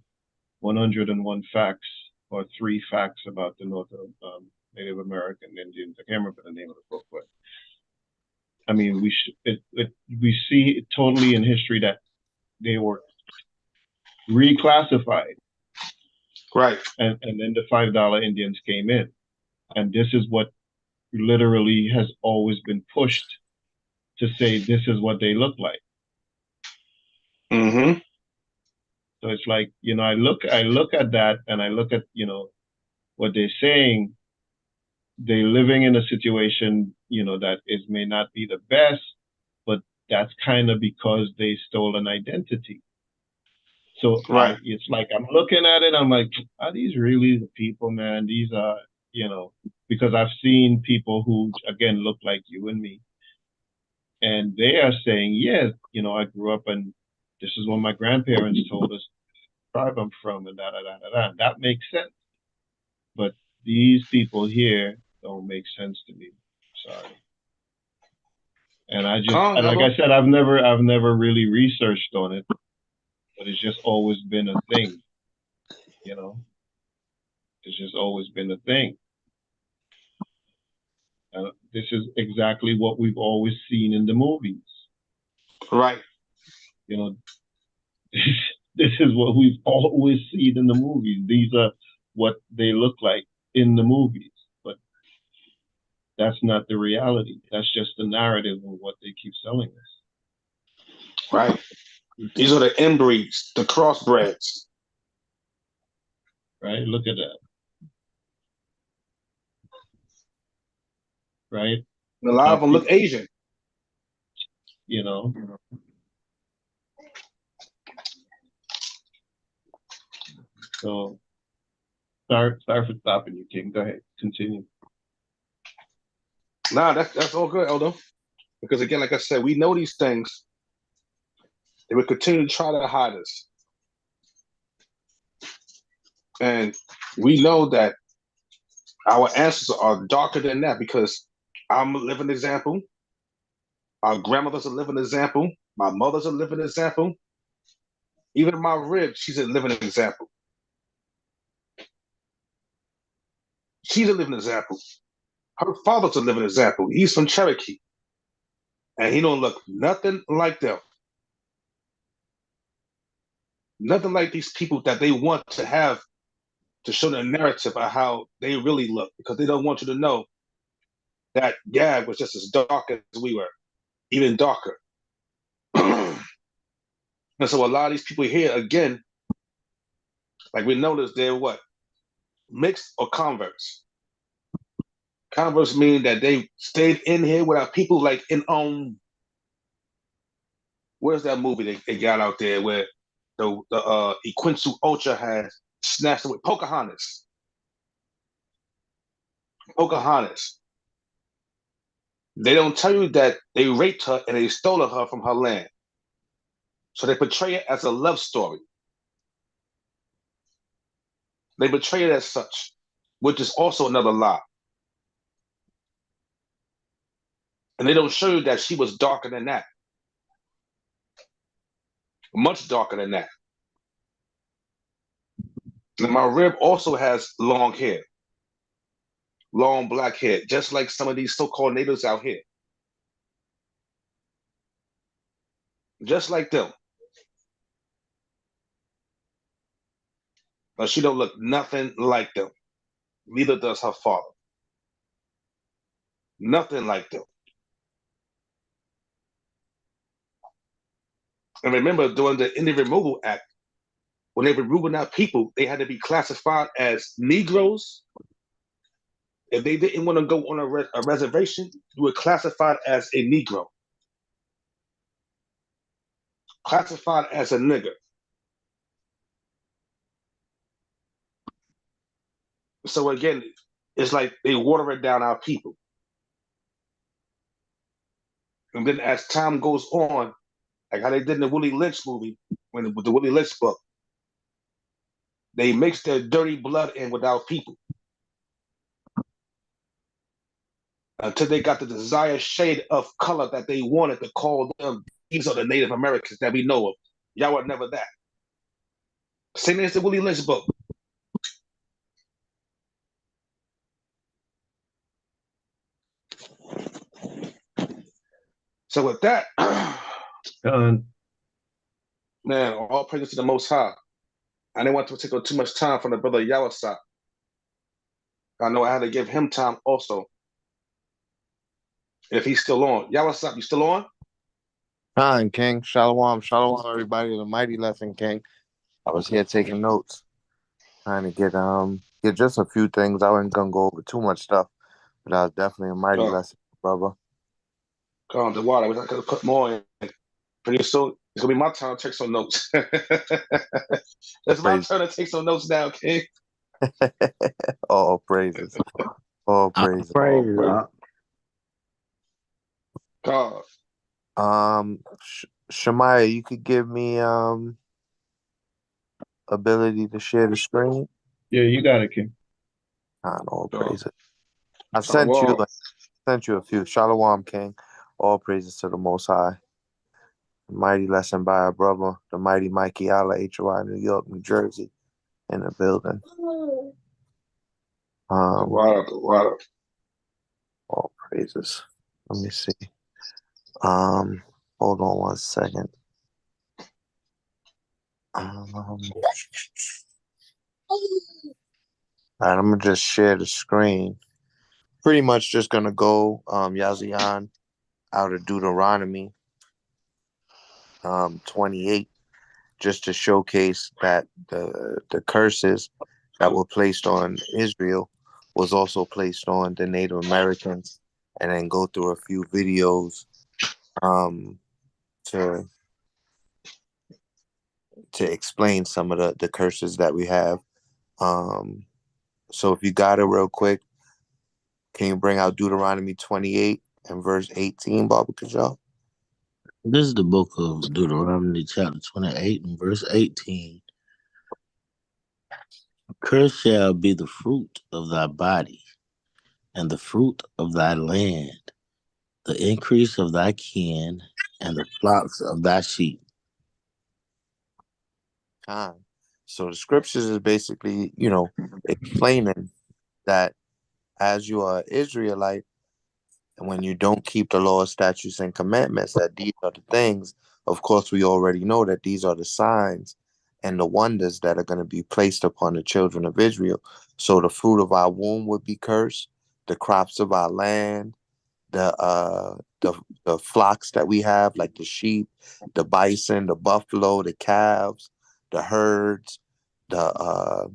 101 facts, or 3 facts about the Native American Indians. I can't remember the name of the book, but I mean, we see totally in history that they were reclassified, right? And then the $5 Indians came in, and this is what literally has always been pushed to say this is what they look like. Mm-hmm. So it's like, I look at that, and I look at what they're saying. They're living in a situation, that may not be the best, but that's kind of because they stole an identity. So it's like, I'm looking at it, I'm like, are these really the people, man? These are, because I've seen people who, again, look like you and me. And they are saying, yes, I grew up, and this is what my grandparents told us, the tribe I'm from, and da-da-da-da-da. That makes sense. But these people here don't make sense to me. Sorry. And I just, like I said, I've never really researched on it, but it's just always been a thing. It's just always been a thing. This is exactly what we've always seen in the movies. Right. This is what we've always seen in the movies. These are what they look like in the movies. But that's not the reality. That's just the narrative of what they keep selling us. Right. These are the inbreeds, the crossbreds. right? Look at that, right? And a lot How of them look Asian. you know, so sorry for stopping you, King. Go ahead, continue. Nah, that's all good, Elder. Because again, like I said, we know these things. They will continue to try to hide us. And we know that our ancestors are darker than that because I'm a living example. Our grandmother's a living example. My mother's a living example. Even my rib, she's a living example. She's a living example. Her father's a living example. He's from Cherokee. And he don't look nothing like them. Nothing like these people that they want to have to show the narrative of how they really look, because they don't want you to know that Gag was just as dark as we were, even darker. And so a lot of these people here, again, like we noticed, they're what? Mixed or converts. Converts mean that they stayed in here with our people, like in where's that movie they got out there where the Equinsu Ultra has snatched away Pocahontas. Pocahontas. They don't tell you that they raped her and they stole her from her land. So they portray it as a love story. They portray it as such, which is also another lie. And they don't show you that she was darker than that. Much darker than that. And my rib also has long hair. Long black hair, just like some of these so-called natives out here. Just like them. But she don't look nothing like them. Neither does her father. Nothing like them. And remember, during the Indian Removal Act, when they were removing out people, they had to be classified as Negroes. If they didn't want to go on a reservation, you were classified as a Negro. Classified as a nigger. So again, it's like they water it down our people. And then as time goes on, like how they did in the Willie Lynch movie, with the Willie Lynch book, they mix their dirty blood in with our people. Until they got the desired shade of color that they wanted to call them, these are the Native Americans that we know of. Y'all were never that. Same as the Willie Lynch book. So with that, man, all praises to the Most High. I didn't want to take up too much time from the brother Yawasat. I know I had to give him time also. If he's still on. Yawasat, you still on? Hi, King. Shalom. Shalom, everybody. The mighty lesson, King. I was here taking notes, trying to get just a few things. I wasn't gonna go over too much stuff, but I was definitely a mighty lesson, brother. Come on, the water. We're not gonna put more in. Pretty soon, it's gonna be my turn to take some notes. It's my turn to take some notes now, King. All praises. All praises. God. Shemaiah, you could give me ability to share the screen. Yeah, you got it, King. All praises. I sent you a few. Shalom, King. All praises to the Most High. Mighty lesson by our brother, the mighty Makayaahlah, HOI, New York, New Jersey, in the building. Water. All praises. Let me see. Hold on one second. All right, I'm gonna just share the screen. Pretty much just gonna go Yazian out of Deuteronomy 28, just to showcase that the curses that were placed on Israel was also placed on the Native Americans, and then go through a few videos to explain some of the curses that we have. So if you got it real quick, can you bring out Deuteronomy 28 and verse 18, Baba Kajal? This is the book of Deuteronomy, chapter 28 and verse 18. Cursed shall be the fruit of thy body, and the fruit of thy land, the increase of thy kin, and the flocks of thy sheep. So the scriptures is basically, explaining that as you are Israelite, and when you don't keep the laws, statutes, and commandments, that these are the things. Of course, we already know that these are the signs and the wonders that are going to be placed upon the children of Israel. So the fruit of our womb would be cursed, the crops of our land, the flocks that we have, like the sheep, the bison, the buffalo, the calves, the herds, the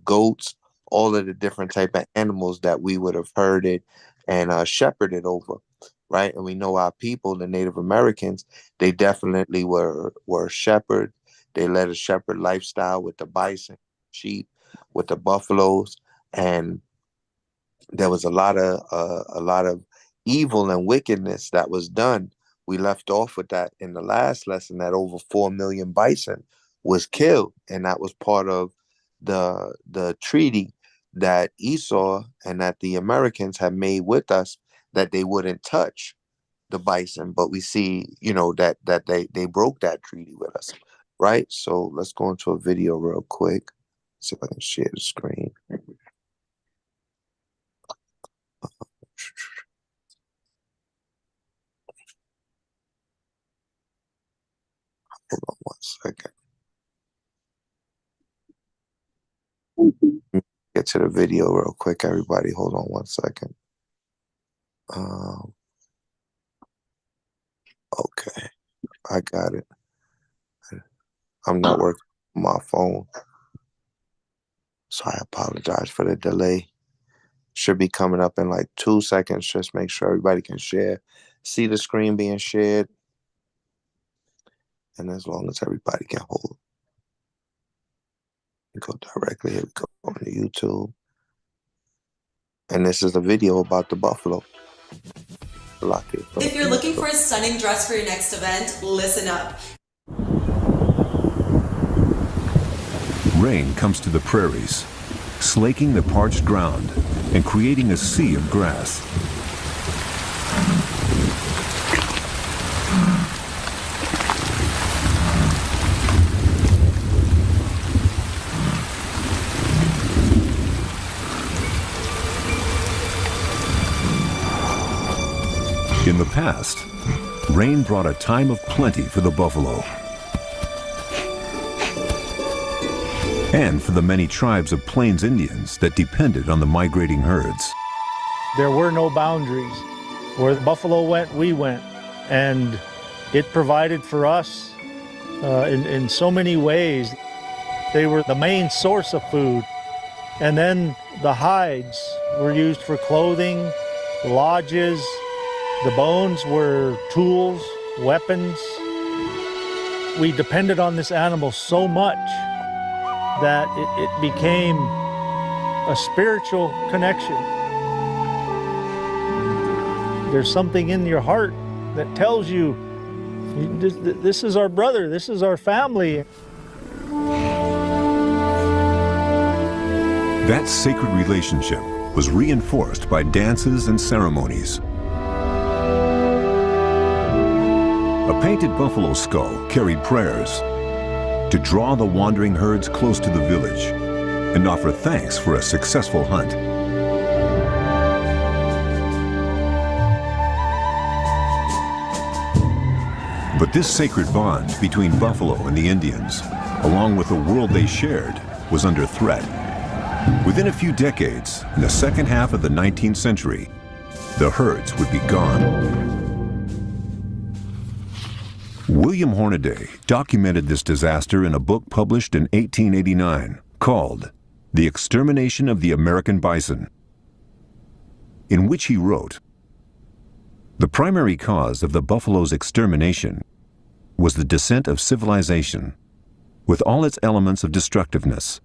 goats, all of the different type of animals that we would have herded and shepherded over, right? And we know our people, the Native Americans, they definitely were shepherds. They led a shepherd lifestyle with the bison, sheep, with the buffaloes, and there was a lot of evil and wickedness that was done. We left off with that in the last lesson, that over 4 million bison was killed, and that was part of the treaty that Esau and that the Americans had made with us, that they wouldn't touch the bison. But we see, that they broke that treaty with us, right? So let's go into a video real quick. See if I can share the screen. Hold on one second. Get to the video real quick, everybody. Hold on one second. Okay, I got it. I'm not working on my phone, so I apologize for the delay. Should be coming up in like 2 seconds. Just make sure everybody can share. See the screen being shared. And as long as everybody can hold, go directly. Here we go on the YouTube. And this is a video about the buffalo. If you're looking for a stunning dress for your next event, listen up. Rain comes to the prairies, slaking the parched ground and creating a sea of grass. In the past, rain brought a time of plenty for the buffalo and for the many tribes of Plains Indians that depended on the migrating herds. There were no boundaries. Where the buffalo went, we went. And it provided for us in so many ways. They were the main source of food. And then the hides were used for clothing, lodges. The bones were tools, weapons. We depended on this animal so much that it became a spiritual connection. There's something in your heart that tells you, this is our brother, this is our family. That sacred relationship was reinforced by dances and ceremonies. A painted buffalo skull carried prayers to draw the wandering herds close to the village and offer thanks for a successful hunt. But this sacred bond between buffalo and the Indians, along with the world they shared, was under threat. Within a few decades, in the second half of the 19th century, the herds would be gone. William Hornaday documented this disaster in a book published in 1889 called The Extermination of the American Bison, in which he wrote, "The primary cause of the buffalo's extermination was the descent of civilization, with all its elements of destructiveness,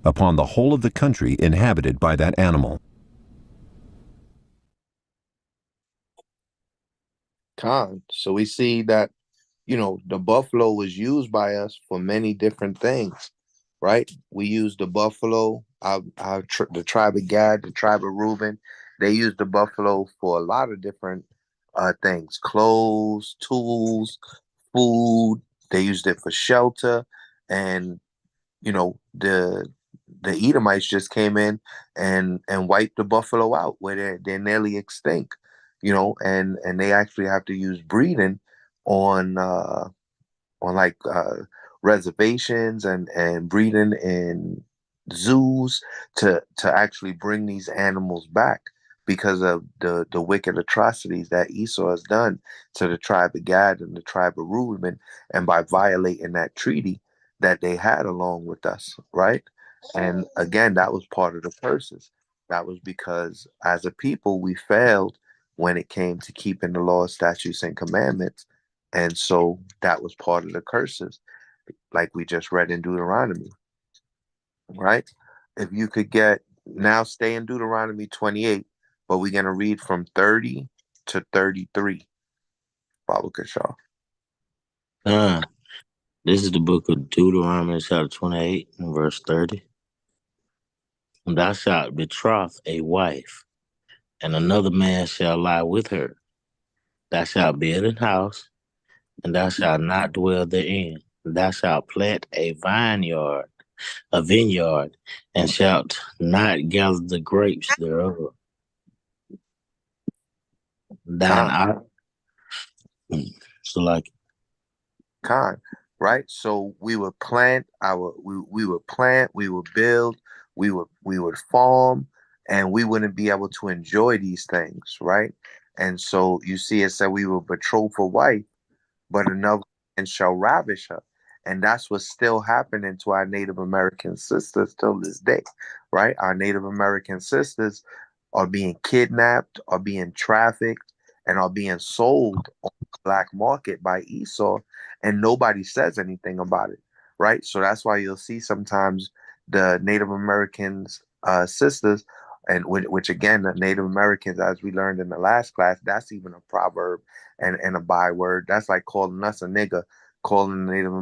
upon the whole of the country inhabited by that animal." So we see that, the buffalo was used by us for many different things, right? We used the buffalo, the tribe of Gad, the tribe of Reuben. They used the buffalo for a lot of different things: clothes, tools, food. They used it for shelter, and the Edomites just came in and wiped the buffalo out, where they're nearly extinct, and they actually have to use breeding on like reservations and breeding in zoos to actually bring these animals back because of the wicked atrocities that Esau has done to the tribe of Gad and the tribe of Reuben, and by violating that treaty that they had along with us, right? And again, that was part of the curses. That was because as a people we failed when it came to keeping the laws, statutes, and commandments. And so that was part of the curses, like we just read in Deuteronomy, right? If you could stay in Deuteronomy 28, but we're going to read from 30 to 33. Baba Kashaw. This is the book of Deuteronomy, chapter 28, and verse 30. "Thou shalt betroth a wife, and another man shall lie with her. Thou shalt build an house, and thou shalt not dwell therein. Thou shalt plant a vineyard, and shalt not gather the grapes thereof. Right? So we would plant we would build, we would farm, and we wouldn't be able to enjoy these things, right? And so you see, it said we will betroth a wife, but another man shall ravish her. And that's what's still happening to our Native American sisters till this day, right? Our Native American sisters are being kidnapped, are being trafficked, and are being sold on the black market by Esau, and nobody says anything about it, right? So that's why you'll see sometimes the Native Americans sisters, and which again, the Native Americans, as we learned in the last class, that's even a proverb and a byword. That's like calling us a nigger. Calling a Native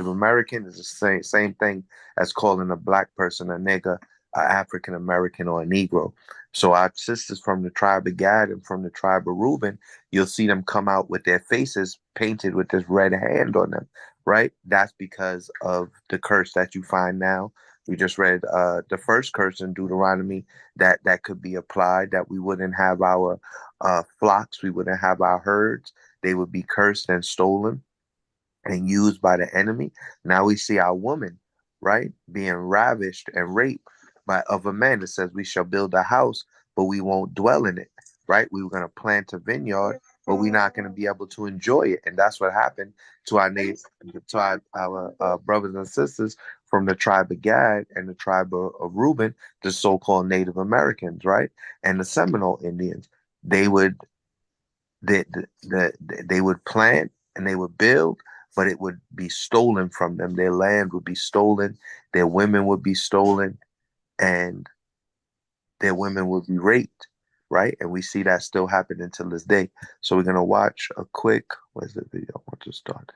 American is the same thing as calling a black person a nigger, an African American, or a Negro. So our sisters from the tribe of Gad and from the tribe of Reuben, you'll see them come out with their faces painted with this red hand on them, right? That's because of the curse that you find now. We just read the first curse in Deuteronomy that could be applied, that we wouldn't have our flocks, we wouldn't have our herds. They would be cursed and stolen and used by the enemy. Now we see our women, right, being ravished and raped by other men. It says we shall build a house, but we won't dwell in it, right? We were going to plant a vineyard, but we're not going to be able to enjoy it. And that's what happened to our brothers and sisters from the tribe of Gad and the tribe of Reuben, the so-called Native Americans, right? And the Seminole Indians. They would they would plant and they would build, but it would be stolen from them. Their land would be stolen, their women would be stolen, and their women would be raped, right? And we see that still happening until this day. So we're gonna watch a quick. Where's the video? I want to start.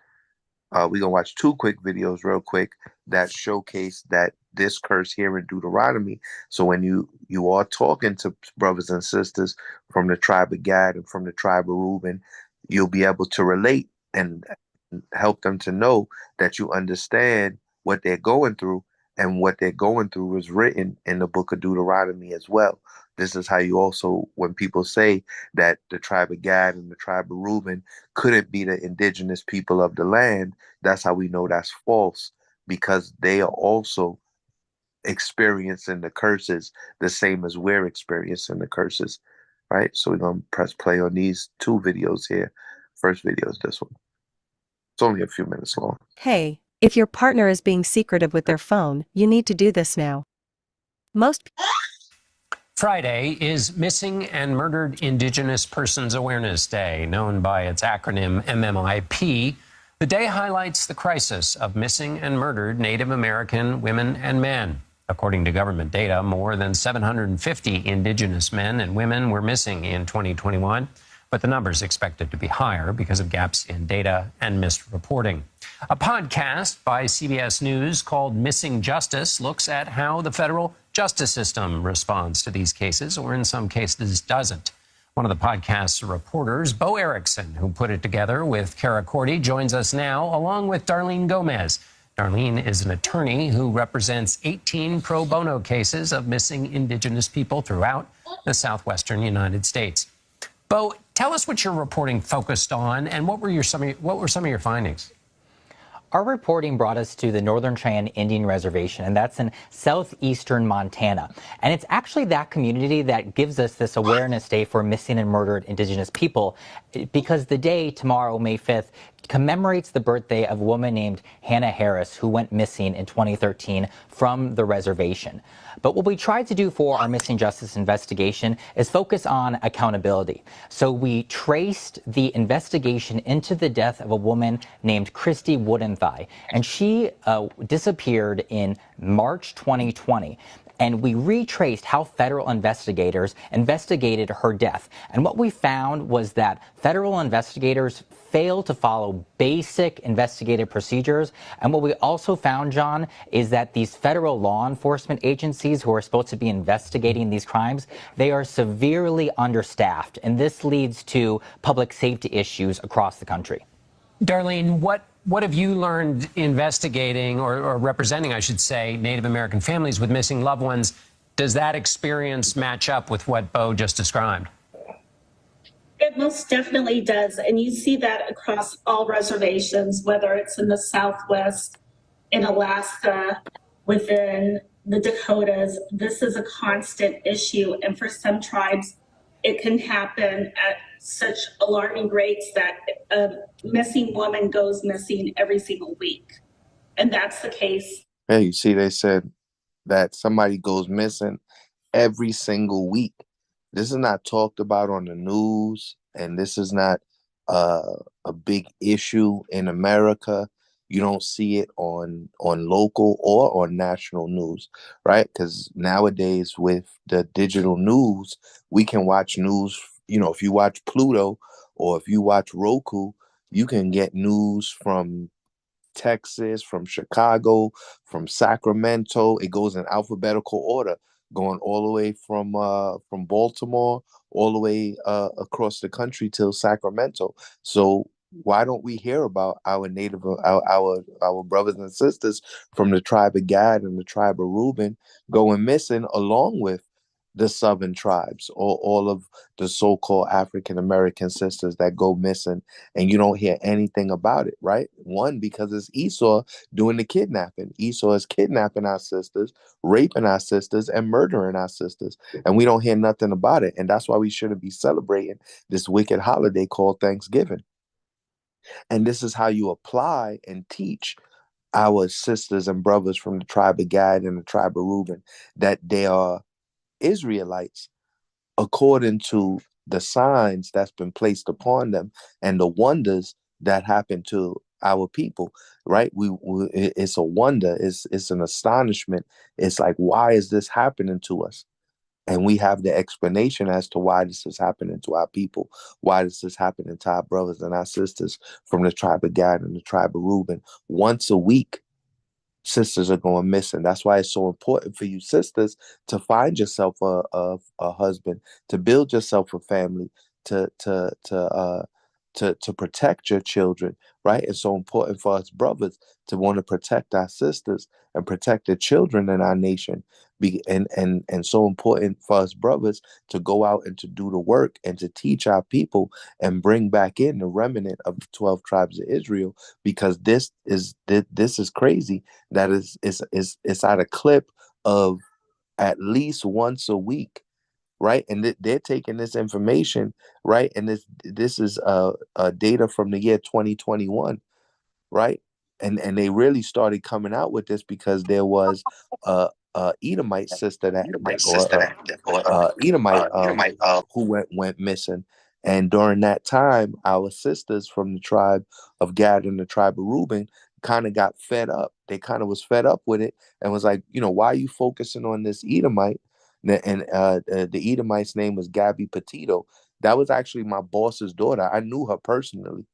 We're gonna watch two quick videos real quick that showcase that this curse here in Deuteronomy. So when you are talking to brothers and sisters from the tribe of Gad and from the tribe of Reuben, you'll be able to relate and help them to know that you understand what they're going through, and what they're going through is written in the book of Deuteronomy as well. This is how you also, when people say that the tribe of Gad and the tribe of Reuben couldn't be the indigenous people of the land, that's how we know that's false, because they are also experiencing the curses the same as we're experiencing the curses, right? So we're going to press play on these two videos here. First video is this one. It's only a few minutes long. Hey, If your partner is being secretive with their phone, you need to do this now. Most Friday is Missing and Murdered Indigenous Persons Awareness Day, known by its acronym MMIP. The day highlights the crisis of missing and murdered Native American women and men. According to government data, more than 750 Indigenous men and women were missing in 2021, but the number is expected to be higher because of gaps in data and missed reporting. A podcast by CBS News called Missing Justice looks at how the federal justice system responds to these cases, or in some cases doesn't. One of the podcast's reporters, Bo Erickson, who put it together with Kara Cordy, joins us now, along with Darlene Gomez. Darlene is an attorney who represents 18 pro bono cases of missing Indigenous people throughout the southwestern United States. Bo, tell us what your reporting focused on, and what were some of your findings? Our reporting brought us to the Northern Cheyenne Indian Reservation, and that's in southeastern Montana. And it's actually that community that gives us this awareness day for missing and murdered Indigenous people, because the day, tomorrow, May 5th, commemorates the birthday of a woman named Hannah Harris, who went missing in 2013 from the reservation. But what we tried to do for our missing justice investigation is focus on accountability. So we traced the investigation into the death of a woman named Christy Woodenthigh, and she disappeared in March 2020. And we retraced how federal investigators investigated her death. And what we found was that federal investigators failed to follow basic investigative procedures. And what we also found, John, is that these federal law enforcement agencies who are supposed to be investigating these crimes, they are severely understaffed. And this leads to public safety issues across the country. Darlene, what have you learned investigating or representing, I should say, Native American families with missing loved ones? Does that experience match up with what Bo just described? It most definitely does. And you see that across all reservations, whether it's in the Southwest, in Alaska, within the Dakotas. This is a constant issue. And for some tribes, it can happen at such alarming rates that a missing woman goes missing every single week. And that's the case. Yeah, you see, they said that somebody goes missing every single week. This is not talked about on the news, and this is not a big issue in America. You don't see it on local or on national news, right? Because nowadays with the digital news, we can watch news. You know, if you watch Pluto or if you watch Roku, you can get news from Texas, from Chicago, from Sacramento. It goes in alphabetical order, going all the way from Baltimore all the way across the country till Sacramento. So why don't we hear about our our brothers and sisters from the tribe of Gad and the tribe of Reuben going missing, along with the southern tribes, or all of the so-called African American sisters that go missing, and you don't hear anything about it, right? One, because it's Esau doing the kidnapping. Esau is kidnapping our sisters, raping our sisters, and murdering our sisters, and we don't hear nothing about it. And that's why we shouldn't be celebrating this wicked holiday called Thanksgiving. And this is how you apply and teach our sisters and brothers from the tribe of Gad and the tribe of Reuben that they are Israelites according to the signs that's been placed upon them and the wonders that happen to our people, right? It's a wonder, it's an astonishment. It's like, why is this happening to us? And we have the explanation as to why this is happening to our people, why this is happening to our brothers and our sisters from the tribe of Gad and the tribe of Reuben. Once a week, sisters are going missing. That's why it's so important for you sisters to find yourself a husband, to build yourself a family, to protect your children, right? It's so important for us brothers to want to protect our sisters and protect the children in our nation. And so important for us brothers to go out and to do the work and to teach our people and bring back in the remnant of the 12 tribes of Israel, because this is crazy. That it's at a clip of at least once a week, right? And they're taking this information, right? And this is data from the year 2021, right? and they really started coming out with this because there was a Edomite sister Edomite who went missing. And during that time, our sisters from the tribe of Gad and the tribe of Reuben kind of got fed up. They kind of was fed up with it and was like, why are you focusing on this Edomite? And the Edomite's name was Gabby Petito. That was actually my boss's daughter. I knew her personally,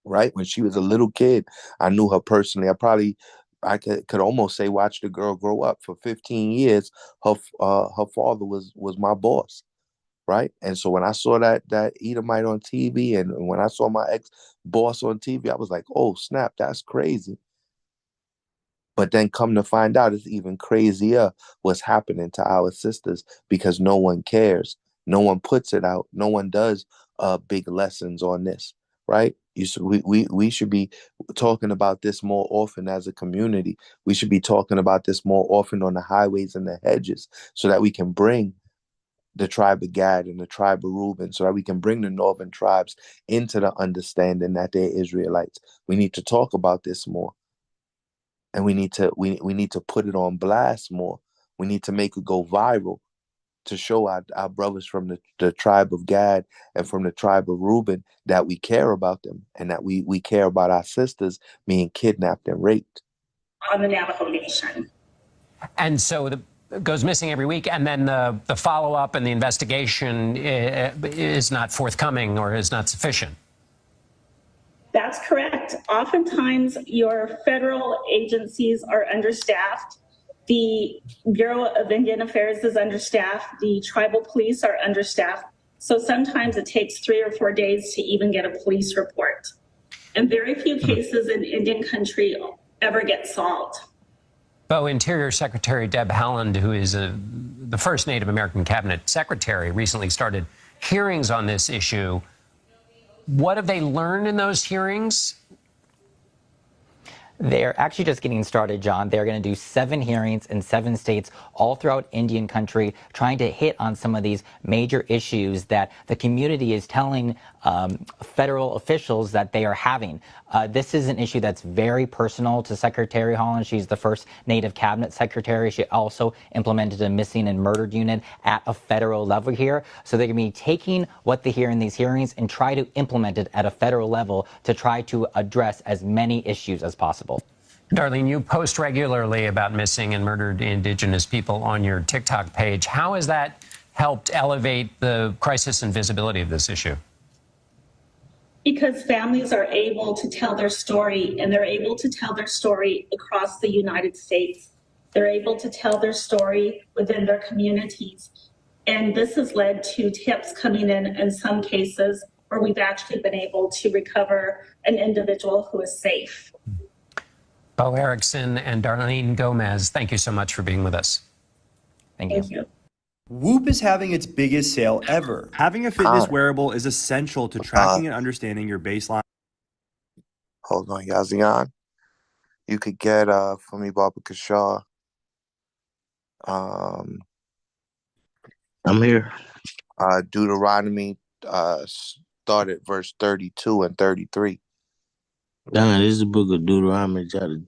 right? When she was a little kid, I knew her personally. I could almost say watch the girl grow up. For 15 years. Her father was my boss, right? And so when I saw that Edomite on TV, and when I saw my ex boss on TV, I was like, oh snap, that's crazy. But then come to find out, it's even crazier what's happening to our sisters because no one cares. No one puts it out. No one does big lessons on this, right? We should be talking about this more often as a community. We should be talking about this more often on the highways and the hedges so that we can bring the tribe of Gad and the tribe of Reuben, so that we can bring the northern tribes into the understanding that they're Israelites. We need to talk about this more. And we need to put it on blast more. We need to make it go viral to show our brothers from the tribe of Gad and from the tribe of Reuben that we care about them and that we care about our sisters being kidnapped and raped. On the Navajo Nation. And so it goes missing every week, and then the follow-up and the investigation is not forthcoming or is not sufficient. That's correct. Oftentimes, your federal agencies are understaffed. The Bureau of Indian Affairs is understaffed. The tribal police are understaffed. So sometimes it takes 3 or 4 days to even get a police report. And very few cases in Indian country ever get solved. Though Interior Secretary Deb Haaland, who is the first Native American cabinet secretary, recently started hearings on this issue. What have they learned in those hearings? They're actually just getting started, John. They're going to do 7 hearings in 7 states all throughout Indian country, trying to hit on some of these major issues that the community is telling federal officials that they are having. This is an issue that's very personal to Secretary Haaland. She's the first Native Cabinet Secretary. She also implemented a missing and murdered unit at a federal level here. So they're going to be taking what they hear in these hearings and try to implement it at a federal level to try to address as many issues as possible. Darlene, you post regularly about missing and murdered Indigenous people on your TikTok page. How has that helped elevate the crisis and visibility of this issue? Because families are able to tell their story, and they're able to tell their story across the United States. They're able to tell their story within their communities. And this has led to tips coming in some cases where we've actually been able to recover an individual who is safe. Bo Erickson and Darlene Gomez, thank you so much for being with us. Thank you. Whoop is having its biggest sale ever. Having a fitness wearable is essential to tracking and understanding your baseline. Hold on, Yazian. You could get for me, Baba Kashar. I'm here. Deuteronomy start at verse 32 and 33. Now, this is the book of Deuteronomy, chapter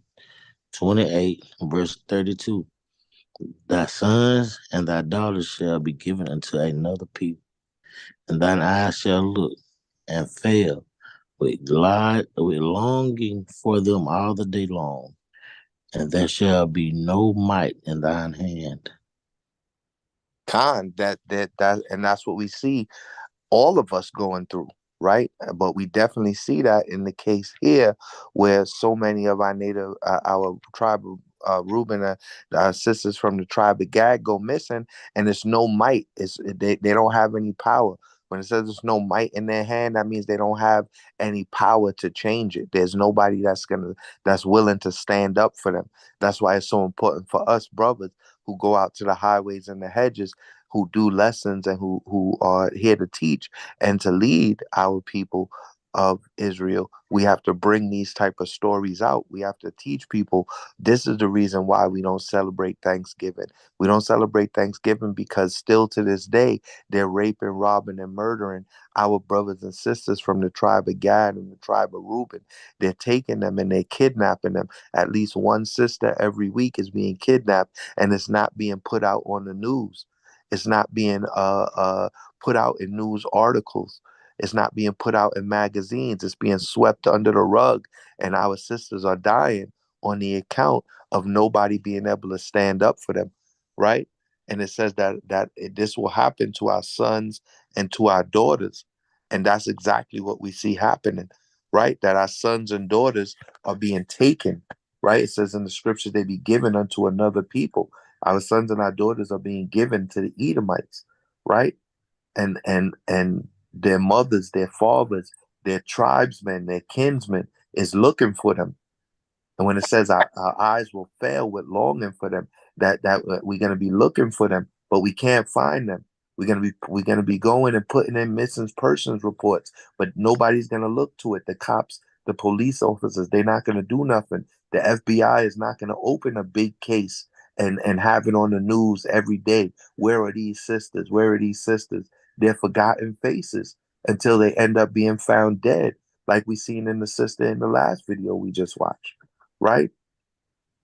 28, verse 32. Thy sons and thy daughters shall be given unto another people, and thine eyes shall look and fail with longing for them all the day long, and there shall be no might in thine hand. And that's what we see all of us going through, right? But we definitely see that in the case here, where so many of our tribe of Reuben, our sisters from the tribe of Gad go missing, and there's no might. They don't have any power. When it says there's no might in their hand, that means they don't have any power to change it. There's nobody that's willing to stand up for them. That's why it's so important for us brothers who go out to the highways and the hedges, who do lessons and who are here to teach and to lead our people of Israel, we have to bring these type of stories out. We have to teach people this is the reason why we don't celebrate Thanksgiving. We don't celebrate Thanksgiving because still to this day, they're raping, robbing, and murdering our brothers and sisters from the tribe of Gad and the tribe of Reuben. They're taking them and they're kidnapping them. At least one sister every week is being kidnapped, and it's not being put out on the news. It's not being put out in news articles. It's not being put out in magazines. It's being swept under the rug, and our sisters are dying on the account of nobody being able to stand up for them, right? And it says that this will happen to our sons and to our daughters, and that's exactly what we see happening, right? That our sons and daughters are being taken, right? It says in the scriptures they be given unto another people. Our sons and our daughters are being given to the Edomites, right? And their mothers, their fathers, their tribesmen, their kinsmen is looking for them. And when it says our eyes will fail with longing for them, that we're going to be looking for them, but we can't find them. We're gonna be going and putting in missing persons reports, but nobody's gonna look to it. The cops, the police officers, they're not gonna do nothing. The FBI is not gonna open a big case and have it on the news every day. Where are these sisters? Where are these sisters? They're forgotten faces until they end up being found dead, like we seen in the sister in the last video we just watched, right?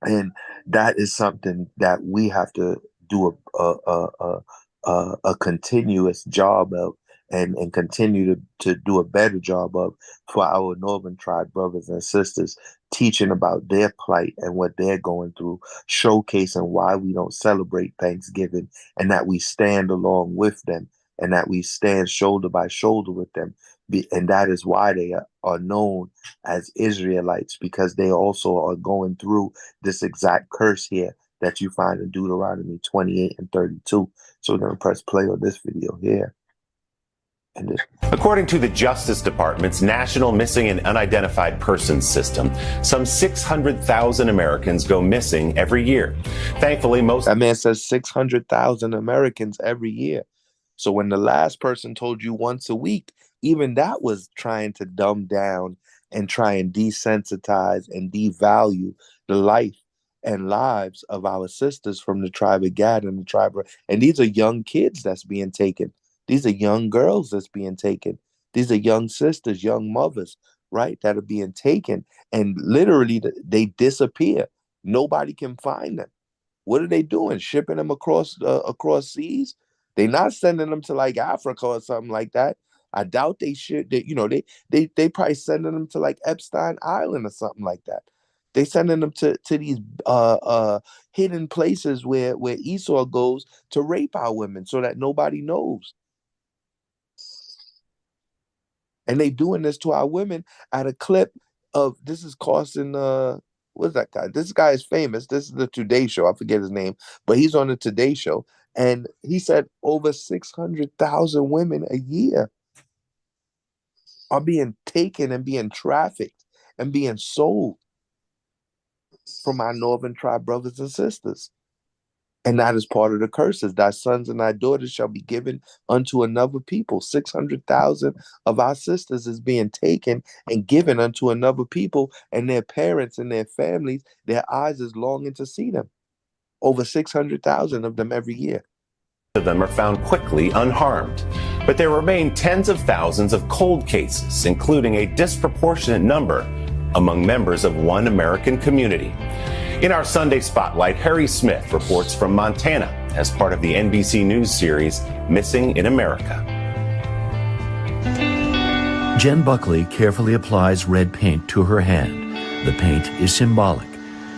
And that is something that we have to do a continuous job of, and continue to do a better job of for our Northern Tribe brothers and sisters, teaching about their plight and what they're going through, showcasing why we don't celebrate Thanksgiving, and that we stand along with them, and that we stand shoulder by shoulder with them. And that is why they are known as Israelites, because they also are going through this exact curse here that you find in Deuteronomy 28 and 32. So we're going to press play on this video here. According to the Justice Department's National Missing and Unidentified Persons System, some 600,000 Americans go missing every year. Thankfully, That man says 600,000 Americans every year. So when the last person told you once a week, even that was trying to dumb down and try and desensitize and devalue the life and lives of our sisters from the tribe of Gad and the tribe of, and these are young kids that's being taken. These are young girls that's being taken. These are young sisters, young mothers, right, that are being taken, and literally they disappear. Nobody can find them. What are they doing? Shipping them across seas? They're not sending them to like Africa or something like that. I doubt they should. They probably sending them to like Epstein Island or something like that. They sending them to these hidden places where Esau goes to rape our women so that nobody knows. And they doing this to our women at a clip of, this is costing what's that guy? This guy is famous. This is the Today Show. I forget his name, but he's on the Today Show, and he said over 600,000 women a year are being taken and being trafficked and being sold from our Northern Tribe brothers and sisters. And that is part of the curses. Thy sons and thy daughters shall be given unto another people. 600,000 of our sisters is being taken and given unto another people, and their parents and their families, their eyes is longing to see them. Over 600,000 of them every year. of them are found quickly unharmed. But there remain tens of thousands of cold cases, including a disproportionate number among members of one American community. In our Sunday Spotlight, Harry Smith reports from Montana as part of the NBC News series Missing in America. Jen Buckley carefully applies red paint to her hand. The paint is symbolic.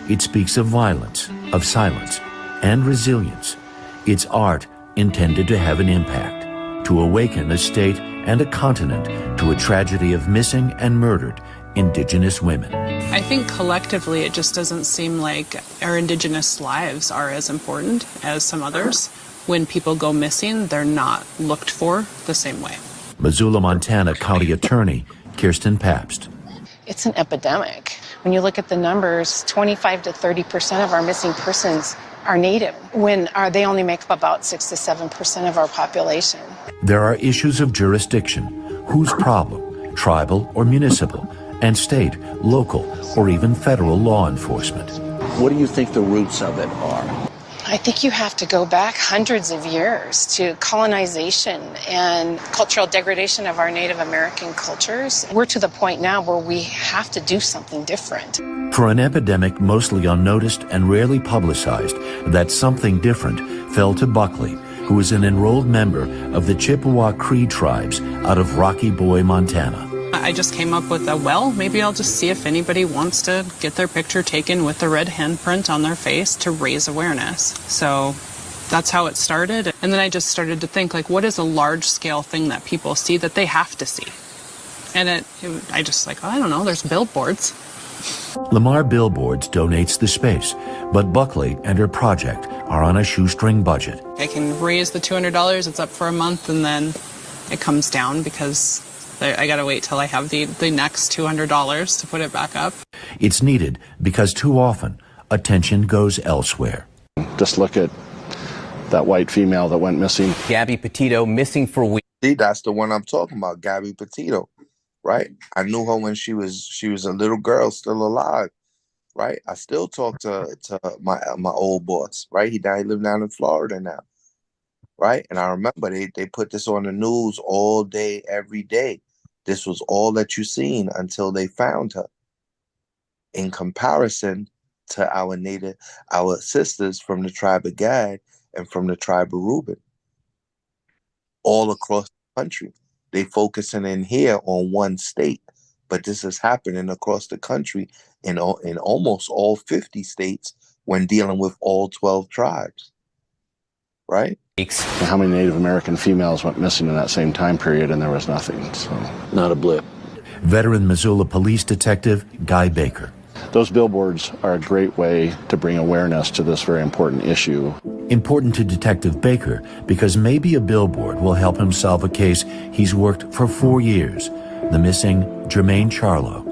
It speaks of violence, of silence, and resilience. It's art intended to have an impact, to awaken a state and a continent to a tragedy of missing and murdered Indigenous women. I think collectively it just doesn't seem like our Indigenous lives are as important as some others. When people go missing, they're not looked for the same way. Missoula, Montana County Attorney Kirsten Pabst. It's an epidemic. When you look at the numbers, 25 to 30% of our missing persons are Native, when they only make up about 6 to 7% of our population. There are issues of jurisdiction. Whose problem? tribal or municipal, and state, local, or even federal law enforcement. What do you think the roots of it are? I think you have to go back hundreds of years to colonization and cultural degradation of our Native American cultures. We're to the point now where we have to do something different. For an epidemic mostly unnoticed and rarely publicized, that something different fell to Buckley, who was an enrolled member of the Chippewa Cree tribes out of Rocky Boy, Montana. I just came up with maybe I'll just see if anybody wants to get their picture taken with the red handprint on their face to raise awareness. So that's how it started. And then I just started to think, like, what is a large-scale thing that people see that they have to see? And I just I don't know, there's billboards. Lamar Billboards donates the space, but Buckley and her project are on a shoestring budget. I can raise the $200, it's up for a month, and then it comes down because I gotta wait till I have the next $200 to put it back up. It's needed because too often attention goes elsewhere. Just look at that white female that went missing. Gabby Petito missing for weeks. See, that's the one I'm talking about, Gabby Petito, right? I knew her when she was a little girl, still alive, right? I still talk to my old boss, right? He live down in Florida now, right? And I remember they put this on the news all day, every day. This was all that you seen until they found her. In comparison to our sisters from the tribe of Gad and from the tribe of Reuben, all across the country. They focusing in here on one state, but this is happening across the country in almost all 50 states when dealing with all 12 tribes, right? How many Native American females went missing in that same time period and there was nothing? So not a blip. Veteran Missoula Police Detective Guy Baker. Those billboards are a great way to bring awareness to this very important issue. Important to Detective Baker because maybe a billboard will help him solve a case he's worked for 4 years, the missing Jermaine Charlo.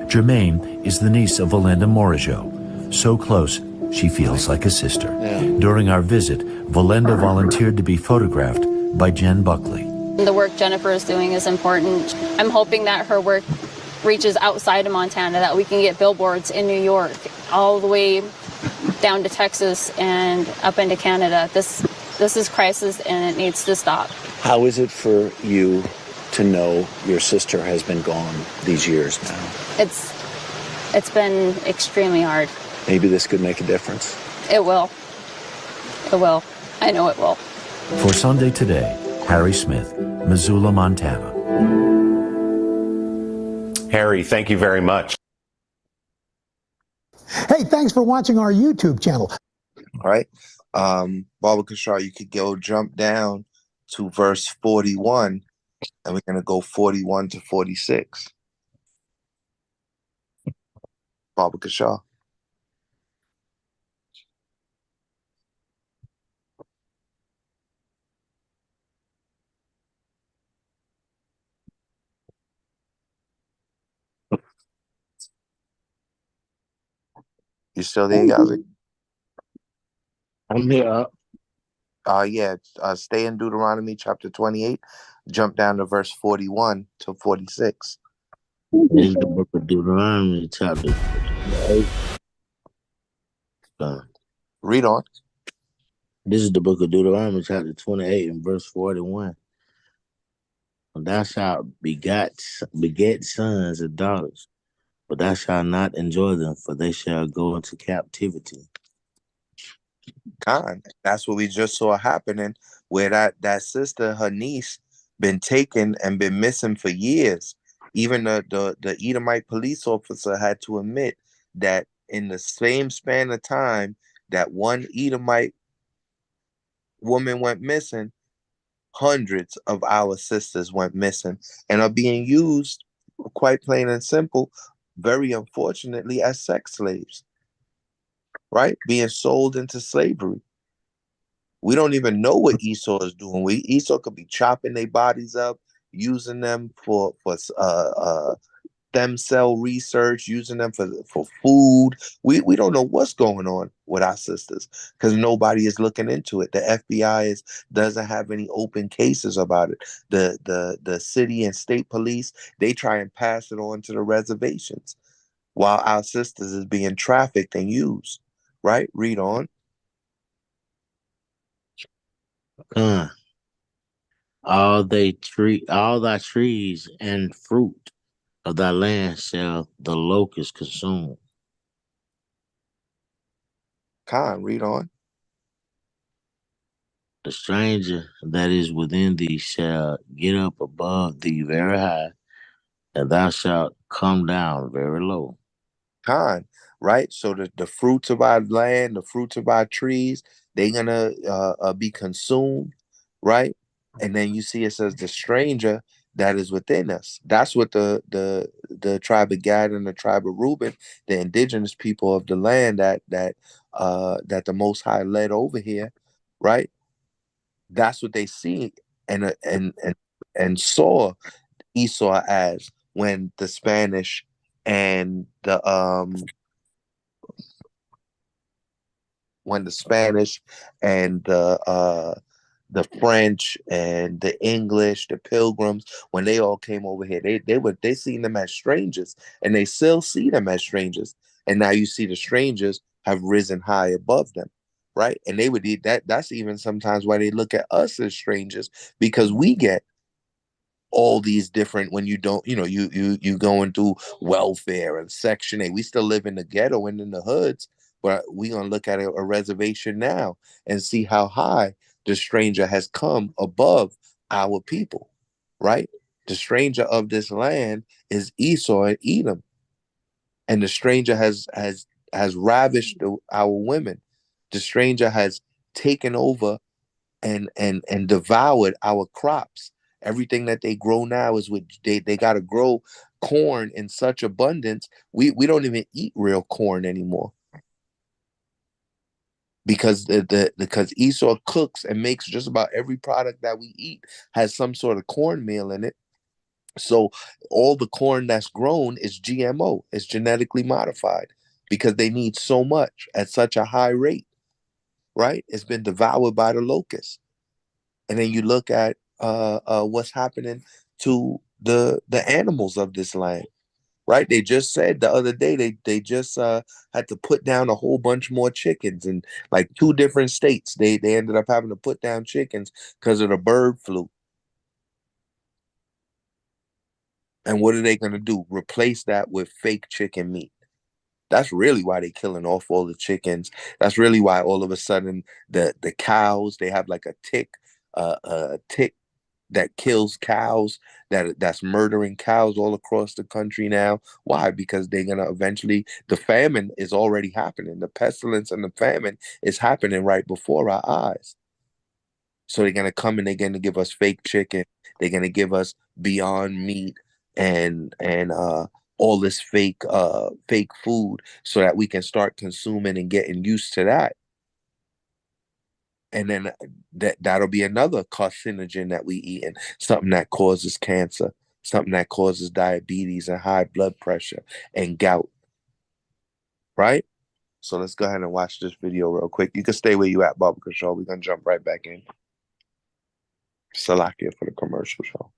Jermaine is the niece of Valinda Morajo, so close she feels like a sister. During our visit, Valinda volunteered to be photographed by Jen Buckley. The work Jennifer is doing is important. I'm hoping that her work reaches outside of Montana, that we can get billboards in New York, all the way down to Texas and up into Canada. This is crisis and it needs to stop. How is it for you to know your sister has been gone these years now? It's been extremely hard. Maybe this could make a difference. It will. It will. I know it will. For Sunday Today, Harry Smith, Missoula, Montana. Harry, thank you very much. Hey, thanks for watching our YouTube channel. All right. Baba Kashar, you could go jump down to verse 41, and we're going to go 41 to 46. Baba Kashar. You still there, Yazi? I'm here. Stay in Deuteronomy chapter 28. Jump down to verse 41 to 46. This is the book of Deuteronomy, chapter 8. Read on. This is the book of Deuteronomy, chapter 28, and verse 41. Thou shalt beget sons and daughters, but thou shalt not enjoy them, for they shall go into captivity. That's what we just saw happening, where that sister, her niece, been taken and been missing for years. Even the Edomite police officer had to admit that in the same span of time that one Edomite woman went missing, hundreds of our sisters went missing and are being used, quite plain and simple, very unfortunately, as sex slaves, right? Being sold into slavery. We don't even know what Esau is doing. Esau could be chopping their bodies up, using them for stem cell research, using them for food. We don't know what's going on with our sisters because nobody is looking into it. The FBI doesn't have any open cases about it. The city and state police, they try and pass it on to the reservations while our sisters is being trafficked and used. Right? Read on. All thy trees and fruit of thy land shall the locust consume. Read on. The stranger that is within thee shall get up above thee very high, and thou shalt come down very low. Right? So the fruits of our land, the fruits of our trees, they're gonna be consumed, right? And then you see it says the stranger that is within us. That's what the tribe of Gad and the tribe of Reuben, the indigenous people of the land that the Most High led over here, right? That's what they see and saw Esau as when the Spanish and the French and the English, the Pilgrims, when they all came over here, they seen them as strangers, and they still see them as strangers. And now you see the strangers have risen high above them, right? And they would eat that. That's even sometimes why they look at us as strangers, because we get all these different, when you don't, you going through welfare and Section 8. We still live in the ghetto and in the hoods, but we gonna look at a reservation now and see how high the stranger has come above our people, right? The stranger of this land is Esau and Edom, and the stranger has ravished our women. The stranger has taken over and devoured our crops. Everything that they grow now is what they got to grow corn in such abundance. We don't even eat real corn anymore because because Esau cooks and makes just about every product that we eat has some sort of cornmeal in it. So all the corn that's grown is GMO, it's genetically modified, because they need so much at such a high rate, right? It's been devoured by the locusts. And then you look at what's happening to the animals of this land, right? They just said the other day they just had to put down a whole bunch more chickens in like 2 different states. They ended up having to put down chickens because of the bird flu. And what are they going to do? Replace that with fake chicken meat. That's really why they're killing off all the chickens. That's really why all of a sudden the cows, they have like a tick that kills cows, that's murdering cows all across the country now. Why? Because they're gonna eventually, the famine is already happening. The pestilence and the famine is happening right before our eyes. So they're gonna come and they're gonna give us fake chicken. They're gonna give us Beyond Meat and all this fake food so that we can start consuming and getting used to that. And then that'll be another carcinogen that we eat, and something that causes cancer, something that causes diabetes and high blood pressure and gout, right? So let's go ahead and watch this video real quick. You can stay where you at, Barbara Shaw. We're gonna jump right back in. Salakia for the commercial show.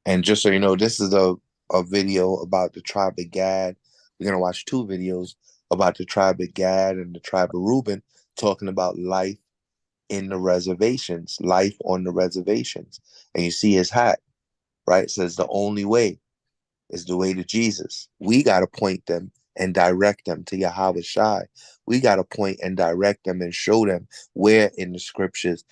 And just so you know, this is a video about the tribe of Gad. We're going to watch 2 videos about the tribe of Gad and the tribe of Reuben, talking about life in the reservations, life on the reservations. And you see his hat, right? It says the only way is the way to Jesus. We got to point them and direct them to Yahweh Shai. We got to point and direct them and show them where in the scriptures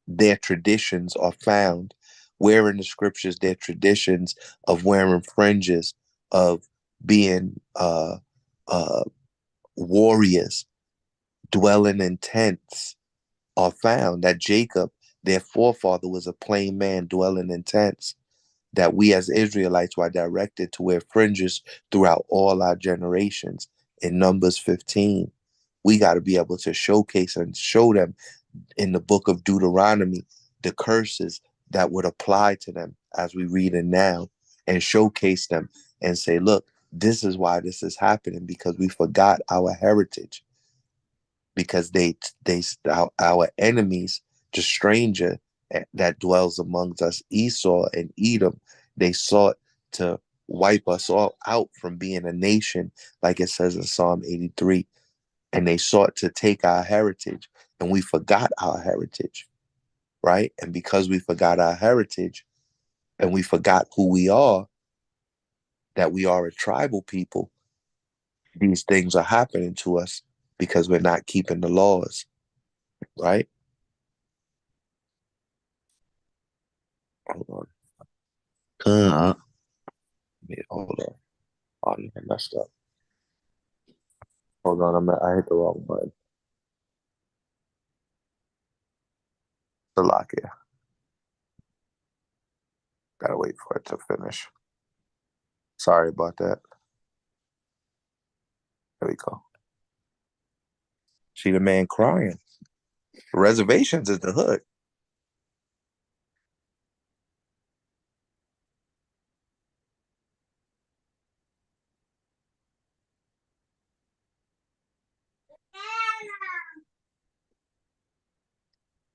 their traditions are found, where in the scriptures their traditions of wearing fringes, of being warriors, dwelling in tents are found, that Jacob Their forefather was a plain man dwelling in tents, that we as Israelites were directed to wear fringes throughout all our generations. In Numbers 15, we got to be able to showcase and show them in the book of Deuteronomy the curses that would apply to them as we read it now, and showcase them and say, look, this is why this is happening, because we forgot our heritage, because our enemies, the stranger that dwells amongst us, Esau and Edom, they sought to wipe us all out from being a nation, like it says in Psalm 83. And they sought to take our heritage, and we forgot our heritage, right? And because we forgot our heritage and we forgot who we are, that we are a tribal people, these things are happening to us because we're not keeping the laws, right? Hold on. Hold on. Oh, I messed up. Hold on, I hit the wrong button. The lock here. Gotta wait for it to finish. Sorry about that. There we go. See the man crying. Reservations is the hood.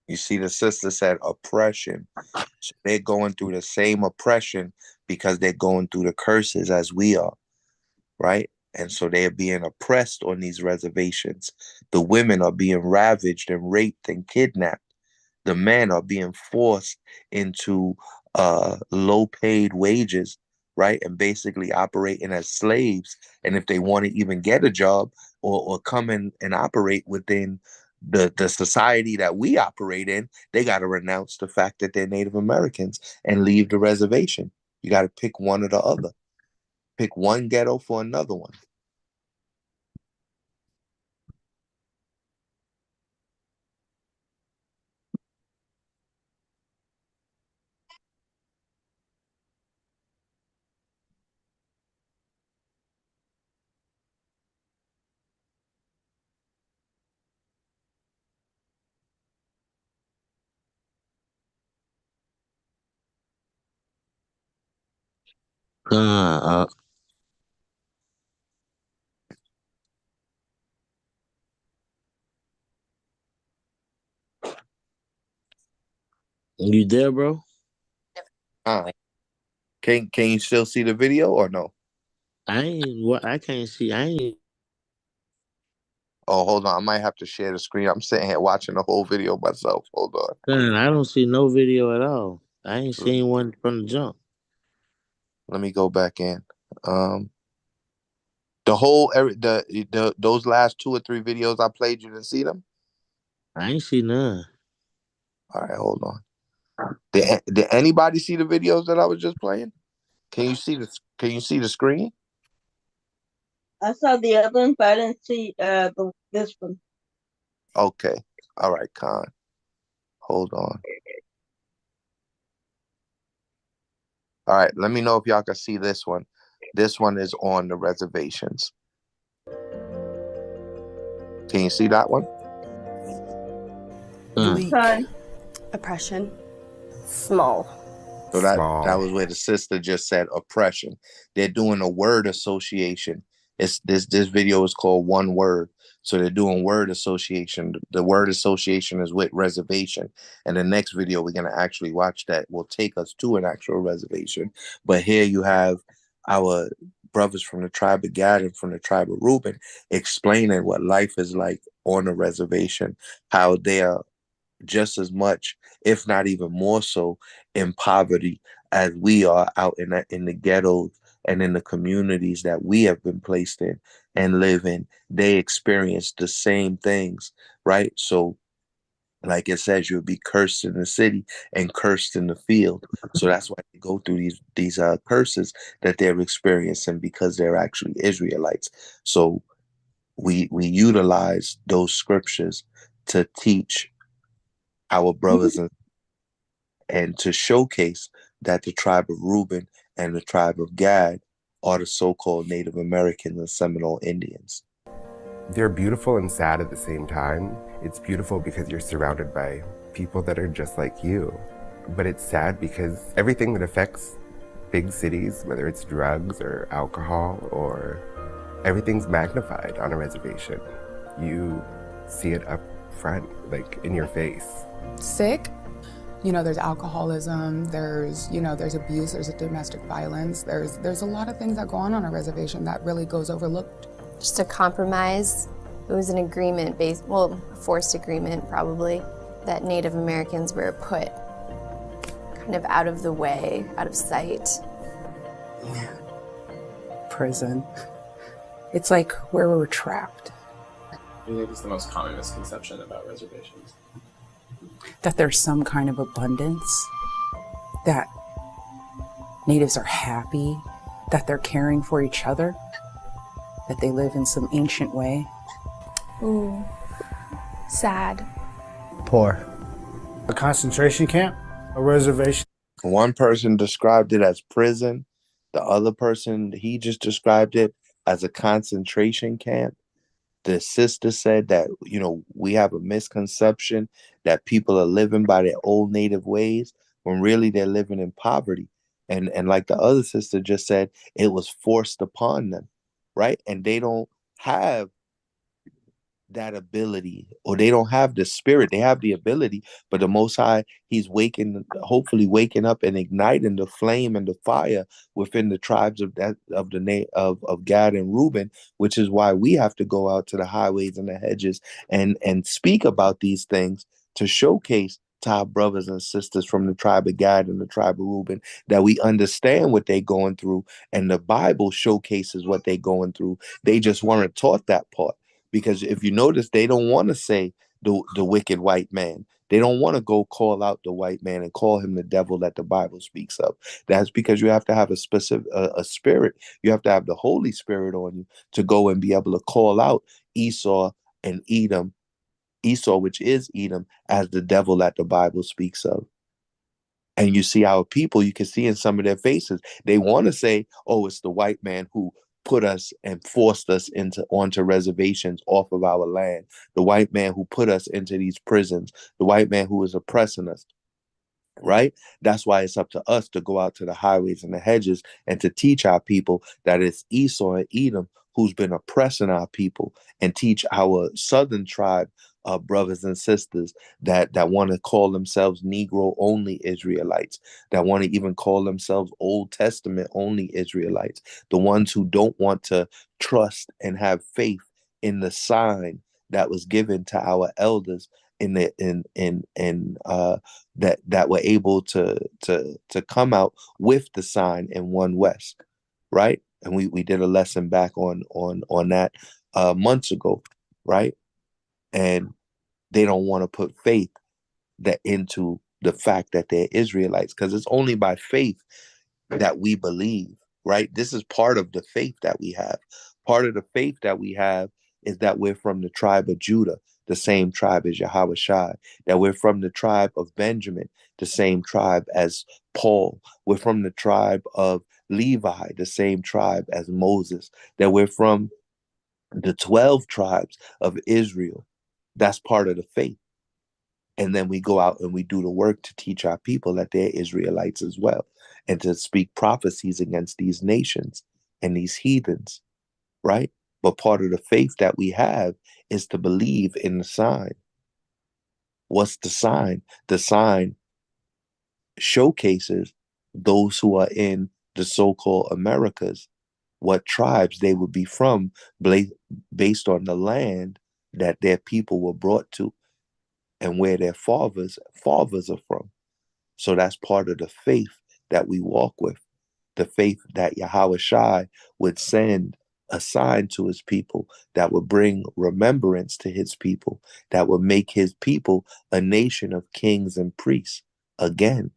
You see, the sister said oppression. So they're going through the same oppression because they're going through the curses as we are, right? And so they're being oppressed on these reservations. The women are being ravaged and raped and kidnapped. The men are being forced into low-paid wages, right? And basically operating as slaves. And if they want to even get a job or come in and operate within the society that we operate in, they got to renounce the fact that they're Native Americans and leave the reservation. You got to pick one or the other. Pick one ghetto for another one. You there, bro? Can you still see the video or no? I can't see. I ain't. Oh, hold on. I might have to share the screen. I'm sitting here watching the whole video myself. Hold on. Man, I don't see no video at all. I ain't seen one from the jump. Let me go back in. The whole those last 2 or 3 videos I played, you didn't see them? I ain't see none. All right, hold on. Did anybody see the videos that I was just playing? Can you see the screen? I saw the other one, but I didn't see this one. Okay. All right, Khan. Hold on. All right, let me know if y'all can see this one. This one is on the reservations. Can you see that one? Sorry. Oppression. Small. So that was where the sister just said oppression. They're doing a word association. This video is called One Word. So they're doing word association. The word association is with reservation. And the next video we're gonna actually watch that will take us to an actual reservation. But here you have our brothers from the tribe of Gad and from the tribe of Reuben explaining what life is like on a reservation, how they are just as much, if not even more so, in poverty as we are out in the ghettos and in the communities that we have been placed in and live in. They experience the same things, right? So like it says, you'll be cursed in the city and cursed in the field. So that's why they go through these curses that they're experiencing, because they're actually Israelites. So we utilize those scriptures to teach our brothers and and to showcase that the tribe of Reuben and the tribe of Gad are the so-called Native Americans and Seminole Indians. They're beautiful and sad at the same time. It's beautiful because you're surrounded by people that are just like you. But it's sad because everything that affects big cities, whether it's drugs or alcohol or everything's magnified on a reservation. You see it up front, like in your face. Sick. There's alcoholism, there's abuse, there's domestic violence, there's a lot of things that go on a reservation that really goes overlooked. Just a compromise. It was an agreement a forced agreement probably, that Native Americans were put kind of out of the way, out of sight. Yeah. Prison. It's like where we're trapped. What do you think is the most common misconception about reservations? That there's some kind of abundance, that natives are happy, that they're caring for each other, that they live in some ancient way. Ooh, sad. Poor. A concentration camp, a reservation. One person described it as prison. The other person, he just described it as a concentration camp. The sister said that, we have a misconception that people are living by their old native ways when really they're living in poverty. And like the other sister just said, it was forced upon them, right? And they don't have that ability, or they don't have the spirit. They have the ability, but the Most High, he's hopefully waking up and igniting the flame and the fire within the tribes of Gad and Reuben, which is why we have to go out to the highways and the hedges and speak about these things to showcase to our brothers and sisters from the tribe of Gad and the tribe of Reuben that we understand what they're going through, and the Bible showcases what they're going through. They just weren't taught that part. Because if you notice, they don't want to say the wicked white man. They don't want to go call out the white man and call him the devil that the Bible speaks of. That's because you have to have a specific a spirit. You have to have the Holy Spirit on you to go and be able to call out Esau and Edom, Esau, which is Edom, as the devil that the Bible speaks of. And you see our people, you can see in some of their faces, they want to say, oh, it's the white man who put us and forced us onto reservations off of our land. The white man who put us into these prisons. The white man who is oppressing us. Right? That's why it's up to us to go out to the highways and the hedges and to teach our people that it's Esau and Edom who's been oppressing our people, and teach our southern tribe brothers and sisters that want to call themselves Negro only Israelites, that want to even call themselves Old Testament only Israelites, the ones who don't want to trust and have faith in the sign that was given to our elders that were able to come out with the sign in One West, right? And we did a lesson back on that months ago, right? And they don't want to put faith into the fact that they're Israelites, because it's only by faith that we believe, right? This is part of the faith that we have. Part of the faith that we have is that we're from the tribe of Judah, the same tribe as Yahweh Shai, that we're from the tribe of Benjamin, the same tribe as Paul. We're from the tribe of Levi, the same tribe as Moses, that we're from the 12 tribes of Israel. That's part of the faith. And then we go out and we do the work to teach our people that they're Israelites as well, and to speak prophecies against these nations and these heathens, right? But part of the faith that we have is to believe in the sign. What's the sign? The sign showcases those who are in the so-called Americas, what tribes they would be from based on the land that their people were brought to and where their fathers are from. So that's part of the faith that we walk with, the faith that Yahweh Shai would send a sign to his people that would bring remembrance to his people, that would make his people a nation of kings and priests again.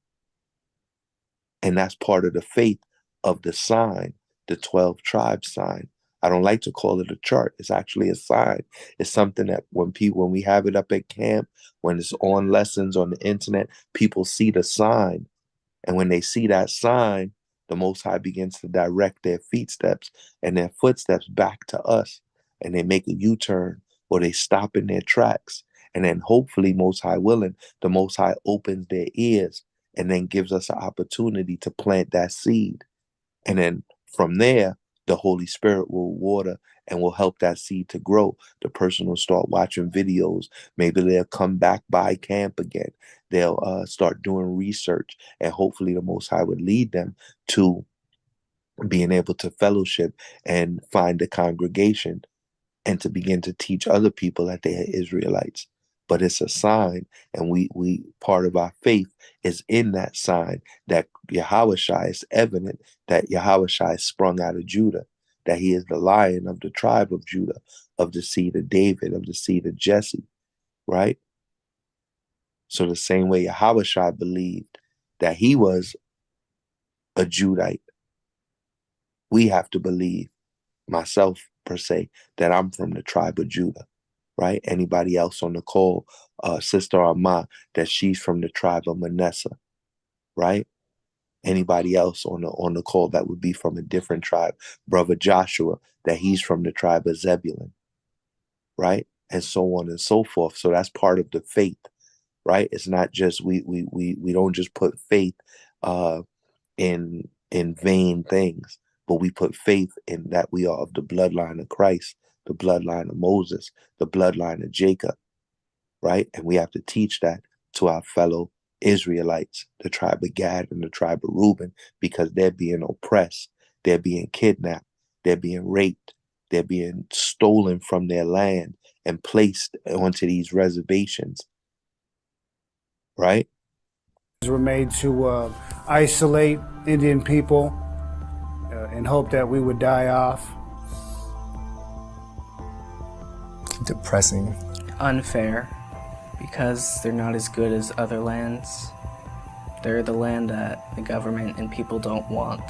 And that's part of the faith of the sign, the 12 tribe sign I don't like to call it a chart. It's actually a sign. It's something that when we have it up at camp, when it's on lessons on the internet, people see the sign. And when they see that sign, the Most High begins to direct their footsteps and their footsteps back to us. And they make a U-turn or they stop in their tracks. And then hopefully, Most High willing, the Most High opens their ears and then gives us an opportunity to plant that seed. And then from there, the Holy Spirit will water and will help that seed to grow. The person will start watching videos. Maybe they'll come back by camp again. They'll start doing research, and hopefully the Most High would lead them to being able to fellowship and find a congregation and to begin to teach other people that they are Israelites. But it's a sign, and we part of our faith is in that sign that Yahushua is evident that Yahushua is sprung out of Judah, that he is the Lion of the tribe of Judah, of the seed of David, of the seed of Jesse, right? So the same way Yahushua believed that he was a Judite, we have to believe, myself per se, that I'm from the tribe of Judah. Right? Anybody else on the call, Sister Arma, that she's from the tribe of Manasseh, right? Anybody else on the call that would be from a different tribe, Brother Joshua, that he's from the tribe of Zebulun, right? And so on and so forth. So that's part of the faith, right? It's not just we don't just put faith in vain things, but we put faith in that we are of the bloodline of Christ, the bloodline of Moses, the bloodline of Jacob, right? And we have to teach that to our fellow Israelites, the tribe of Gad and the tribe of Reuben, because they're being oppressed, they're being kidnapped, they're being raped, they're being stolen from their land and placed onto these reservations, right? Were made to isolate Indian people and hope that we would die off. Depressing. Unfair, because they're not as good as other lands. They're the land that the government and people don't want.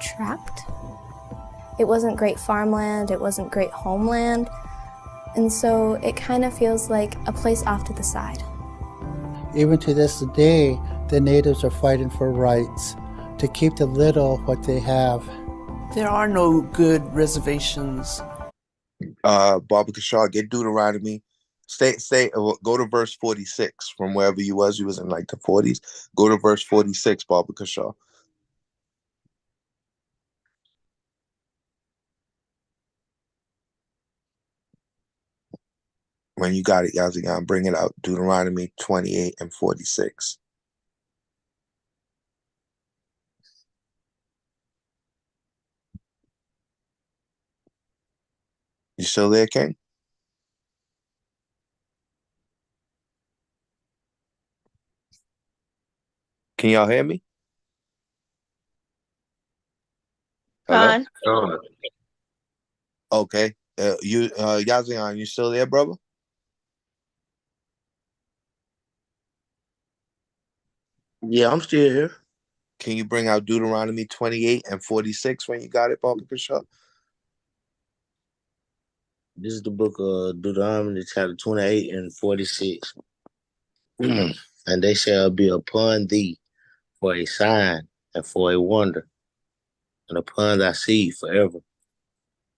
Trapped. It wasn't great farmland, it wasn't great homeland, and so it kind of feels like a place off to the side. Even to this day, the natives are fighting for rights to keep the little what they have. There are no good reservations. Baba Kashar, get Deuteronomy. Go to verse 46 from wherever you was in like the 40s. Go to verse 46, Baba Kashar. When you got it, Yazigan, bring it out. Deuteronomy 28 and 46. You still there, King? Can y'all hear me? Hello? Okay. Yazian, you still there, brother? Yeah, I'm still here. Can you bring out Deuteronomy 28 and 46 when you got it, Baba Kashar? This is the book of Deuteronomy, chapter 28 and 46. And they shall be upon thee for a sign and for a wonder, and upon thy seed forever.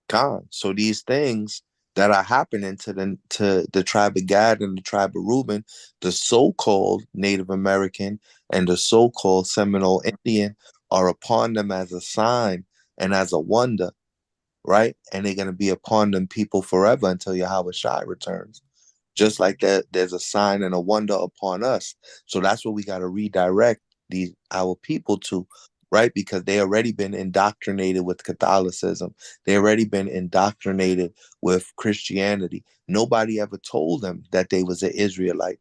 God. So these things that are happening to the tribe of Gad and the tribe of Reuben, the so-called Native American and the so-called Seminole Indian, are upon them as a sign and as a wonder, right? And they're going to be upon them people forever until Yahweh Shai returns. Just like that, there's a sign and a wonder upon us. So that's what we got to redirect our people to, right? Because they already been indoctrinated with Catholicism. They already been indoctrinated with Christianity. Nobody ever told them that they was an Israelite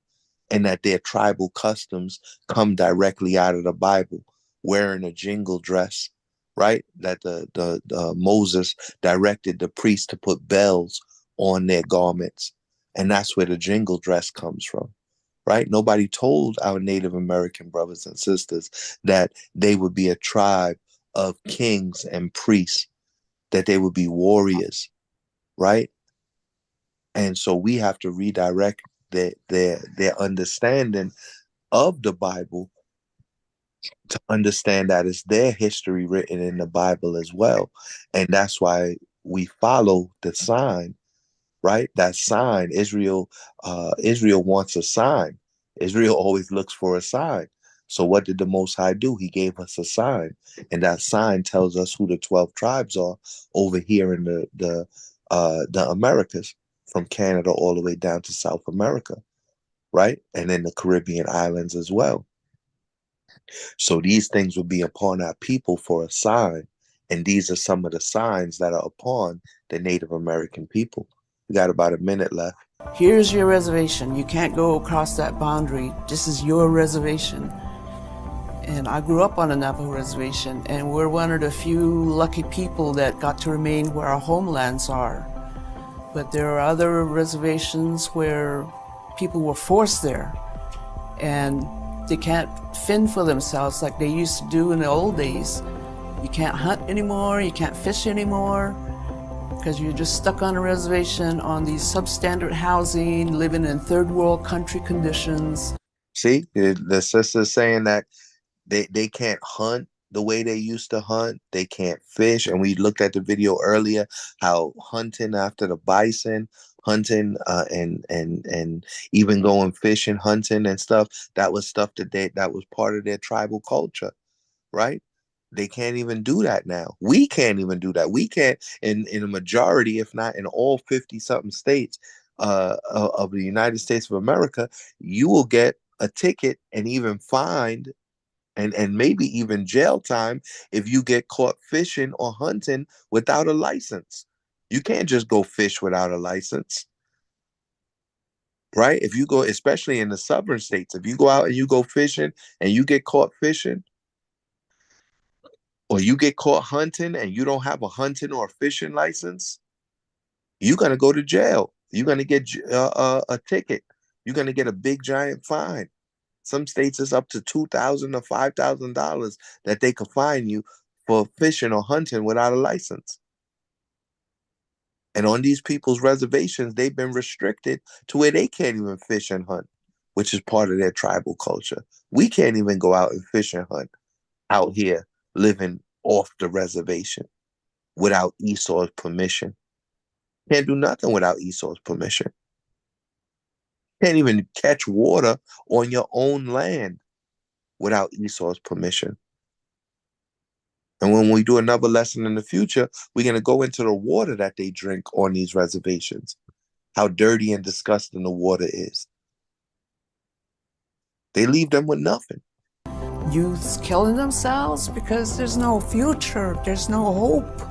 and that their tribal customs come directly out of the Bible, wearing a jingle dress, right? That the Moses directed the priests to put bells on their garments. And that's where the jingle dress comes from, right? Nobody told our Native American brothers and sisters that they would be a tribe of kings and priests, that they would be warriors, right? And so we have to redirect their understanding of the Bible to understand that it's their history written in the Bible as well. And that's why we follow the sign, right? That sign, Israel wants a sign. Israel always looks for a sign. So what did the Most High do? He gave us a sign. And that sign tells us who the 12 tribes are over here in the Americas, from Canada all the way down to South America, right? And then the Caribbean islands as well. So these things will be upon our people for a sign. And these are some of the signs that are upon the Native American people. We got about a minute left. Here's your reservation. You can't go across that boundary. This is your reservation. And I grew up on a Navajo reservation, and we're one of the few lucky people that got to remain where our homelands are. But there are other reservations where people were forced there, and they can't fend for themselves like they used to do in the old days. You can't hunt anymore, you can't fish anymore, because you're just stuck on a reservation on these substandard housing, living in third world country conditions. See, the sister's saying that they can't hunt the way they used to hunt. They can't fish. And we looked at the video earlier, how hunting after the bison, hunting and even going fishing, hunting and stuff, that was stuff that was part of their tribal culture, right? They can't even do that now. We can't even do that. We can't, in a majority, if not in all 50-something states of the United States of America, you will get a ticket and even fined and maybe even jail time if you get caught fishing or hunting without a license. You can't just go fish without a license, right? If you go, especially in the southern states, if you go out and you go fishing and you get caught fishing, or you get caught hunting and you don't have a hunting or a fishing license, you're going to go to jail. You're going to get a ticket. You're going to get a big giant fine. Some states it's up to $2,000 or $5,000 that they could fine you for fishing or hunting without a license. And on these people's reservations, they've been restricted to where they can't even fish and hunt, which is part of their tribal culture. We can't even go out and fish and hunt out here living off the reservation without Esau's permission. Can't do nothing without Esau's permission. Can't even catch water on your own land without Esau's permission. And when we do another lesson in the future, we're going to go into the water that they drink on these reservations, how dirty and disgusting the water is. They leave them with nothing. Youths killing themselves because there's no future, there's no hope.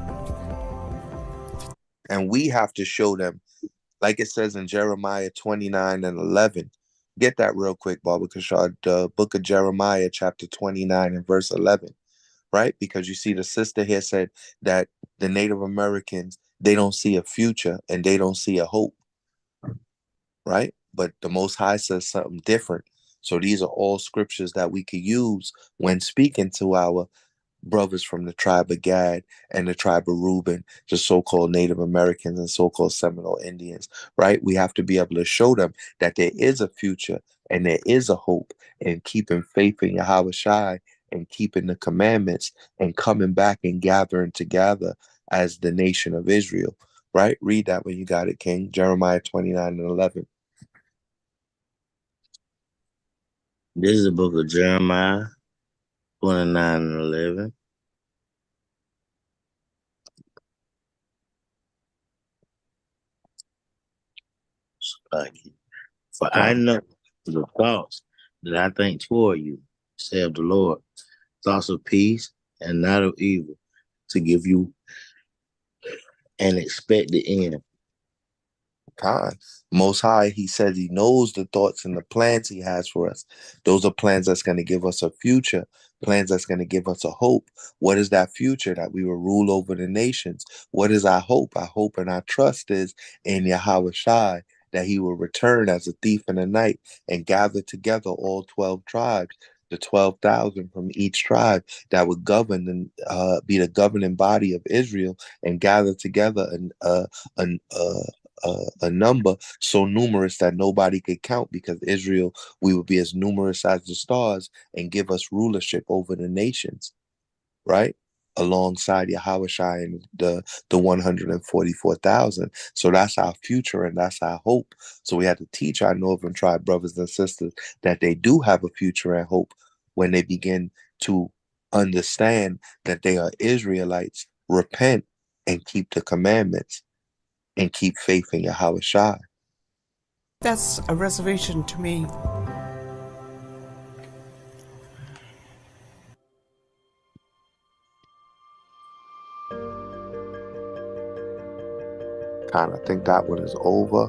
And we have to show them, like it says in Jeremiah 29:11. Get that real quick, Baba Kashad, the book of Jeremiah, chapter 29 and verse 11, right? Because you see the sister here said that the Native Americans, they don't see a future and they don't see a hope, right? But the Most High says something different. So these are all scriptures that we could use when speaking to our brothers from the tribe of Gad and the tribe of Reuben, the so-called Native Americans and so-called Seminole Indians, right? We have to be able to show them that there is a future and there is a hope, and keeping faith in Yahweh Shai and keeping the commandments and coming back and gathering together as the nation of Israel, right? Read that when you got it, King. Jeremiah 29:11. This is the book of Jeremiah 29:11. For I know the thoughts that I think toward you, saith the Lord, thoughts of peace and not of evil, to give you an expected end. God, Most High, he says he knows the thoughts and the plans he has for us. Those are plans that's going to give us a future, plans that's going to give us a hope. What is that future? That we will rule over the nations. What is our hope? Our hope and our trust is in Yahweh Shai, that he will return as a thief in the night and gather together all 12 tribes the 12,000 from each tribe that would govern and be the governing body of Israel and gather together a number so numerous that nobody could count, because Israel, we would be as numerous as the stars and give us rulership over the nations, right? Alongside Yahushua and the 144,000. So that's our future and that's our hope. So we have to teach our Northern Tribe brothers and sisters that they do have a future and hope when they begin to understand that they are Israelites, repent, and keep the commandments and keep faith in Yahushua. That's a reservation to me. Kind of think that one is over.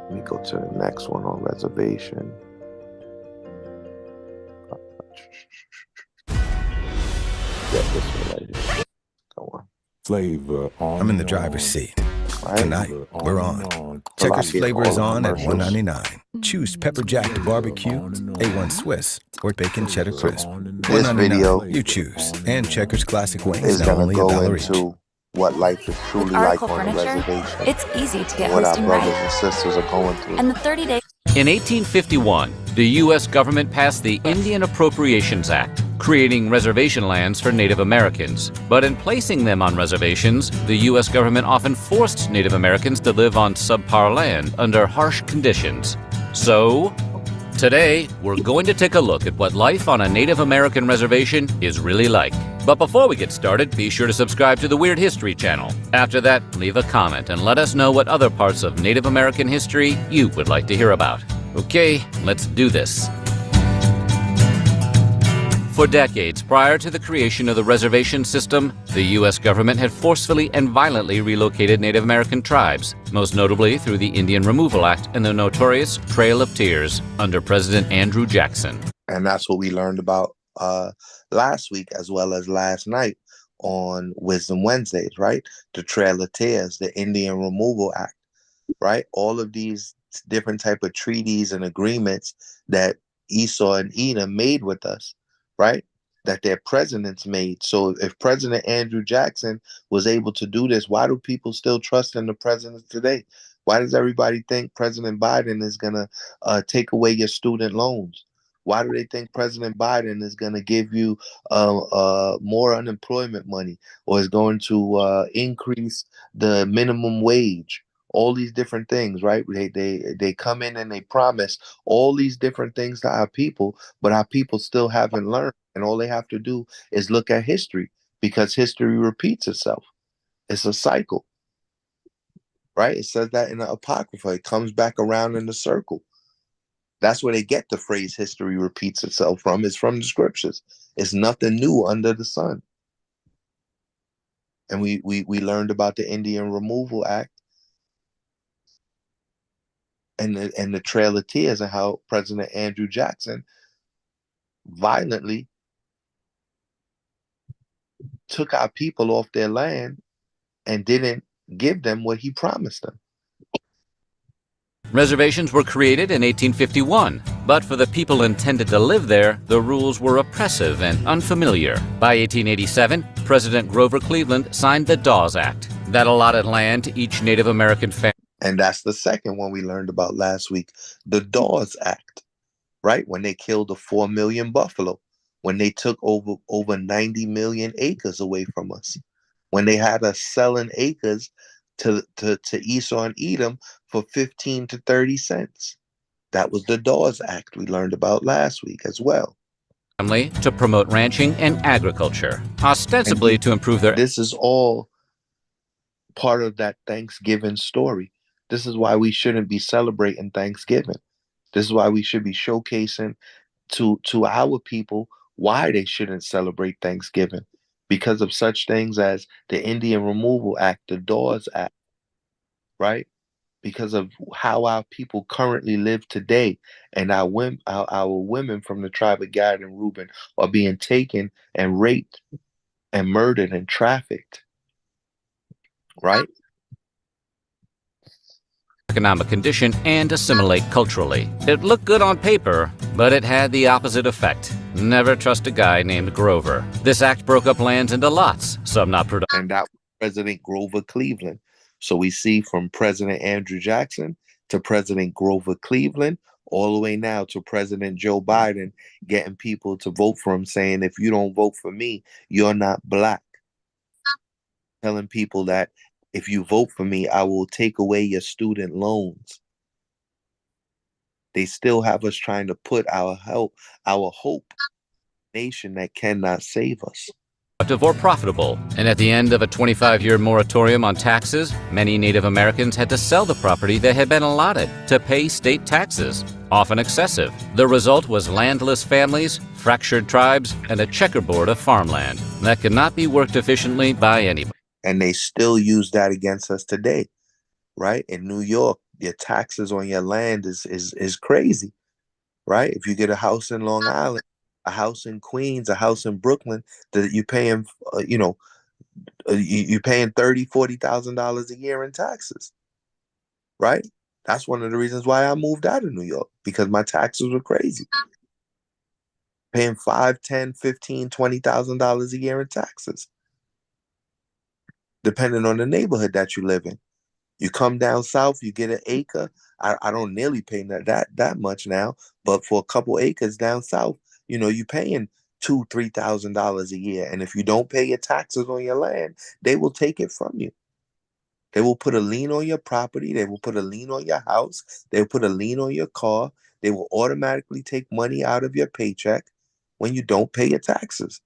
Let me go to the next one on reservation. Get this one right here. Go on. Flavor on. I'm in the driver's seat. Right? Tonight, we're on. Checkers flavor is on at $1.99. Choose pepper jack barbecue, A1 Swiss, or bacon cheddar crisp. This video you choose. And Checkers classic wings, is now going only to a go dollar each. into what life is truly like on the reservation. It's easy to get What our hosting brothers right. and sisters are going through. And the 30-day In 1851, the U.S. government passed the Indian Appropriations Act, creating reservation lands for Native Americans. But in placing them on reservations, the U.S. government often forced Native Americans to live on subpar land under harsh conditions. So, today, we're going to take a look at what life on a Native American reservation is really like. But before we get started, be sure to subscribe to the Weird History channel. After that, leave a comment and let us know what other parts of Native American history you would like to hear about. Okay, let's do this. For decades prior to the creation of the reservation system, the U.S. government had forcefully and violently relocated Native American tribes, most notably through the Indian Removal Act and the notorious Trail of Tears under President Andrew Jackson. And that's what we learned about last week as well as last night on Wisdom Wednesdays, right? The Trail of Tears, the Indian Removal Act, right? All of these different type of treaties and agreements that Esau and Edom made with us, right? That their presidents made. So if President Andrew Jackson was able to do this, why do people still trust in the presidents today? Why does everybody think President Biden is going to take away your student loans? Why do they think President Biden is going to give you more unemployment money, or is going to increase the minimum wage? All these different things, right? They come in and they promise all these different things to our people, but our people still haven't learned. And all they have to do is look at history, because history repeats itself. It's a cycle, right? It says that in the Apocrypha. It comes back around in the circle. That's where they get the phrase history repeats itself from. It's from the scriptures. It's nothing new under the sun. And we learned about the Indian Removal Act and the Trail of Tears, and how President Andrew Jackson violently took our people off their land and didn't give them what he promised them. Reservations were created in 1851, but for the people intended to live there, the rules were oppressive and unfamiliar. By 1887, President Grover Cleveland signed the Dawes Act that allotted land to each Native American family. And that's the second one we learned about last week, the Dawes Act, right? When they killed the 4 million buffalo, when they took over 90 million acres away from us, when they had us selling acres to Esau and Edom for 15 to 30 cents. That was the Dawes Act we learned about last week as well. Family to promote ranching and agriculture, ostensibly to improve their... This is all part of that Thanksgiving story. This is why we shouldn't be celebrating Thanksgiving. This is why we should be showcasing to our people why they shouldn't celebrate Thanksgiving, because of such things as the Indian Removal Act, the Dawes Act, right? Because of how our people currently live today, and our women from the tribe of Gad and Reuben are being taken and raped and murdered and trafficked, right? Economic condition and assimilate culturally. It looked good on paper, But it had the opposite effect. Never trust a guy named Grover. This act broke up lands into lots, some not productive. And that was President Grover Cleveland. So we see from President Andrew Jackson to President Grover Cleveland, all the way now to President Joe Biden, getting people to vote for him, saying, if you don't vote for me, you're not black. Telling people that if you vote for me, I will take away your student loans. They still have us trying to put our hope, nation that cannot save us. Or profitable. And at the end of a 25-year moratorium on taxes, many Native Americans had to sell the property they had been allotted to pay state taxes, often excessive. The result was landless families, fractured tribes, and a checkerboard of farmland that could not be worked efficiently by anybody. And they still use that against us today, right? In New York, your taxes on your land is crazy, right? If you get a house in Long Island, a house in Queens, a house in Brooklyn, that you're paying, you're paying $30,000-$40,000 a year in taxes, right? That's one of the reasons why I moved out of New York, because my taxes were crazy. Paying $5,000, $10,000, $15,000, $20,000 a year in taxes, depending on the neighborhood that you live in. You come down south, you get an acre. I don't nearly pay that much now, but for a couple acres down south, you're paying $2,000, $3,000 a year. And if you don't pay your taxes on your land, they will take it from you. They will put a lien on your property. They will put a lien on your house. They will put a lien on your car. They will automatically take money out of your paycheck when you don't pay your taxes.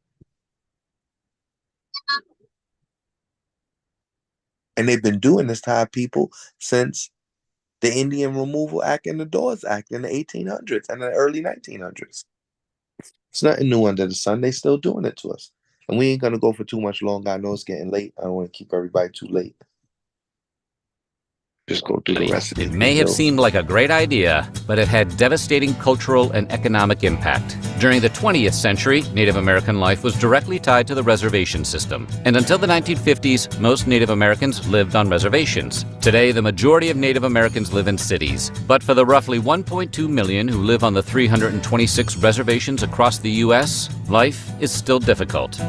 And they've been doing this to our people since the Indian Removal Act and the Dawes Act in the 1800s and the early 1900s. It's nothing new under the sun. They still doing it to us. And we ain't going to go for too much longer. I know it's getting late. I don't want to keep everybody too late. Just go through the rest of it. It may have seemed like a great idea, but it had devastating cultural and economic impact. During the 20th century, Native American life was directly tied to the reservation system. And until the 1950s, most Native Americans lived on reservations. Today, the majority of Native Americans live in cities. But for the roughly 1.2 million who live on the 326 reservations across the U.S., life is still difficult.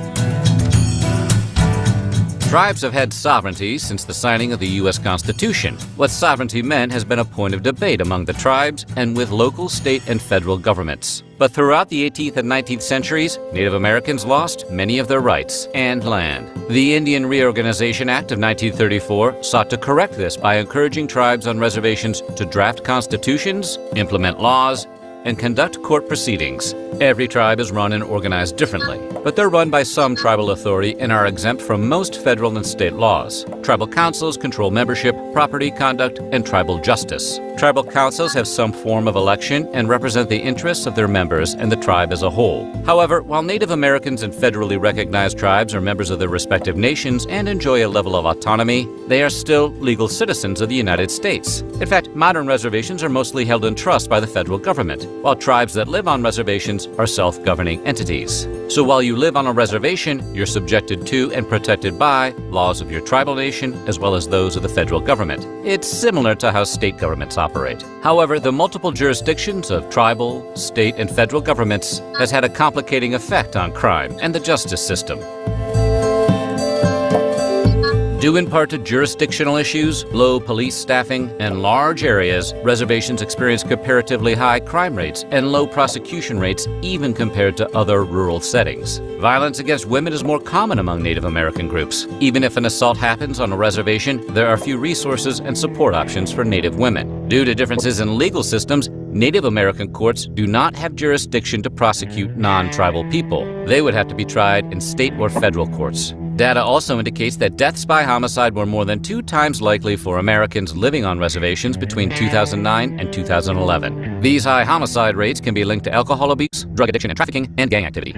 Tribes have had sovereignty since the signing of the U.S. Constitution. What sovereignty meant has been a point of debate among the tribes and with local, state, and federal governments. But throughout the 18th and 19th centuries, Native Americans lost many of their rights and land. The Indian Reorganization Act of 1934 sought to correct this by encouraging tribes on reservations to draft constitutions, implement laws, and conduct court proceedings. Every tribe is run and organized differently, but they're run by some tribal authority and are exempt from most federal and state laws. Tribal councils control membership, property conduct, and tribal justice. Tribal councils have some form of election and represent the interests of their members and the tribe as a whole. However, while Native Americans and federally recognized tribes are members of their respective nations and enjoy a level of autonomy, they are still legal citizens of the United States. In fact, modern reservations are mostly held in trust by the federal government, while tribes that live on reservations are self-governing entities. So while you live on a reservation, you're subjected to and protected by laws of your tribal nation as well as those of the federal government. It's similar to how state governments operate. However, the multiple jurisdictions of tribal, state, and federal governments has had a complicating effect on crime and the justice system. Due in part to jurisdictional issues, low police staffing, and large areas, reservations experience comparatively high crime rates and low prosecution rates even compared to other rural settings. Violence against women is more common among Native American groups. Even if an assault happens on a reservation, there are few resources and support options for Native women. Due to differences in legal systems, Native American courts do not have jurisdiction to prosecute non-tribal people. They would have to be tried in state or federal courts. Data also indicates that deaths by homicide were more than 2 times likely for Americans living on reservations between 2009 and 2011. These high homicide rates can be linked to alcohol abuse, drug addiction and trafficking, and gang activity.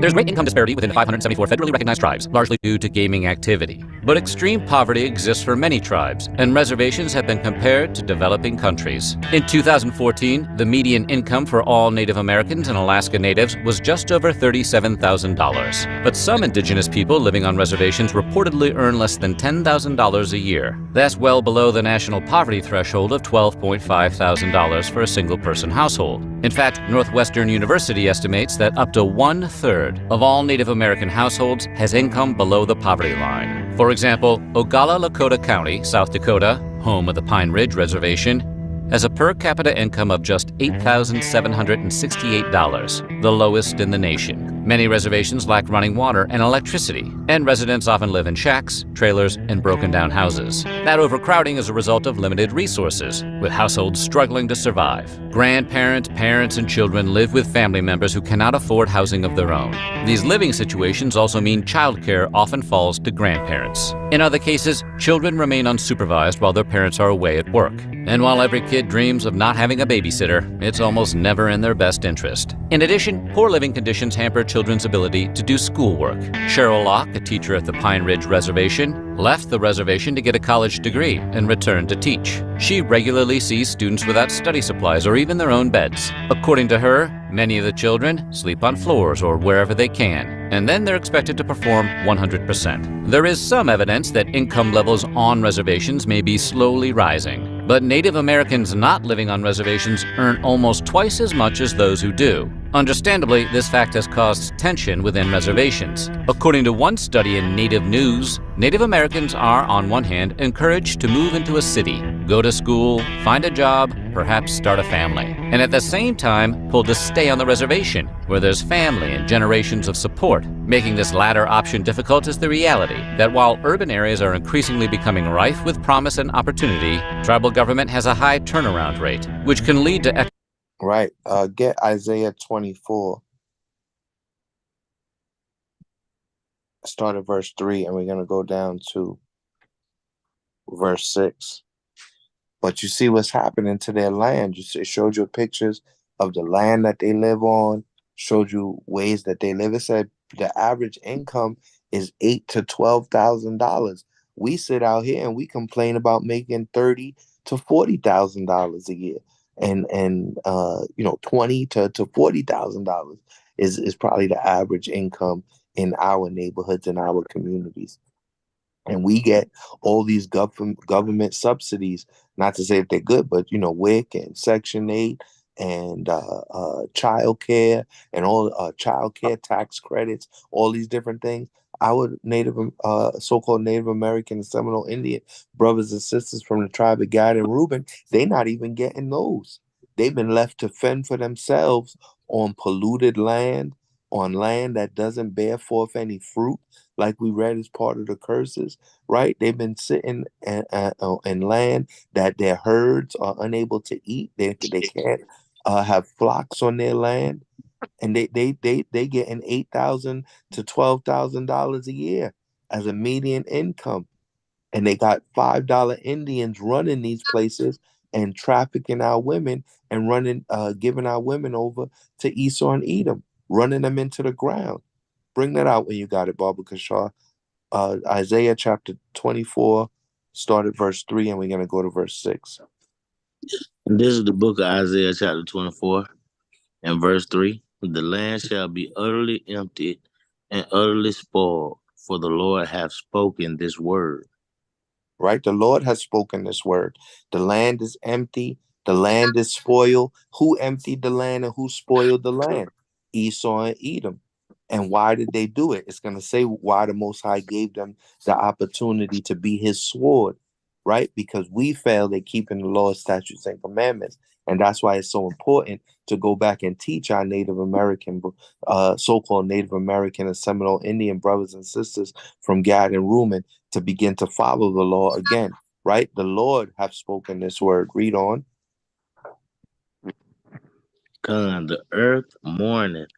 There's great income disparity within the 574 federally recognized tribes, largely due to gaming activity. But extreme poverty exists for many tribes, and reservations have been compared to developing countries. In 2014, the median income for all Native Americans and Alaska Natives was just over $37,000. But some indigenous people living on reservations reportedly earn less than $10,000 a year. That's well below the national poverty threshold of $12,500. $1,000 for a single-person household. In fact, Northwestern University estimates that up to 1/3 of all Native American households has income below the poverty line. For example, Oglala Lakota County, South Dakota, home of the Pine Ridge Reservation, has a per capita income of just $8,768, the lowest in the nation. Many reservations lack running water and electricity, and residents often live in shacks, trailers, and broken-down houses. That overcrowding is a result of limited resources, with households struggling to survive. Grandparents, parents, and children live with family members who cannot afford housing of their own. These living situations also mean childcare often falls to grandparents. In other cases, children remain unsupervised while their parents are away at work. And while every kid dreams of not having a babysitter, it's almost never in their best interest. In addition, poor living conditions hamper children's ability to do schoolwork. Cheryl Locke, a teacher at the Pine Ridge Reservation, left the reservation to get a college degree and returned to teach. She regularly sees students without study supplies or even their own beds. According to her, many of the children sleep on floors or wherever they can, and then they're expected to perform 100%. There is some evidence that income levels on reservations may be slowly rising, but Native Americans not living on reservations earn almost twice as much as those who do. Understandably, this fact has caused tension within reservations. According to one study in Native News, Native Americans are, on one hand, encouraged to move into a city, go to school, find a job, perhaps start a family, and at the same time pulled to stay on the reservation, where there's family and generations of support. Making this latter option difficult is the reality that while urban areas are increasingly becoming rife with promise and opportunity, tribal government has a high turnaround rate, which can lead to Right. Get Isaiah 24. Start at verse 3, and we're going to go down to verse 6. But you see what's happening to their land. It showed you pictures of the land that they live on, showed you ways that they live. It said the average income is $8,000 to $12,000. We sit out here and we complain about making $30,000 to $40,000 a year. And $20,000 to $40,000 is probably the average income in our neighborhoods and our communities. And we get all these government subsidies, not to say that they're good, but WIC and Section 8 and child care and all child care tax credits, all these different things. Our so-called Native American and Seminole Indian brothers and sisters from the tribe of Gad and Reuben, they're not even getting those. They've been left to fend for themselves on polluted land, on land that doesn't bear forth any fruit, like we read as part of the curses, right? They've been sitting in land that their herds are unable to eat. They can't have flocks on their land. And they getting $8,000 to $12,000 a year as a median income, and they got $5 Indians running these places and trafficking our women and giving our women over to Esau and Edom, running them into the ground. Bring that out when you got it, Barbara Kashaw. Isaiah chapter 24, start at verse 3, and we're gonna go to verse 6. This is the book of Isaiah chapter 24 and verse 3. The land shall be utterly emptied and utterly spoiled, for the Lord hath spoken this word. Right? The Lord has spoken this word. The land is empty. The land is spoiled. Who emptied the land and who spoiled the land? Esau and Edom. And why did they do it? It's going to say why the Most High gave them the opportunity to be his sword, right? Because we failed at keeping the law, statutes, and commandments. And that's why it's so important to go back and teach our Native American, so-called Native American and Seminole Indian brothers and sisters from Gad and Reuben to begin to follow the law again, right? The Lord hath spoken this word. Read on. Come, the earth mourneth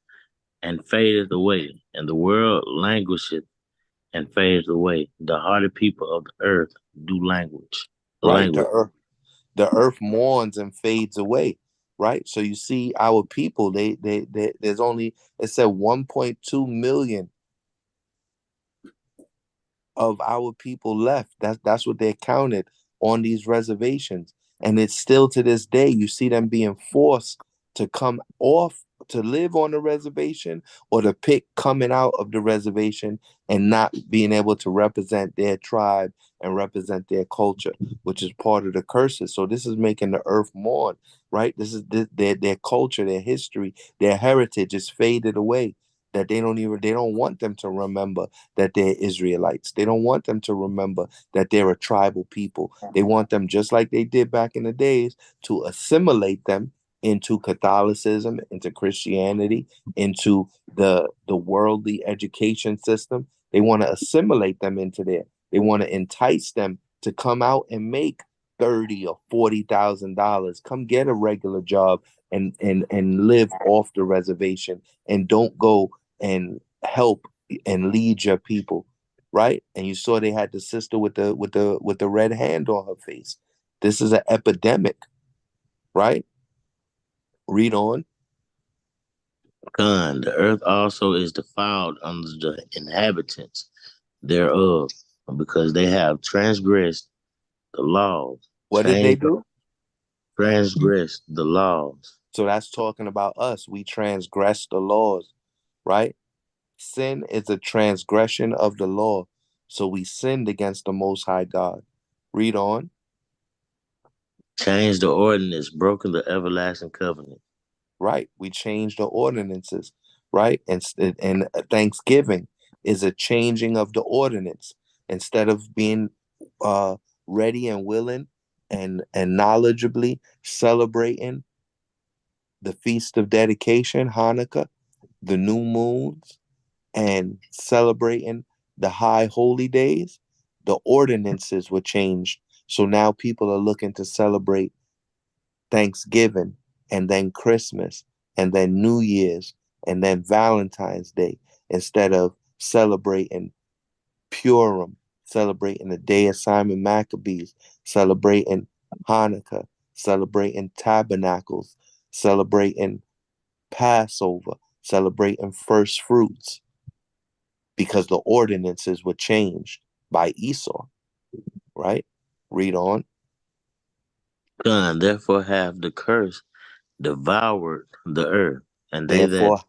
and fadeth away, and the world languisheth and fadeth away. The hardy people of the earth do languish. Right, the earth mourns and fades away, right? So you see our people, there's only, it said 1.2 million of our people left. That's what they counted on these reservations. And it's still to this day, you see them being forced to come off to live on the reservation, or to pick coming out of the reservation and not being able to represent their tribe and represent their culture, which is part of the curses. So this is making the earth mourn, right? This is their culture, their history, their heritage is faded away. That they don't want them to remember that they're Israelites. They don't want them to remember that they're a tribal people. They want them, just like they did back in the days, to assimilate them into Catholicism, into Christianity, into the worldly education system. They want to assimilate them into there. They want to entice them to come out and make $30,000 or $40,000. Come get a regular job and live off the reservation, and don't go and help and lead your people, right? And you saw they had the sister with the red hand on her face. This is an epidemic, right? Read on. The earth also is defiled under the inhabitants thereof, because they have transgressed the laws. What did they do? Transgressed the laws. So that's talking about us. We transgress the laws, right? Sin is a transgression of the law. So we sinned against the Most High God. Read on. Changed the ordinance, broken the everlasting covenant. Right. We changed the ordinances, right? And Thanksgiving is a changing of the ordinance. Instead of being ready and willing and knowledgeably celebrating the Feast of Dedication, Hanukkah, the new moons, and celebrating the high holy days, the ordinances were changed. So now people are looking to celebrate Thanksgiving, and then Christmas, and then New Year's, and then Valentine's Day, instead of celebrating Purim, celebrating the day of Simon Maccabees, celebrating Hanukkah, celebrating Tabernacles, celebrating Passover, celebrating first fruits, because the ordinances were changed by Esau, right? Read on. Therefore have the curse devoured the earth, and they Therefore,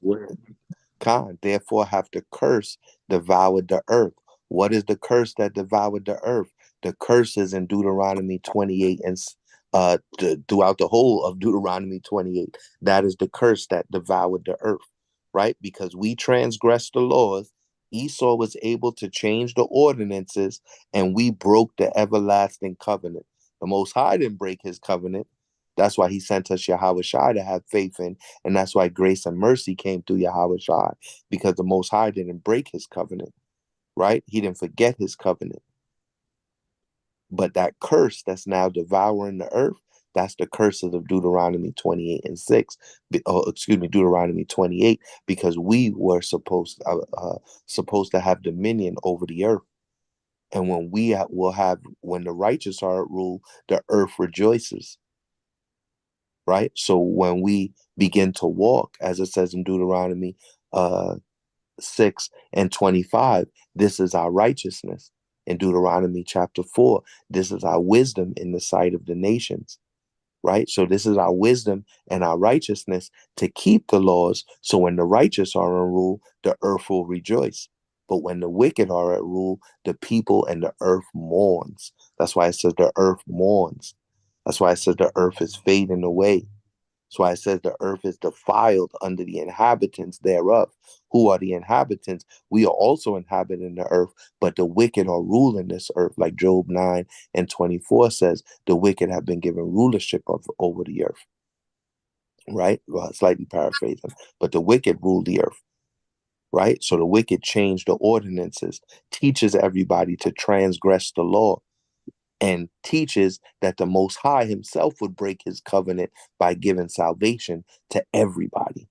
that therefore have the curse devoured the earth. What is the curse that devoured the earth? The curse is in Deuteronomy 28 and throughout the whole of Deuteronomy 28. That is the curse that devoured the earth, right? Because we transgressed the laws. Esau was able to change the ordinances, and we broke the everlasting covenant. The Most High didn't break his covenant. That's why he sent us Yahweh Shai to have faith in. And that's why grace and mercy came through Yahweh Shai, because the Most High didn't break his covenant, right? He didn't forget his covenant. But that curse that's now devouring the earth, that's the curses of Deuteronomy 28 and 6. Deuteronomy 28, because we were supposed to have dominion over the earth. And when when the righteous are at rule, the earth rejoices. Right? So when we begin to walk, as it says in Deuteronomy 6 and 25, this is our righteousness. In Deuteronomy chapter 4, this is our wisdom in the sight of the nations. Right? So this is our wisdom and our righteousness to keep the laws. So when the righteous are in rule, the earth will rejoice. But when the wicked are at rule, the people and the earth mourns. That's why it says the earth mourns. That's why it says the earth is fading away. That's why it says the earth is defiled under the inhabitants thereof. Who are the inhabitants? We are also inhabiting the earth, but the wicked are ruling this earth. Like Job 9 and 24 says, the wicked have been given rulership over the earth. Right? Well, slightly paraphrasing. But the wicked rule the earth. Right? So the wicked change the ordinances, teaches everybody to transgress the law, and teaches that the Most High himself would break his covenant by giving salvation to everybody.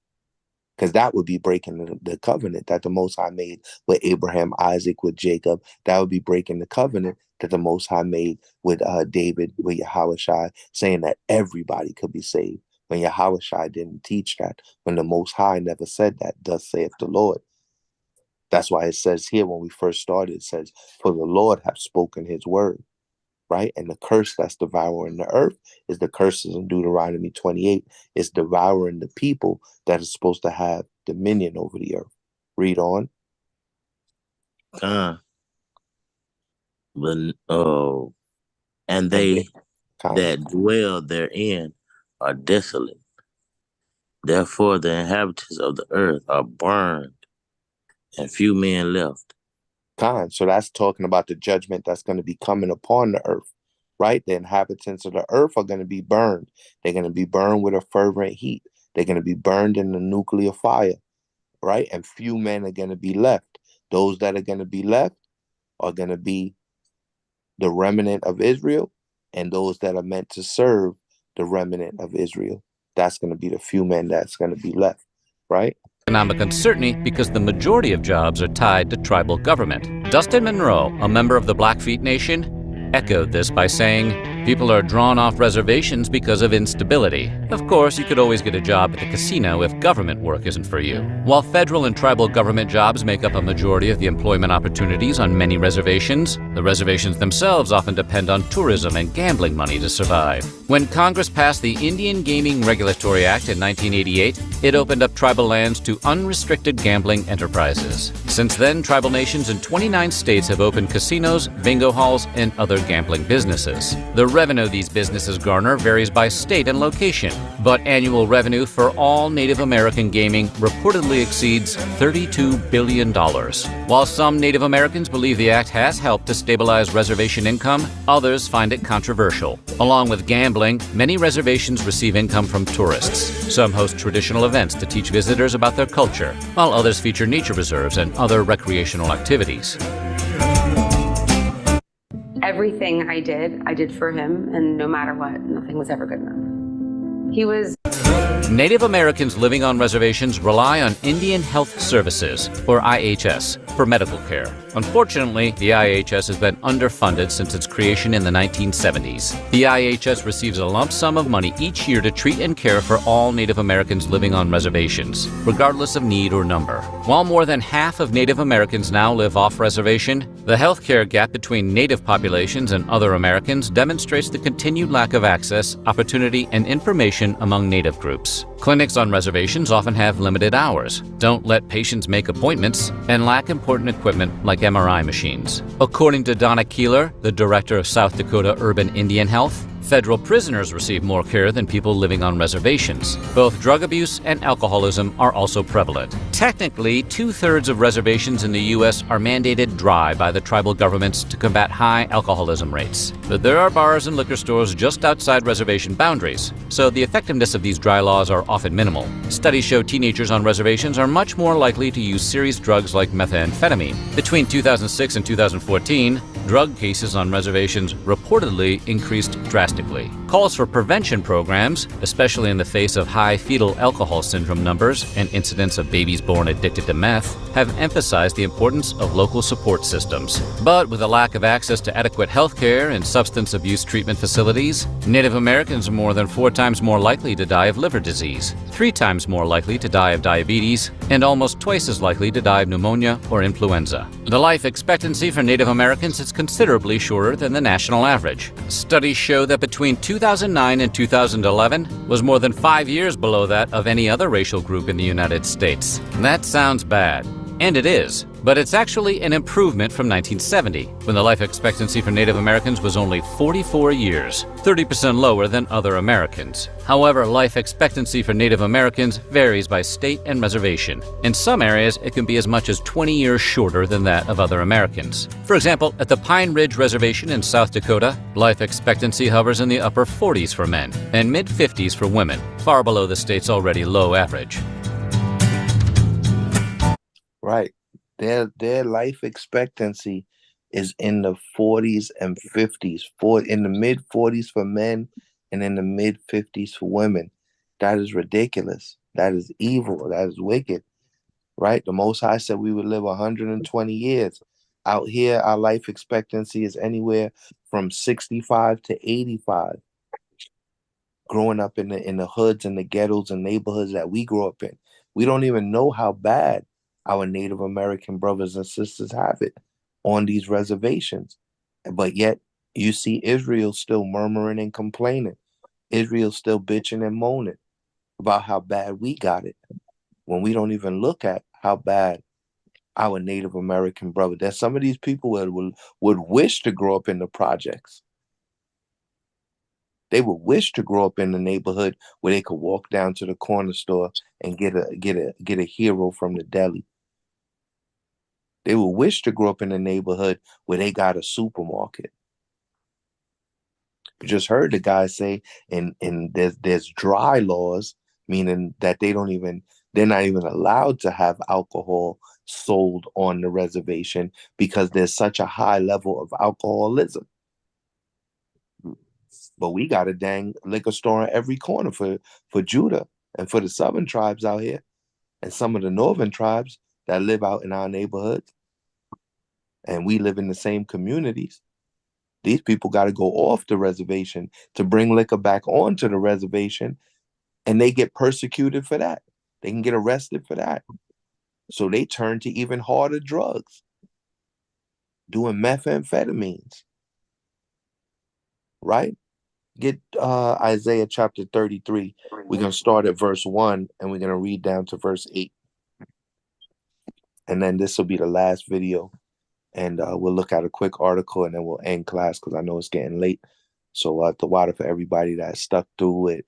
Because that would be breaking the covenant that the Most High made with Abraham, Isaac, with Jacob. That would be breaking the covenant that the Most High made with David, with Yahweh Shai, saying that everybody could be saved. When Yahweh Shai didn't teach that, when the Most High never said that, thus saith the Lord. That's why it says here when we first started, it says, for the Lord hath spoken his word. right? And the curse that's devouring the earth is the curses in Deuteronomy 28. It's devouring the people that is supposed to have dominion over the earth. Read on. And they that dwell therein are desolate. Therefore, the inhabitants of the earth are burned, and few men left. So that's talking about the judgment that's going to be coming upon the earth, right? The inhabitants of the earth are going to be burned. They're going to be burned with a fervent heat. They're going to be burned in the nuclear fire, right? And few men are going to be left. Those that are going to be left are going to be the remnant of Israel, and those that are meant to serve the remnant of Israel. That's going to be the few men that's going to be left, right? Economic uncertainty because the majority of jobs are tied to tribal government. Dustin Monroe, a member of the Blackfeet Nation, echoed this by saying, people are drawn off reservations because of instability. Of course, you could always get a job at the casino if government work isn't for you. While federal and tribal government jobs make up a majority of the employment opportunities on many reservations, the reservations themselves often depend on tourism and gambling money to survive. When Congress passed the Indian Gaming Regulatory Act in 1988, it opened up tribal lands to unrestricted gambling enterprises. Since then, tribal nations in 29 states have opened casinos, bingo halls, and other gambling businesses. The revenue these businesses garner varies by state and location, but annual revenue for all Native American gaming reportedly exceeds $32 billion. While some Native Americans believe the act has helped to stabilize reservation income, others find it controversial. Along with gambling, many reservations receive income from tourists. Some host traditional events to teach visitors about their culture, while others feature nature reserves and other recreational activities. Everything I did for him, and no matter what, nothing was ever good enough. He was... Native Americans living on reservations rely on Indian Health Services, or IHS, for medical care. Unfortunately, the IHS has been underfunded since its creation in the 1970s. The IHS receives a lump sum of money each year to treat and care for all Native Americans living on reservations, regardless of need or number. While more than half of Native Americans now live off-reservation, the healthcare gap between Native populations and other Americans demonstrates the continued lack of access, opportunity, and information among Native groups. Clinics on reservations often have limited hours, don't let patients make appointments, and lack important equipment like MRI machines. According to Donna Keeler, the director of South Dakota Urban Indian Health, federal prisoners receive more care than people living on reservations. Both drug abuse and alcoholism are also prevalent. Technically, 2/3 of reservations in the U.S. are mandated dry by the tribal governments to combat high alcoholism rates. But there are bars and liquor stores just outside reservation boundaries, so the effectiveness of these dry laws are often minimal. Studies show teenagers on reservations are much more likely to use serious drugs like methamphetamine. Between 2006 and 2014, drug cases on reservations reportedly increased drastically. Calls for prevention programs, especially in the face of high fetal alcohol syndrome numbers and incidents of babies born addicted to meth, have emphasized the importance of local support systems. But with a lack of access to adequate health care and substance abuse treatment facilities, Native Americans are more than 4 times more likely to die of liver disease, 3 times more likely to die of diabetes, and almost twice as likely to die of pneumonia or influenza. The life expectancy for Native Americans is considerably shorter than the national average. Studies show that between 2009 and 2011 was more than 5 years below that of any other racial group in the United States. That sounds bad, and it is. But it's actually an improvement from 1970, when the life expectancy for Native Americans was only 44 years, 30% lower than other Americans. However, life expectancy for Native Americans varies by state and reservation. In some areas, it can be as much as 20 years shorter than that of other Americans. For example, at the Pine Ridge Reservation in South Dakota, life expectancy hovers in the upper 40s for men and mid-50s for women, far below the state's already low average. Right. Their life expectancy is in the 40s and 50s, in the mid 40s for men and in the mid 50s for women. That is ridiculous. That is evil. That is wicked. Right? The Most High said we would live 120 years. Out here, our life expectancy is anywhere from 65 to 85. Growing up in the hoods and the ghettos and neighborhoods that we grew up in, we don't even know how bad our Native American brothers and sisters have it on these reservations. But yet You see Israel still murmuring and complaining. Israel still bitching and moaning about how bad we got it, when we don't even look at how bad our Native American brother, that some of these people would wish to grow up in the projects. They would wish to grow up in the neighborhood where they could walk down to the corner store and get a hero from the deli. They would wish to grow up in a neighborhood where they got a supermarket. You just heard the guy say, and there's dry laws, meaning that they're not even allowed to have alcohol sold on the reservation because there's such a high level of alcoholism. But we got a dang liquor store on every corner for Judah and for the southern tribes out here, and some of the northern tribes that live out in our neighborhoods, and we live in the same communities. These people got to go off the reservation to bring liquor back onto the reservation, and they get persecuted for that. They can get arrested for that. So they turn to even harder drugs, doing methamphetamines, right? Get Isaiah chapter 33. We're going to start at verse 1, and we're going to read down to verse 8. And then this will be the last video. And we'll look at a quick article, and then we'll end class because I know it's getting late. So the water for everybody that stuck through it.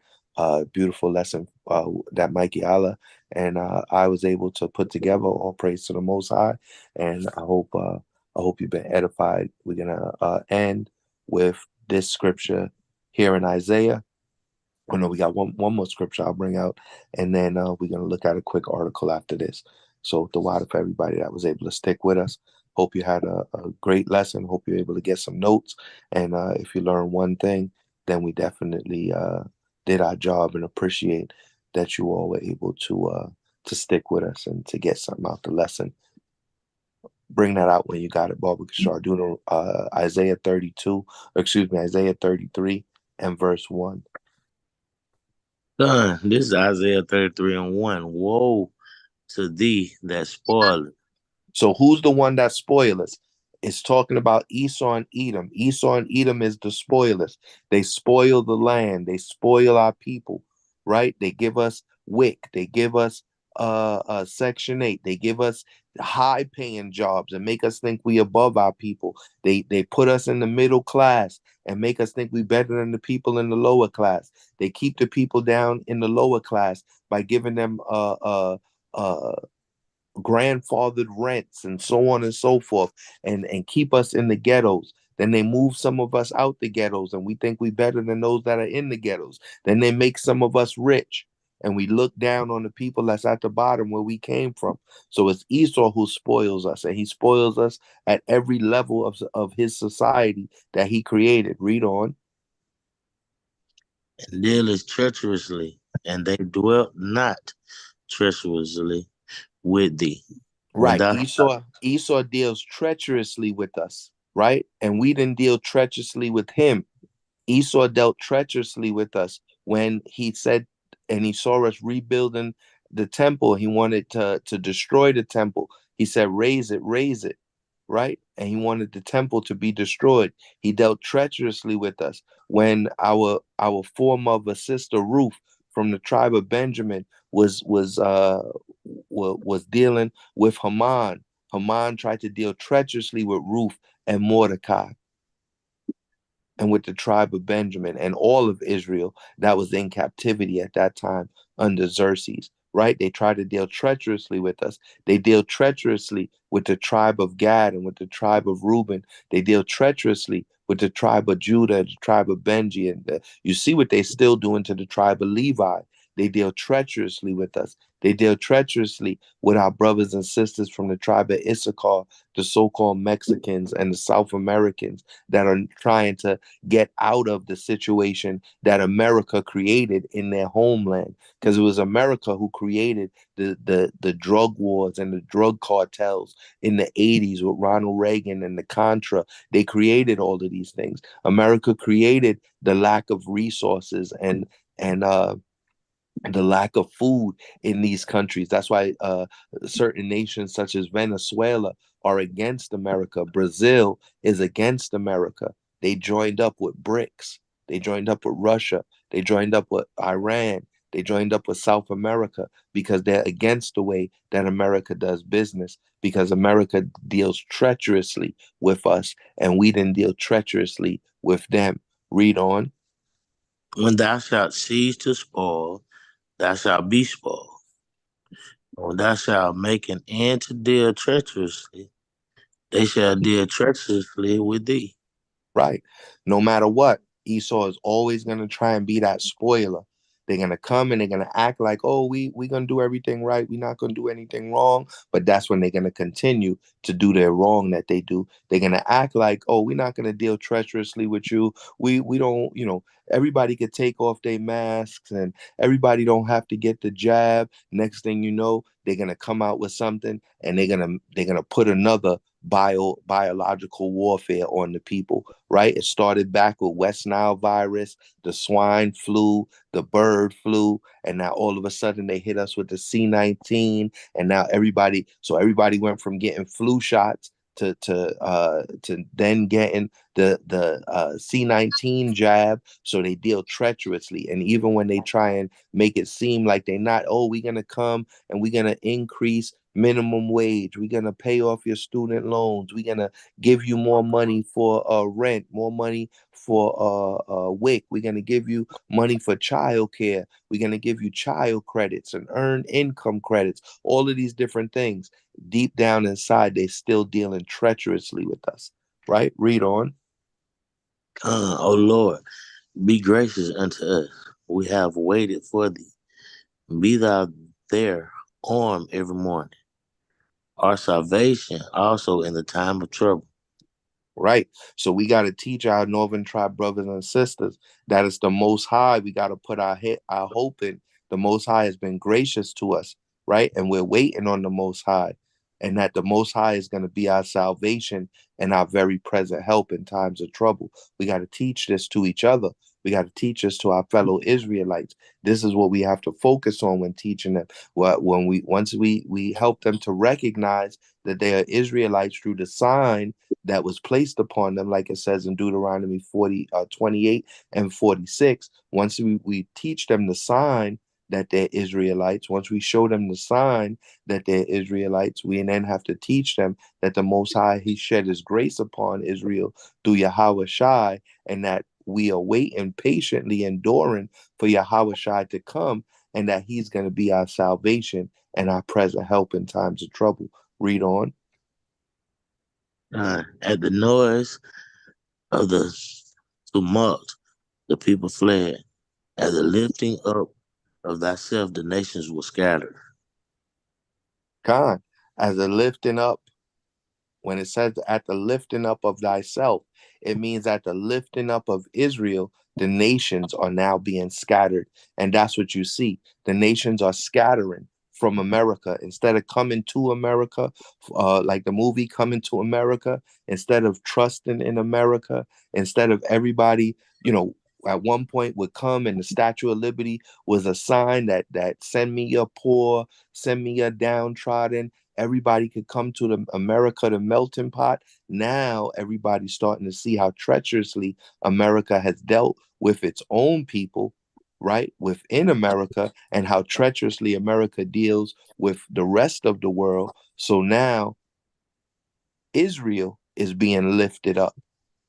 Beautiful lesson that Makayaahlah and I was able to put together. All praise to the Most High, and I hope you've been edified. We're gonna end with this scripture here in Isaiah. Oh no, we got one more scripture I'll bring out, and then we're gonna look at a quick article after this. So the water for everybody that was able to stick with us. Hope you had a great lesson. Hope you're able to get some notes, and if you learn one thing, then we definitely did our job, and appreciate that you all were able to stick with us and to get something out the lesson. Bring that out when you got it, Barbara Kashar. Isaiah 33 and verse 1. Son, this is Isaiah 33 and 1. Woe to thee that spoileth. So who's the one that spoileth? It's talking about Esau and Edom. Esau and Edom is the spoilers. They spoil the land. They spoil our people, right? They give us WIC. They give us Section 8. They give us high-paying jobs and make us think we above our people. They put us in the middle class and make us think we better than the people in the lower class. They keep the people down in the lower class by giving them grandfathered rents and so on and so forth, and keep us in the ghettos. Then they move some of us out the ghettos, and we think we better than those that are in the ghettos. Then they make some of us rich, and we look down on the people that's at the bottom where we came from. So it's Esau who spoils us, and he spoils us at every level of his society that he created. Read on. And dealeth treacherously, and they dwelt not treacherously with thee. Right. Esau deals treacherously with us, right? And we didn't deal treacherously with him. Esau dealt treacherously with us when he said, and he saw us rebuilding the temple. He wanted to destroy the temple. He said, raise it, right? And he wanted the temple to be destroyed. He dealt treacherously with us when our foremother sister Ruth from the tribe of Benjamin was dealing with Haman. Haman tried to deal treacherously with Ruth and Mordecai, and with the tribe of Benjamin and all of Israel that was in captivity at that time under Xerxes, right? They tried to deal treacherously with us. They deal treacherously with the tribe of Gad and with the tribe of Reuben. They deal treacherously with the tribe of Judah, the tribe of Benji. And you see what they still doing to the tribe of Levi. They deal treacherously with us. They deal treacherously with our brothers and sisters from the tribe of Issachar, the so-called Mexicans and the South Americans that are trying to get out of the situation that America created in their homeland. Because it was America who created the drug wars and the drug cartels in the 80s with Ronald Reagan and the Contra. They created all of these things. America created the lack of resources and the lack of food in these countries. That's why certain nations such as Venezuela are against America. Brazil is against America, They joined up with BRICS. They joined up with Russia. They joined up with Iran. They joined up with South America because they're against the way that America does business, because America deals treacherously with us and we didn't deal treacherously with them. Read on. When thou shalt seize to spoil, thou shalt be spoiled. When thou shalt make an end to deal treacherously, they shall deal treacherously with thee. Right. No matter what, Esau is always going to try and be that spoiler. They're going to come and they're going to act like, oh, we're going to do everything right. We're not going to do anything wrong. But that's when they're going to continue to do their wrong that they do. They're going to act like, oh, we're not going to deal treacherously with you. We don't, everybody could take off their masks and everybody don't have to get the jab. Next thing you know, they're going to come out with something and they're going to put another biological warfare on the people, right? It started back with West Nile virus, the swine flu, the bird flu, and now all of a sudden they hit us with the C-19, and now everybody went from getting flu shots to then getting the C-19 jab. So they deal treacherously, and even when they try and make it seem like they're not, oh, we're gonna come and we're gonna increase minimum wage, we're going to pay off your student loans, we're going to give you more money for rent, more money for WIC, we're going to give you money for child care, we're going to give you child credits and earned income credits, all of these different things. Deep down inside, they're still dealing treacherously with us, right? Read on. O Lord, be gracious unto us. We have waited for thee. Be thou there armed every morning. Our salvation also in the time of trouble. Right. So we got to teach our Northern Tribe brothers and sisters that it's the Most High we got to put our hope in. The Most High has been gracious to us, right? And we're waiting on the Most High, and that the Most High is going to be our salvation and our very present help in times of trouble. We got to teach this to each other. We got to teach this to our fellow Israelites. This is what we have to focus on when teaching them. Once we help them to recognize that they are Israelites through the sign that was placed upon them, like it says in Deuteronomy 28 and 46. Once we teach them the sign that they're Israelites, once we show them the sign that they're Israelites, we then have to teach them that the Most High, He shed His grace upon Israel through Yahweh Shai, and that we are waiting patiently, enduring for Yahweh Shai to come, and that He's going to be our salvation and our present help in times of trouble. Read on. At the noise of the tumult, the people fled. At the lifting up of thyself, the nations will scatter. God, as a lifting up, when it says at the lifting up of thyself, it means at the lifting up of Israel, the nations are now being scattered. And that's what you see. The nations are scattering from America. Instead of coming to America, like the movie Coming to America, instead of trusting in America, instead of everybody, at one point would come and the Statue of Liberty was a sign that send me your poor, send me your downtrodden. Everybody could come to America, the melting pot. Now everybody's starting to see how treacherously America has dealt with its own people, right, within America, and how treacherously America deals with the rest of the world. So now Israel is being lifted up.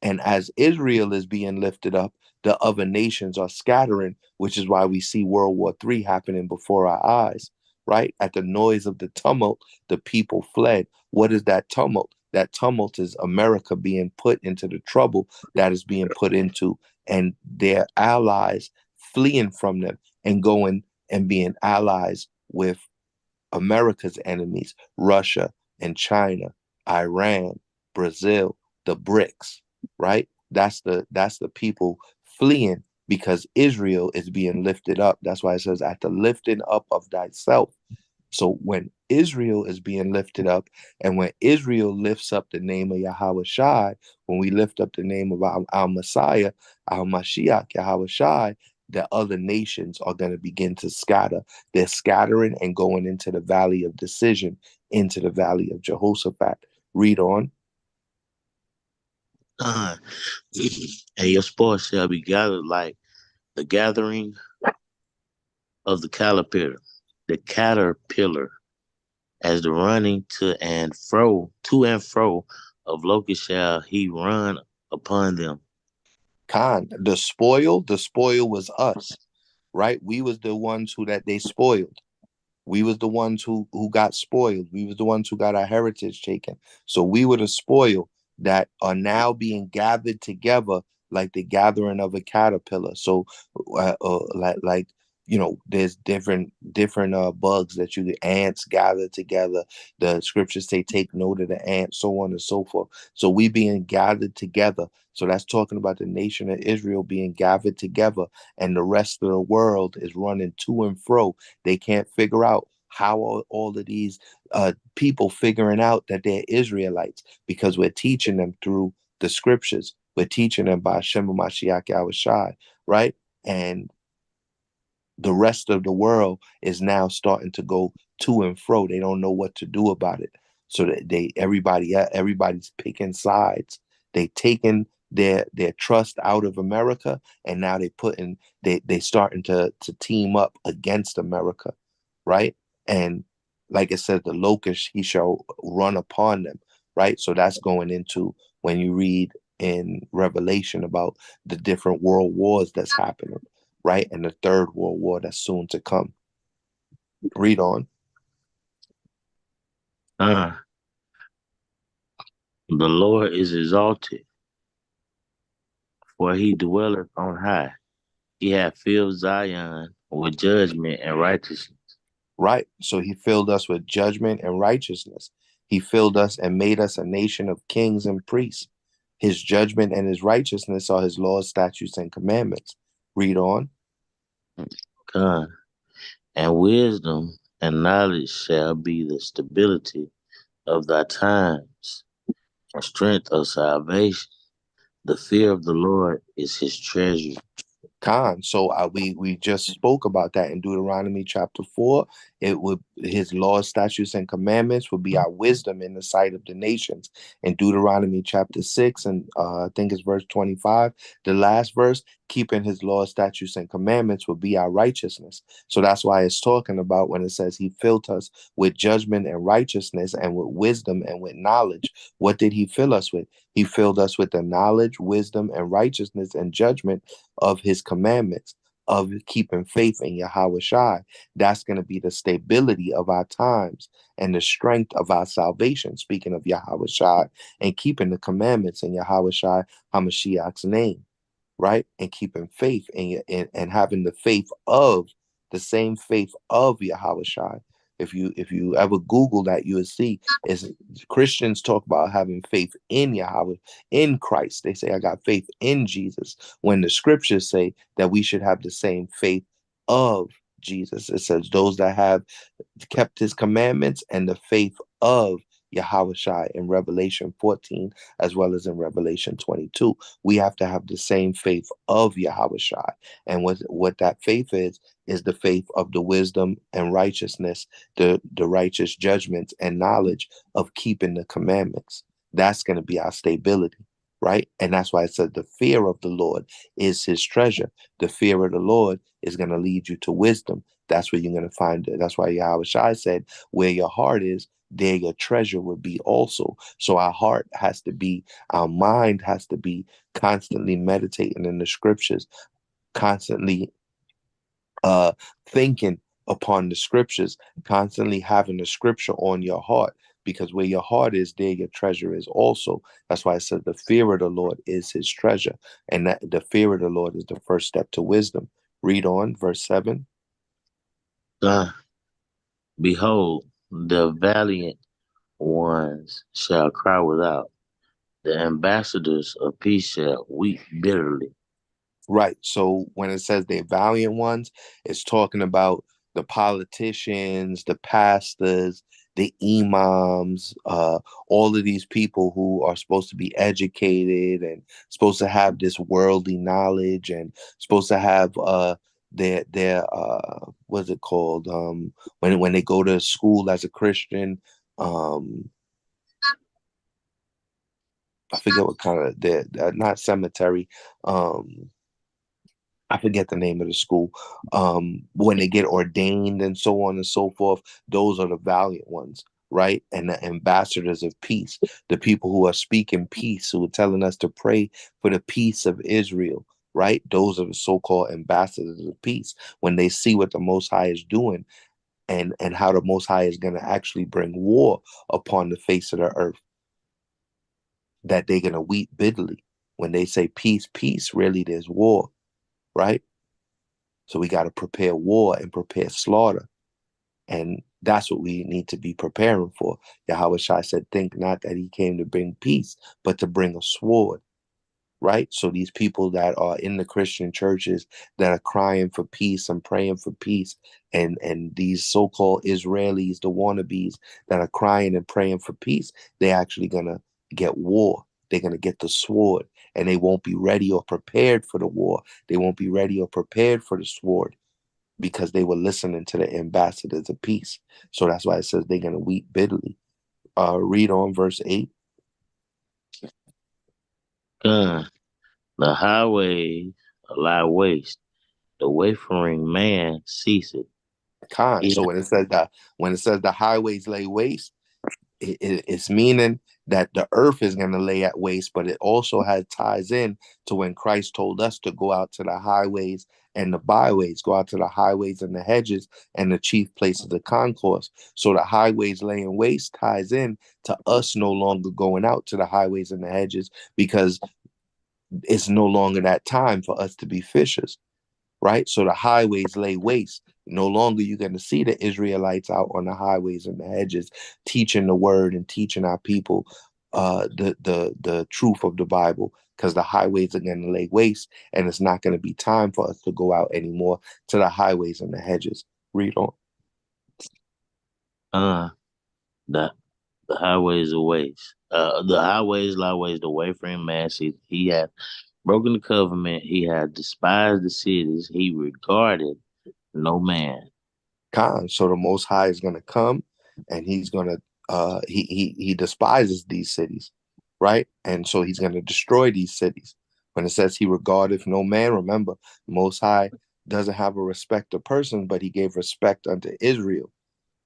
And as Israel is being lifted up, the other nations are scattering, which is why we see World War III happening before our eyes, right? At the noise of the tumult, the people fled. What is that tumult? That tumult is America being put into the trouble that is being put into, and their allies fleeing from them and going and being allies with America's enemies, Russia and China, Iran, Brazil, the BRICS, right? That's the people fleeing because Israel is being lifted up. That's why it says at the lifting up of thyself. So when Israel is being lifted up, and when Israel lifts up the name of Yahweh Shai, when we lift up the name of our Messiah, our Mashiach, Yahweh Shai, the other nations are going to begin to scatter. They're scattering and going into the valley of decision, into the valley of Jehoshaphat. Read on. Uh, and your spoil shall be gathered like the gathering of the caterpillar. The caterpillar, as the running to and fro of locusts shall he run upon them. The spoil was us, right? We was the ones who that they spoiled. We was the ones who got spoiled. We was the ones who got our heritage taken. So we were the spoil that are now being gathered together like the gathering of a caterpillar. So like there's different bugs that the ants gather together. The scriptures say take note of the ants, so on and so forth. So we being gathered together. So that's talking about the nation of Israel being gathered together, and the rest of the world is running to and fro. They can't figure out how all of these people figuring out that they're Israelites, because we're teaching them through the scriptures. We're teaching them by Shema Mashiach Yahushai, right? And the rest of the world is now starting to go to and fro. They don't know what to do about it. So that everybody's picking sides. They taking their trust out of America, and now they starting to team up against America, right? And like it says, the locust he shall run upon them, right? So that's going into when you read in Revelation about the different world wars that's happening, right? And the third world war that's soon to come. Read on. The Lord is exalted, for he dwelleth on high. He hath filled Zion with judgment and righteousness. Right. So he filled us with judgment and righteousness. He filled us and made us a nation of kings and priests. His judgment and his righteousness are his laws, statutes, and commandments. Read on. God. And wisdom and knowledge shall be the stability of thy times, and strength of salvation. The fear of the Lord is his treasure. So we just spoke about that in Deuteronomy chapter 4. It would his laws, statutes, and commandments would be our wisdom in the sight of the nations. In Deuteronomy chapter 6, and I think it's verse 25, the last verse, keeping his laws, statutes, and commandments would be our righteousness. So that's why it's talking about when it says he filled us with judgment and righteousness and with wisdom and with knowledge. What did he fill us with? He filled us with the knowledge, wisdom, and righteousness and judgment of his commandments, of keeping faith in Yahweh Shai. That's going to be the stability of our times and the strength of our salvation, speaking of Yahweh Shai, and keeping the commandments in Yahweh Shai HaMashiach's name, right? And keeping faith and having the same faith of Yahweh Shai. If you ever Google that, you will see is Christians talk about having faith in Yahweh, in Christ. They say, I got faith in Jesus, when the scriptures say that we should have the same faith of Jesus. It says those that have kept his commandments and the faith of Yahweh Shai in Revelation 14, as well as in Revelation 22. We have to have the same faith of Yahweh Shai. And what that faith is the faith of the wisdom and righteousness, the righteous judgments and knowledge of keeping the commandments. That's going to be our stability, right? And that's why it said the fear of the Lord is his treasure. The fear of the Lord is going to lead you to wisdom. That's where you're going to find it. That's why Yahweh Shai said, where your heart is, there your treasure would be also. So our heart has to be, our mind has to be constantly meditating in the scriptures, constantly thinking upon the scriptures, constantly having the scripture on your heart, because where your heart is, there your treasure is also. That's why I said the fear of the Lord is his treasure, and that the fear of the Lord is the first step to wisdom. Read on, verse 7. Behold, the valiant ones shall cry without. The ambassadors of peace shall weep bitterly. Right. So when it says the valiant ones, it's talking about the politicians, the pastors, the imams, all of these people who are supposed to be educated and supposed to have this worldly knowledge and supposed to have their what's it called, when they go to school as a Christian, I forget what kind of, they're not cemetery. I forget the name of the school. When they get ordained and so on and so forth, those are the valiant ones, right? And the ambassadors of peace, the people who are speaking peace, who are telling us to pray for the peace of Israel, right? Those are the so-called ambassadors of peace. When they see what the Most High is doing and how the Most High is going to actually bring war upon the face of the earth, that they're going to weep bitterly. When they say peace, peace, really there's war, right? So we got to prepare war and prepare slaughter. And that's what we need to be preparing for. Yahweh Shai said, think not that he came to bring peace, but to bring a sword, right? So these people that are in the Christian churches that are crying for peace and praying for peace, and these so-called Israelis, the wannabes that are crying and praying for peace, they're actually going to get war. They're going to get the sword, and they won't be ready or prepared for the war. They won't be ready or prepared for the sword because they were listening to the ambassadors of peace. So that's why it says they're going to weep bitterly. Read on verse 8. The highways lie waste. The wayfaring man ceaseth. So when it says the highways lay waste, it's meaning that the earth is going to lay at waste, but it also ties in to when Christ told us to go out to the highways and the byways, go out to the highways and the hedges and the chief places of concourse. So the highways laying waste ties in to us no longer going out to the highways and the hedges, because it's no longer that time for us to be fishers, right? So the highways lay waste. No longer you're going to see the Israelites out on the highways and the hedges teaching the word and teaching our people the truth of the Bible, because the highways are going to lay waste, and it's not going to be time for us to go out anymore to the highways and the hedges. Read on. The highways are waste. The highways lie waste. The wayfaring man, he had broken the covenant. He had despised the cities. He regarded no man. So the Most High is going to come, and he's going to he despises these cities, right? And so he's going to destroy these cities. When it says he regardeth no man, remember, Most High doesn't have a respect of person, but he gave respect unto Israel,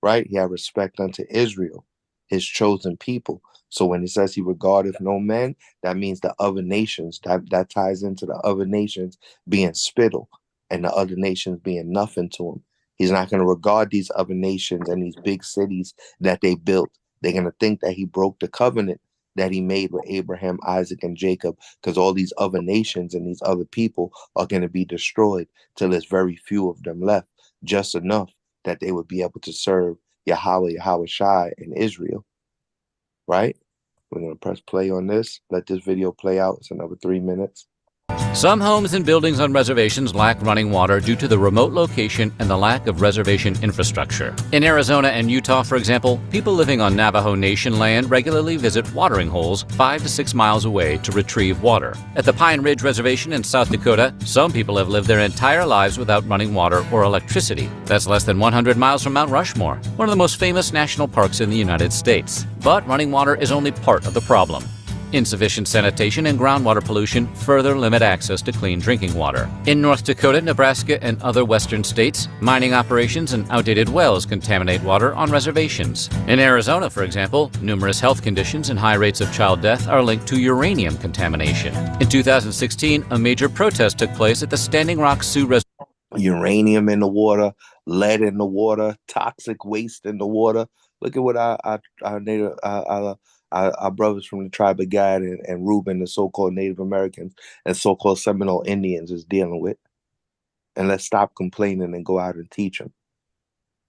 right? He had respect unto Israel, his chosen people. So when it says he regardeth no man, that means the other nations, that ties into the other nations being spittle and the other nations being nothing to him. He's not going to regard these other nations and these big cities that they built. They're going to think that he broke the covenant that he made with Abraham, Isaac, and Jacob, because all these other nations and these other people are going to be destroyed till there's very few of them left, just enough that they would be able to serve Yahweh Shai in Israel, right? We're going to press play on this. Let this video play out. It's another 3 minutes. Some homes and buildings on reservations lack running water due to the remote location and the lack of reservation infrastructure. In Arizona and Utah, for example, people living on Navajo Nation land regularly visit watering holes 5 to 6 miles away to retrieve water. At the Pine Ridge Reservation in South Dakota, some people have lived their entire lives without running water or electricity. That's less than 100 miles from Mount Rushmore, one of the most famous national parks in the United States. But running water is only part of the problem. Insufficient sanitation and groundwater pollution further limit access to clean drinking water. In North Dakota, Nebraska, and other western states, mining operations and outdated wells contaminate water on reservations. In Arizona, for example, numerous health conditions and high rates of child death are linked to uranium contamination. In 2016, a major protest took place at the Standing Rock Sioux Reservation. Uranium in the water, lead in the water, toxic waste in the water. Look at what our brothers from the tribe of Gad and Reuben, the so-called Native Americans and so-called Seminole Indians, is dealing with. And let's stop complaining and go out and teach them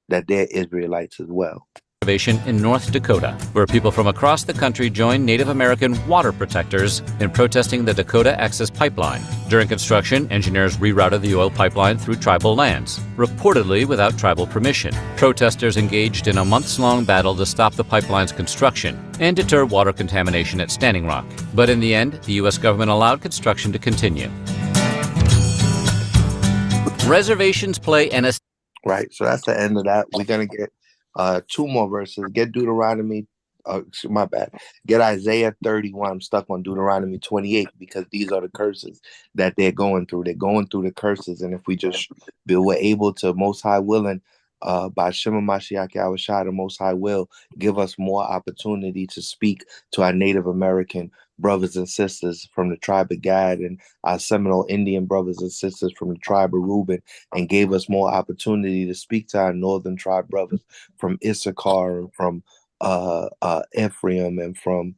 that they're Israelites as well. In North Dakota, where people from across the country joined Native American water protectors in protesting the Dakota Access Pipeline. During construction, engineers rerouted the oil pipeline through tribal lands, reportedly without tribal permission. Protesters engaged in a months-long battle to stop the pipeline's construction and deter water contamination at Standing Rock. But in the end, the U.S. government allowed construction to continue. Reservations play an Right, so that's the end of that. We're going to get 2 more verses. Get Deuteronomy My bad. Get Isaiah 31. I'm stuck on Deuteronomy 28 because these are the curses that they're going through. They're going through the curses, and if we just we're able to, Most High willing, by Shema Mashiach Yahushua, the Most High will give us more opportunity to speak to our Native American brothers and sisters from the tribe of Gad and our Seminole Indian brothers and sisters from the tribe of Reuben, and gave us more opportunity to speak to our northern tribe brothers from Issachar and from Ephraim and from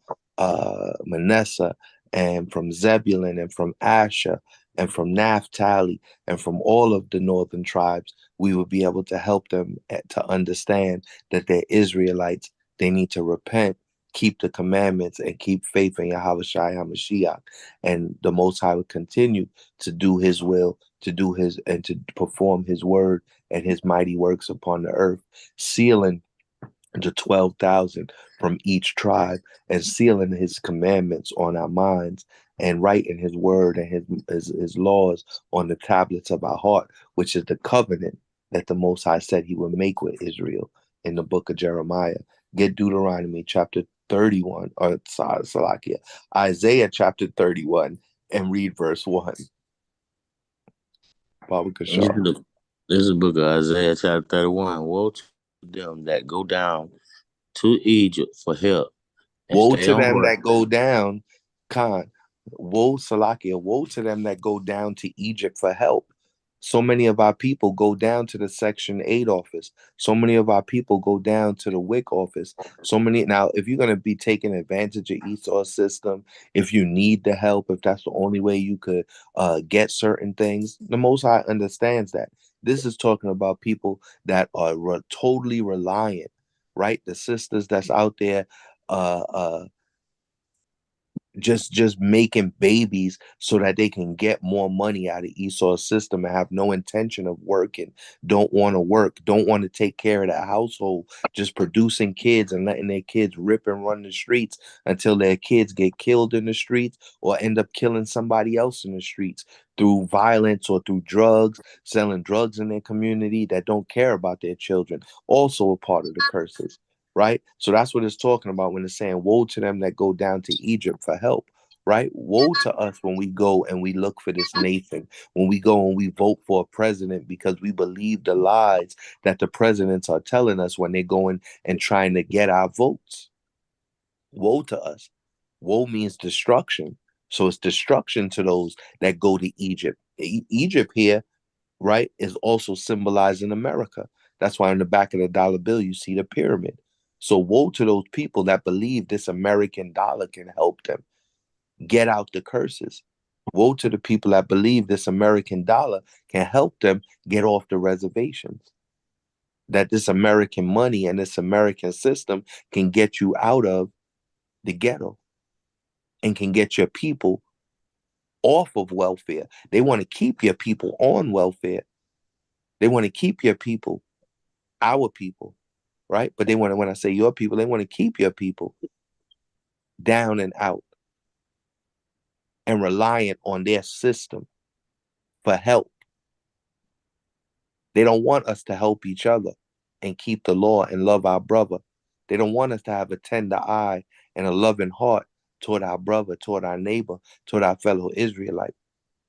Manasseh and from Zebulun and from Asher and from Naphtali and from all of the northern tribes. We would be able to help them to understand that they're Israelites. They need to repent, keep the commandments, and keep faith in Yahweh Shai HaMashiach. And the Most High would continue to do his will, to do his, and to perform his word and his mighty works upon the earth, sealing the 12,000 from each tribe and sealing his commandments on our minds and writing his word and his laws on the tablets of our heart, which is the covenant that the Most High said he would make with Israel in the book of Jeremiah. Get Deuteronomy chapter 31, or Salakia, Isaiah chapter 31, and read verse 1. Baba Kashar. This is the book of Isaiah chapter 31. Woe to them that go down to Egypt for help. Woe to them that go down, Khan. Woe, Salakia, woe to them that go down to Egypt for help. So many of our people go down to the Section 8 office. So many of our people go down to the WIC office. Now, if you're going to be taking advantage of Esau's system, if you need the help, if that's the only way you could get certain things, the Most High understands that. This is talking about people that are totally reliant, right? The sisters that's out there just making babies so that they can get more money out of Esau's system and have no intention of working, don't want to work, don't want to take care of their household, just producing kids and letting their kids rip and run the streets until their kids get killed in the streets or end up killing somebody else in the streets through violence or through drugs, selling drugs in their community that don't care about their children. Also a part of the curses. Right? So that's what it's talking about when it's saying, woe to them that go down to Egypt for help, right? Woe to us when we go and we look for this nation, when we go and we vote for a president because we believe the lies that the presidents are telling us when they're going and trying to get our votes. Woe to us. Woe means destruction. So it's destruction to those that go to Egypt. Egypt here, right, is also symbolizing America. That's why in the back of the dollar bill, you see the pyramid. So woe to those people that believe this American dollar can help them get out the curses. Woe to the people that believe this American dollar can help them get off the reservations. That this American money and this American system can get you out of the ghetto and can get your people off of welfare. They want to keep your people on welfare. They want to keep your people, our people, right? But they want to, when I say your people, they want to keep your people down and out and reliant on their system for help. They don't want us to help each other and keep the law and love our brother. They don't want us to have a tender eye and a loving heart toward our brother, toward our neighbor, toward our fellow Israelite.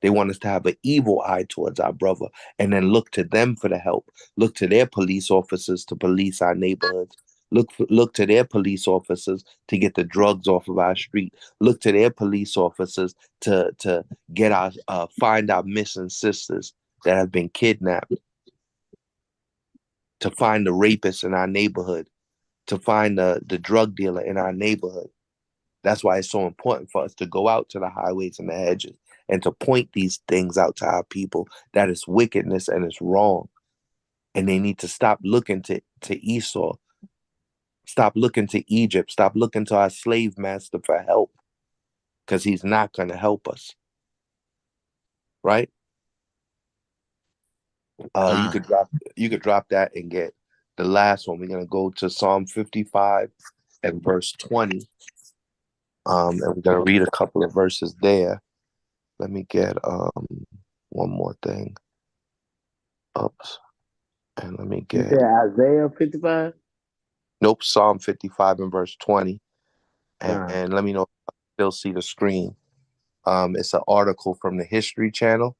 They want us to have an evil eye towards our brother and then look to them for the help. Look to their police officers to police our neighborhoods. Look to their police officers to get the drugs off of our street. Look to their police officers to get find our missing sisters that have been kidnapped. To find the rapist in our neighborhood. To find the drug dealer in our neighborhood. That's why it's so important for us to go out to the highways and the hedges and to point these things out to our people that it's wickedness and it's wrong. And they need to stop looking to Esau. Stop looking to Egypt. Stop looking to our slave master for help. Because he's not going to help us. Right? You could drop that and get the last one. We're going to go to Psalm 55 and verse 20. And we're going to read a couple of verses there. Let me get one more thing. Oops. And let me get Isaiah 55. Nope, Psalm 55 and verse 20. And let me know if you still see the screen. It's an article from the History Channel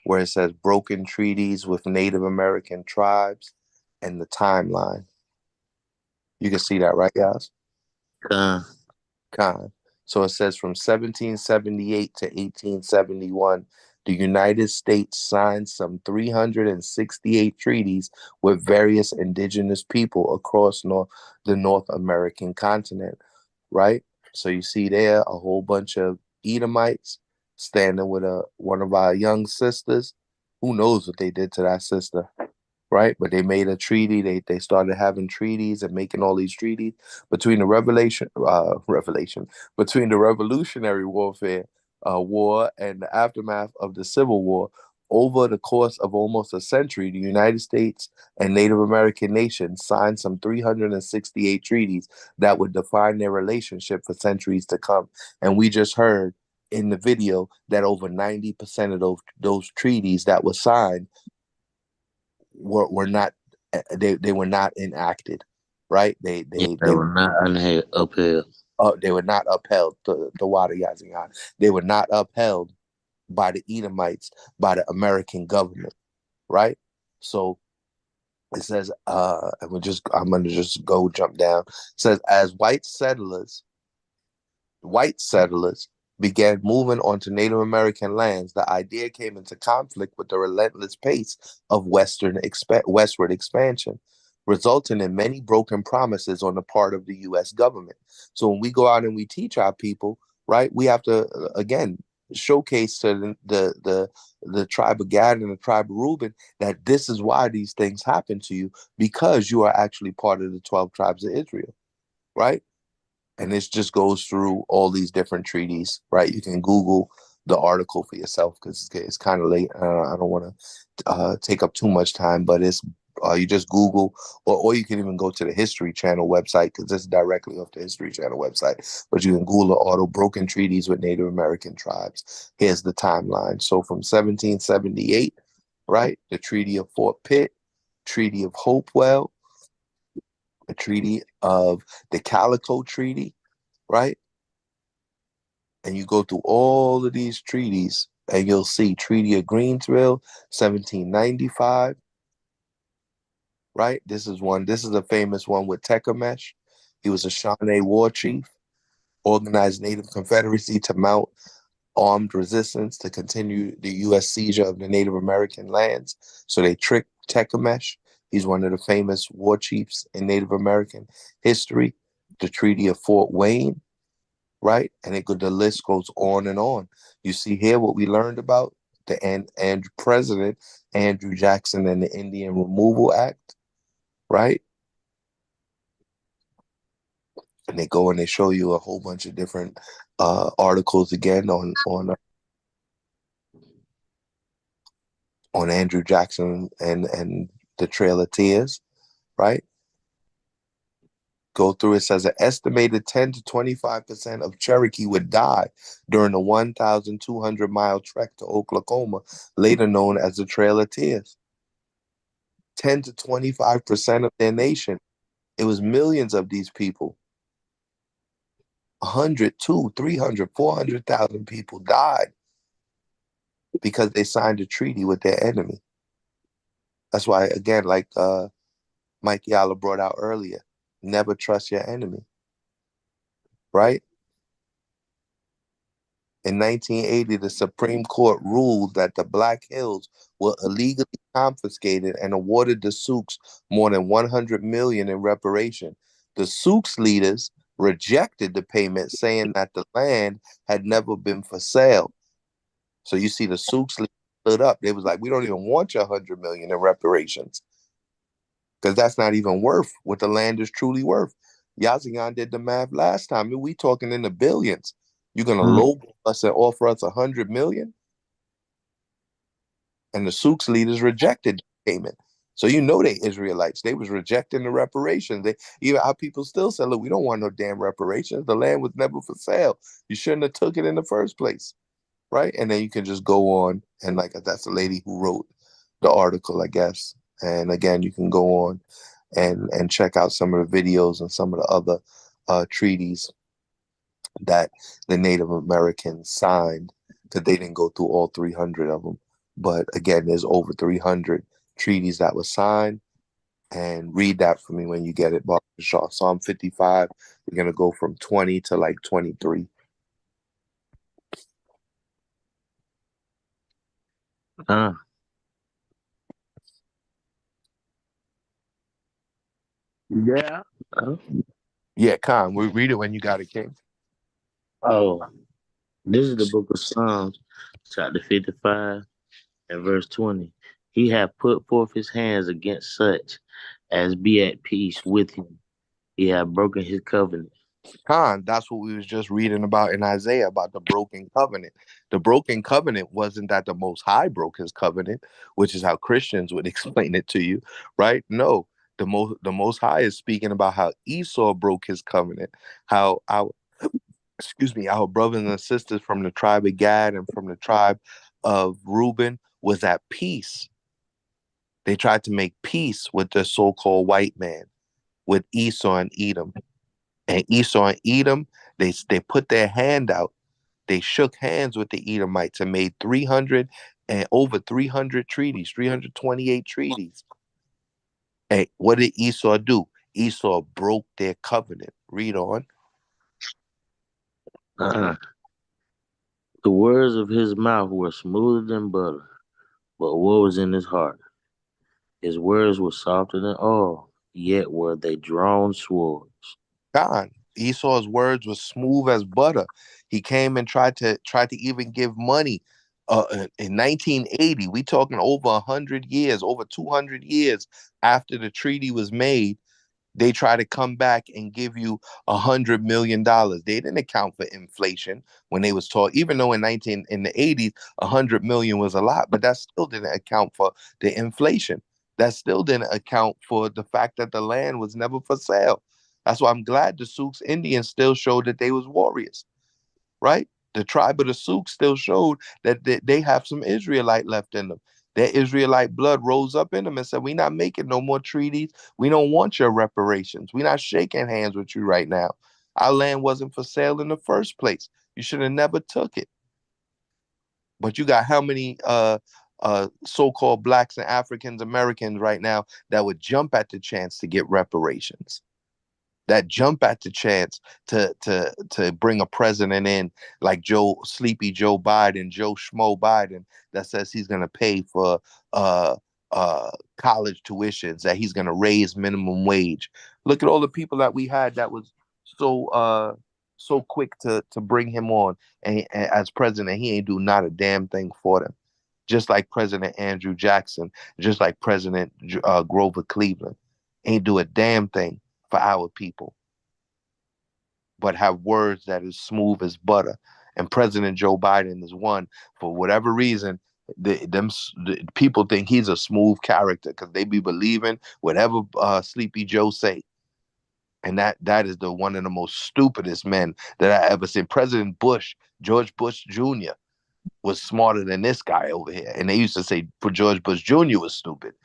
where it says broken treaties with Native American tribes and the timeline. You can see that, right, guys? Con. So it says from 1778 to 1871, the United States signed some 368 treaties with various indigenous people across the North American continent, right? So you see there a whole bunch of Edomites standing with one of our young sisters. Who knows what they did to that sister? Right, but they made a treaty. They started having treaties and making all these treaties between the between the Revolutionary War and the aftermath of the Civil War. Over the course of almost a century, the United States and Native American nations signed some 368 treaties that would define their relationship for centuries to come. And we just heard in the video that over 90% of those treaties that were signed were not they were not enacted, right? They were not upheld. They were not upheld. The water Yazian. They were not upheld by the Edomites, by the American government, right? So it says, I'm gonna just jump down. It says, as white settlers began moving onto Native American lands, the idea came into conflict with the relentless pace of westward expansion, resulting in many broken promises on the part of the U.S. government. So when we go out and we teach our people, right, we have to, again, showcase to the tribe of Gad and the tribe of Reuben that this is why these things happen to you, because you are actually part of the 12 tribes of Israel, right? And this just goes through all these different treaties, right? You can Google the article for yourself because it's kind of late. I don't want to take up too much time, but it's you just Google, or you can even go to the History Channel website because it's directly off the History Channel website. But you can Google the auto broken treaties with Native American tribes. Here's the timeline. So from 1778, right, the Treaty of Fort Pitt, Treaty of Hopewell, the Treaty of the Calico Treaty, right? And you go through all of these treaties and you'll see Treaty of Greensville, 1795, right? This is a famous one with Tecumseh. He was a Shawnee war chief, organized Native Confederacy to mount armed resistance to continue the U.S. seizure of the Native American lands. So they tricked Tecumseh. He's one of the famous war chiefs in Native American history. The Treaty of Fort Wayne, right? And the list goes on and on. You see here what we learned about the President Andrew Jackson and the Indian Removal Act, right? And they go and they show you a whole bunch of different articles again on Andrew Jackson and the Trail of Tears, right? Go through it. Says an estimated 10 to 25% of Cherokee would die during the 1,200-mile trek to Oklahoma, later known as the Trail of Tears. 10 to 25% of their nation. It was millions of these people. 100, 200, 300, 400,000 people died because they signed a treaty with their enemy. That's why, again, like Makayaahlah brought out earlier, never trust your enemy, right? In 1980, the Supreme Court ruled that the Black Hills were illegally confiscated and awarded the Sioux more than $100 million in reparation. The Sioux leaders rejected the payment, saying that the land had never been for sale. So you see the Sioux leaders stood up. They was like, we don't even want your $100 million in reparations, because that's not even worth what the land is truly worth. Yazian did the math last time. I mean, we talking in the billions. You're gonna lowball us and offer us $100 million, and the Sioux leaders rejected the payment. So you know they Israelites. They was rejecting the reparations. Even our people still say, "Look, we don't want no damn reparations. The land was never for sale. You shouldn't have took it in the first place, right?" And then you can just go on, and like that's the lady who wrote the article, I guess. And again, you can go on and check out some of the videos and some of the other treaties that the Native Americans signed, because they didn't go through all 300 of them. But again, there's over 300 treaties that were signed. And read that for me when you get it, Barbara Shaw. Psalm 55, we're going to go from 20 to like 23. Yeah. Yeah, Khan, we read it when you got it, King. Oh, this is the book of Psalms, chapter 55 and verse 20. He hath put forth his hands against such as be at peace with him. He hath broken his covenant. Khan, that's what we was just reading about in Isaiah, about the broken covenant. The broken covenant wasn't that the Most High broke his covenant, which is how Christians would explain it to you, right? No, the Most High is speaking about how Esau broke his covenant, how our our brothers and sisters from the tribe of Gad and from the tribe of Reuben was at peace. They tried to make peace with the so-called white man, with Esau and Edom. And Esau and Edom, they put their hand out. They shook hands with the Edomites and made 300 and over 300 treaties, 328 treaties. Hey, what did Esau do? Esau broke their covenant. Read on. The words of his mouth were smoother than butter, but what was in his heart? His words were softer than oil, yet were they drawn swords. God, Esau's words were smooth as butter. He came and tried to even give money. In 1980, we talking over 100 years, over 200 years after the treaty was made. They try to come back and give you $100 million. They didn't account for inflation when they was taught, even though in the 80s, 100 million was a lot, but that still didn't account for the inflation. That still didn't account for the fact that the land was never for sale. That's why I'm glad the Sioux Indians still showed that they was warriors, right? The tribe of the Sioux still showed that they have some Israelite left in them. Their Israelite blood rose up in them and said, we're not making no more treaties. We don't want your reparations. We're not shaking hands with you right now. Our land wasn't for sale in the first place. You should have never took it. But you got how many so-called blacks and Africans Americans right now that would jump at the chance to get reparations? That jump at the chance to bring a president in like Sleepy Joe Biden, Joe Schmo Biden, that says he's going to pay for college tuitions, that he's going to raise minimum wage. Look at all the people that we had that was so quick to bring him on and as president. He ain't do not a damn thing for them. Just like President Andrew Jackson, just like President Grover Cleveland, ain't do a damn thing for our people, but have words that is smooth as butter. And President Joe Biden is one. For whatever reason, the people think he's a smooth character because they be believing whatever Sleepy Joe say. And that is one of the most stupidest men that I ever seen. President Bush, George Bush Jr., was smarter than this guy over here. And they used to say George Bush Jr. was stupid.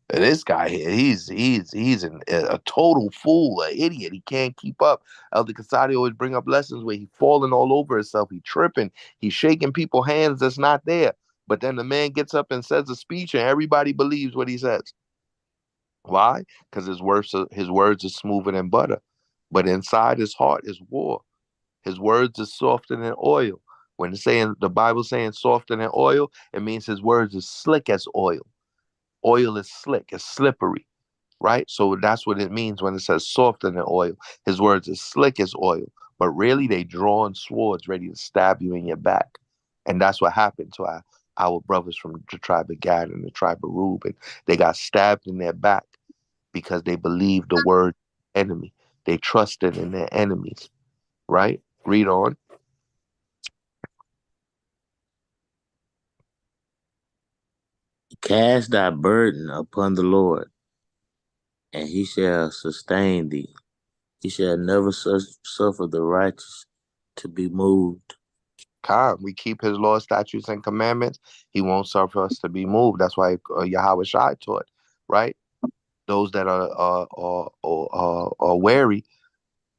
This guy here, he's a total fool, an idiot. He can't keep up. Elder Casati always bring up lessons where he falling all over himself. He tripping. He's shaking people's hands that's not there. But then the man gets up and says a speech, and everybody believes what he says. Why? Because his words are smoother than butter, but inside his heart is war. His words are softer than oil. When it's saying the Bible saying softer than oil, it means his words is slick as oil. Oil is slick, it's slippery, right? So that's what it means when it says softer than oil. His words is slick as oil, but really they drawing swords ready to stab you in your back. And that's what happened to our brothers from the tribe of Gad and the tribe of Reuben. They got stabbed in their back because they believed the word enemy. They trusted in their enemies, right? Read on. Cast thy burden upon the Lord, and he shall sustain thee. He shall never suffer the righteous to be moved. God, we keep his laws, statutes, and commandments. He won't suffer us to be moved. That's why Yahweh Shai taught, right? those that are weary,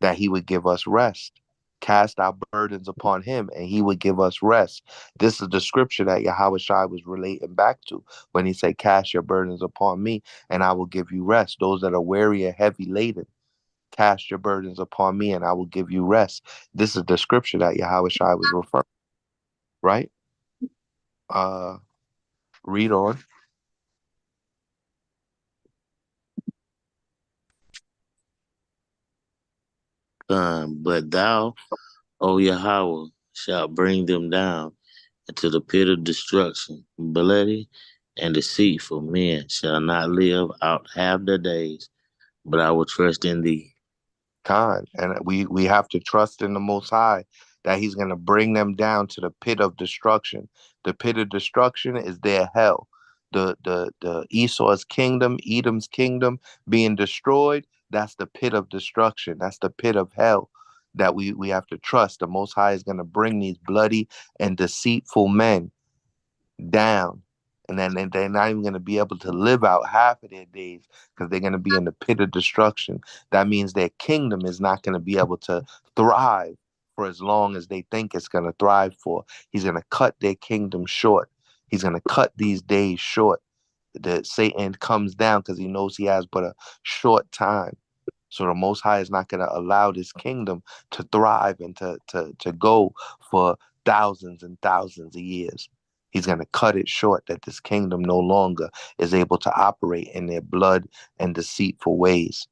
that he would give us rest. Cast our burdens upon him, and he would give us rest. This is the scripture that Yahweh Shai was relating back to when he said, cast your burdens upon me, and I will give you rest. Those that are weary and heavy laden, cast your burdens upon me, and I will give you rest. This is the scripture that Yahweh Shai was referring, right? Read on. But thou, O Yahweh, shalt bring them down into the pit of destruction. Bloody and deceitful men shall not live out half their days, but I will trust in thee. And we have to trust in the Most High that he's going to bring them down to the pit of destruction. The pit of destruction is their hell. The Esau's kingdom, Edom's kingdom being destroyed, that's the pit of destruction. That's the pit of hell that we have to trust. The Most High is going to bring these bloody and deceitful men down. And then they're not even going to be able to live out half of their days because they're going to be in the pit of destruction. That means their kingdom is not going to be able to thrive for as long as they think it's going to thrive for. He's going to cut their kingdom short. He's going to cut these days short. That Satan comes down because he knows he has but a short time. So the Most High is not going to allow this kingdom to thrive and to go for thousands and thousands of years. He's going to cut it short, that this kingdom no longer is able to operate in their blood and deceitful ways.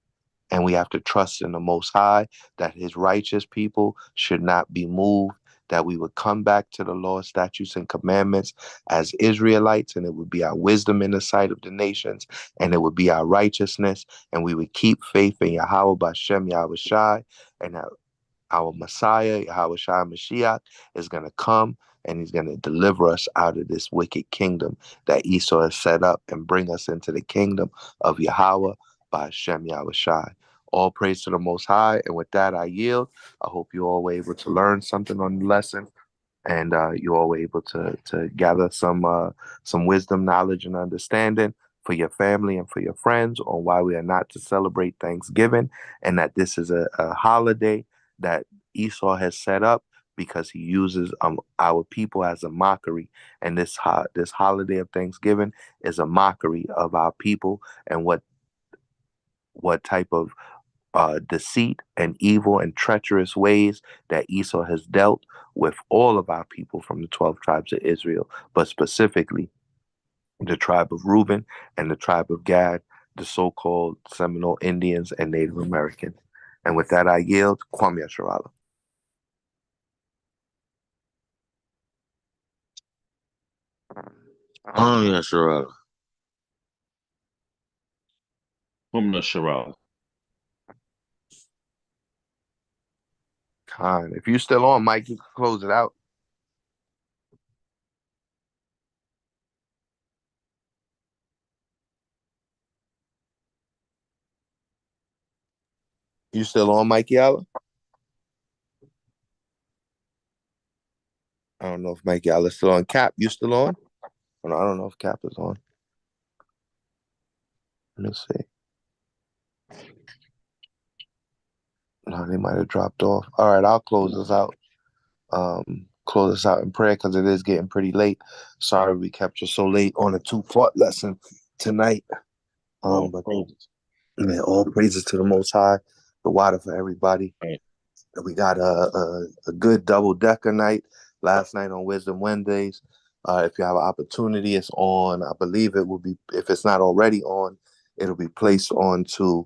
And we have to trust in the Most High that his righteous people should not be moved, that we would come back to the law, statutes, and commandments as Israelites, and it would be our wisdom in the sight of the nations, and it would be our righteousness, and we would keep faith in Yahweh Bashem Yahweh Shai, and our Messiah, Yahweh Shai Mashiach, is going to come, and he's going to deliver us out of this wicked kingdom that Esau has set up and bring us into the kingdom of Yahweh by Hashem Yahweh Shai. All praise to the Most High. And with that, I yield. I hope you all were able to learn something on the lesson, and you all were able to gather some wisdom, knowledge, and understanding for your family and for your friends on why we are not to celebrate Thanksgiving, and that this is a holiday that Esau has set up because he uses our people as a mockery. And this holiday of Thanksgiving is a mockery of our people and what type of deceit and evil and treacherous ways that Esau has dealt with all of our people from the 12 tribes of Israel, but specifically the tribe of Reuben and the tribe of Gad, the so-called Seminole Indians and Native Americans. And with that, I yield. Kwame Yasharala. Yasharala. Yasharala. Khan. If you're still on, Mike, you can close it out. You still on, Makayaahlah? I don't know if Makayaahlah is still on. Cap, you still on? I don't know if Cap is on. Let me see. No, they might have dropped off. All right, I'll close this out. Close this out in prayer because it is getting pretty late. Sorry we kept you so late on a 2-part lesson tonight. But man, all praises to the Most High, the water for everybody. We got a good double-decker night last night on Wisdom Wednesdays. If you have an opportunity, it's on. I believe it will be, if it's not already on, it'll be placed onto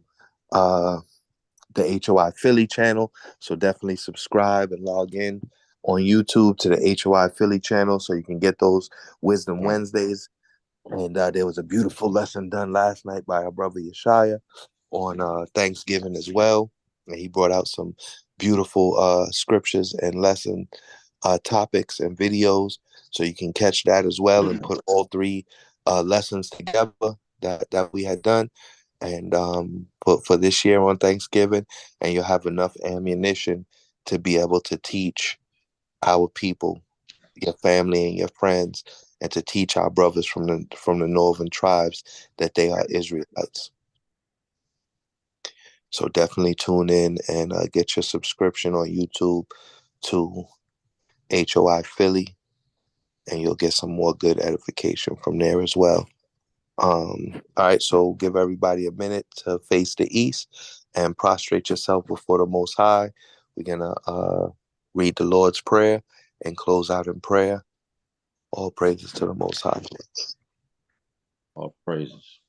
the HOI Philly channel. So definitely subscribe and log in on YouTube to the HOI Philly channel so you can get those Wisdom Wednesdays. And there was a beautiful lesson done last night by our brother Yeshaya on Thanksgiving as well. And he brought out some beautiful scriptures and lesson topics and videos. So you can catch that as well and put all 3 lessons together that we had done and put for this year on Thanksgiving. And you'll have enough ammunition to be able to teach our people, your family and your friends, and to teach our brothers from the northern tribes that they are Israelites. So definitely tune in and get your subscription on YouTube to HOI Philly, and you'll get some more good edification from there as well. All right, so give everybody a minute to face the east and prostrate yourself before the Most High. We're going to read the Lord's Prayer and close out in prayer. All praises to the Most High. All praises.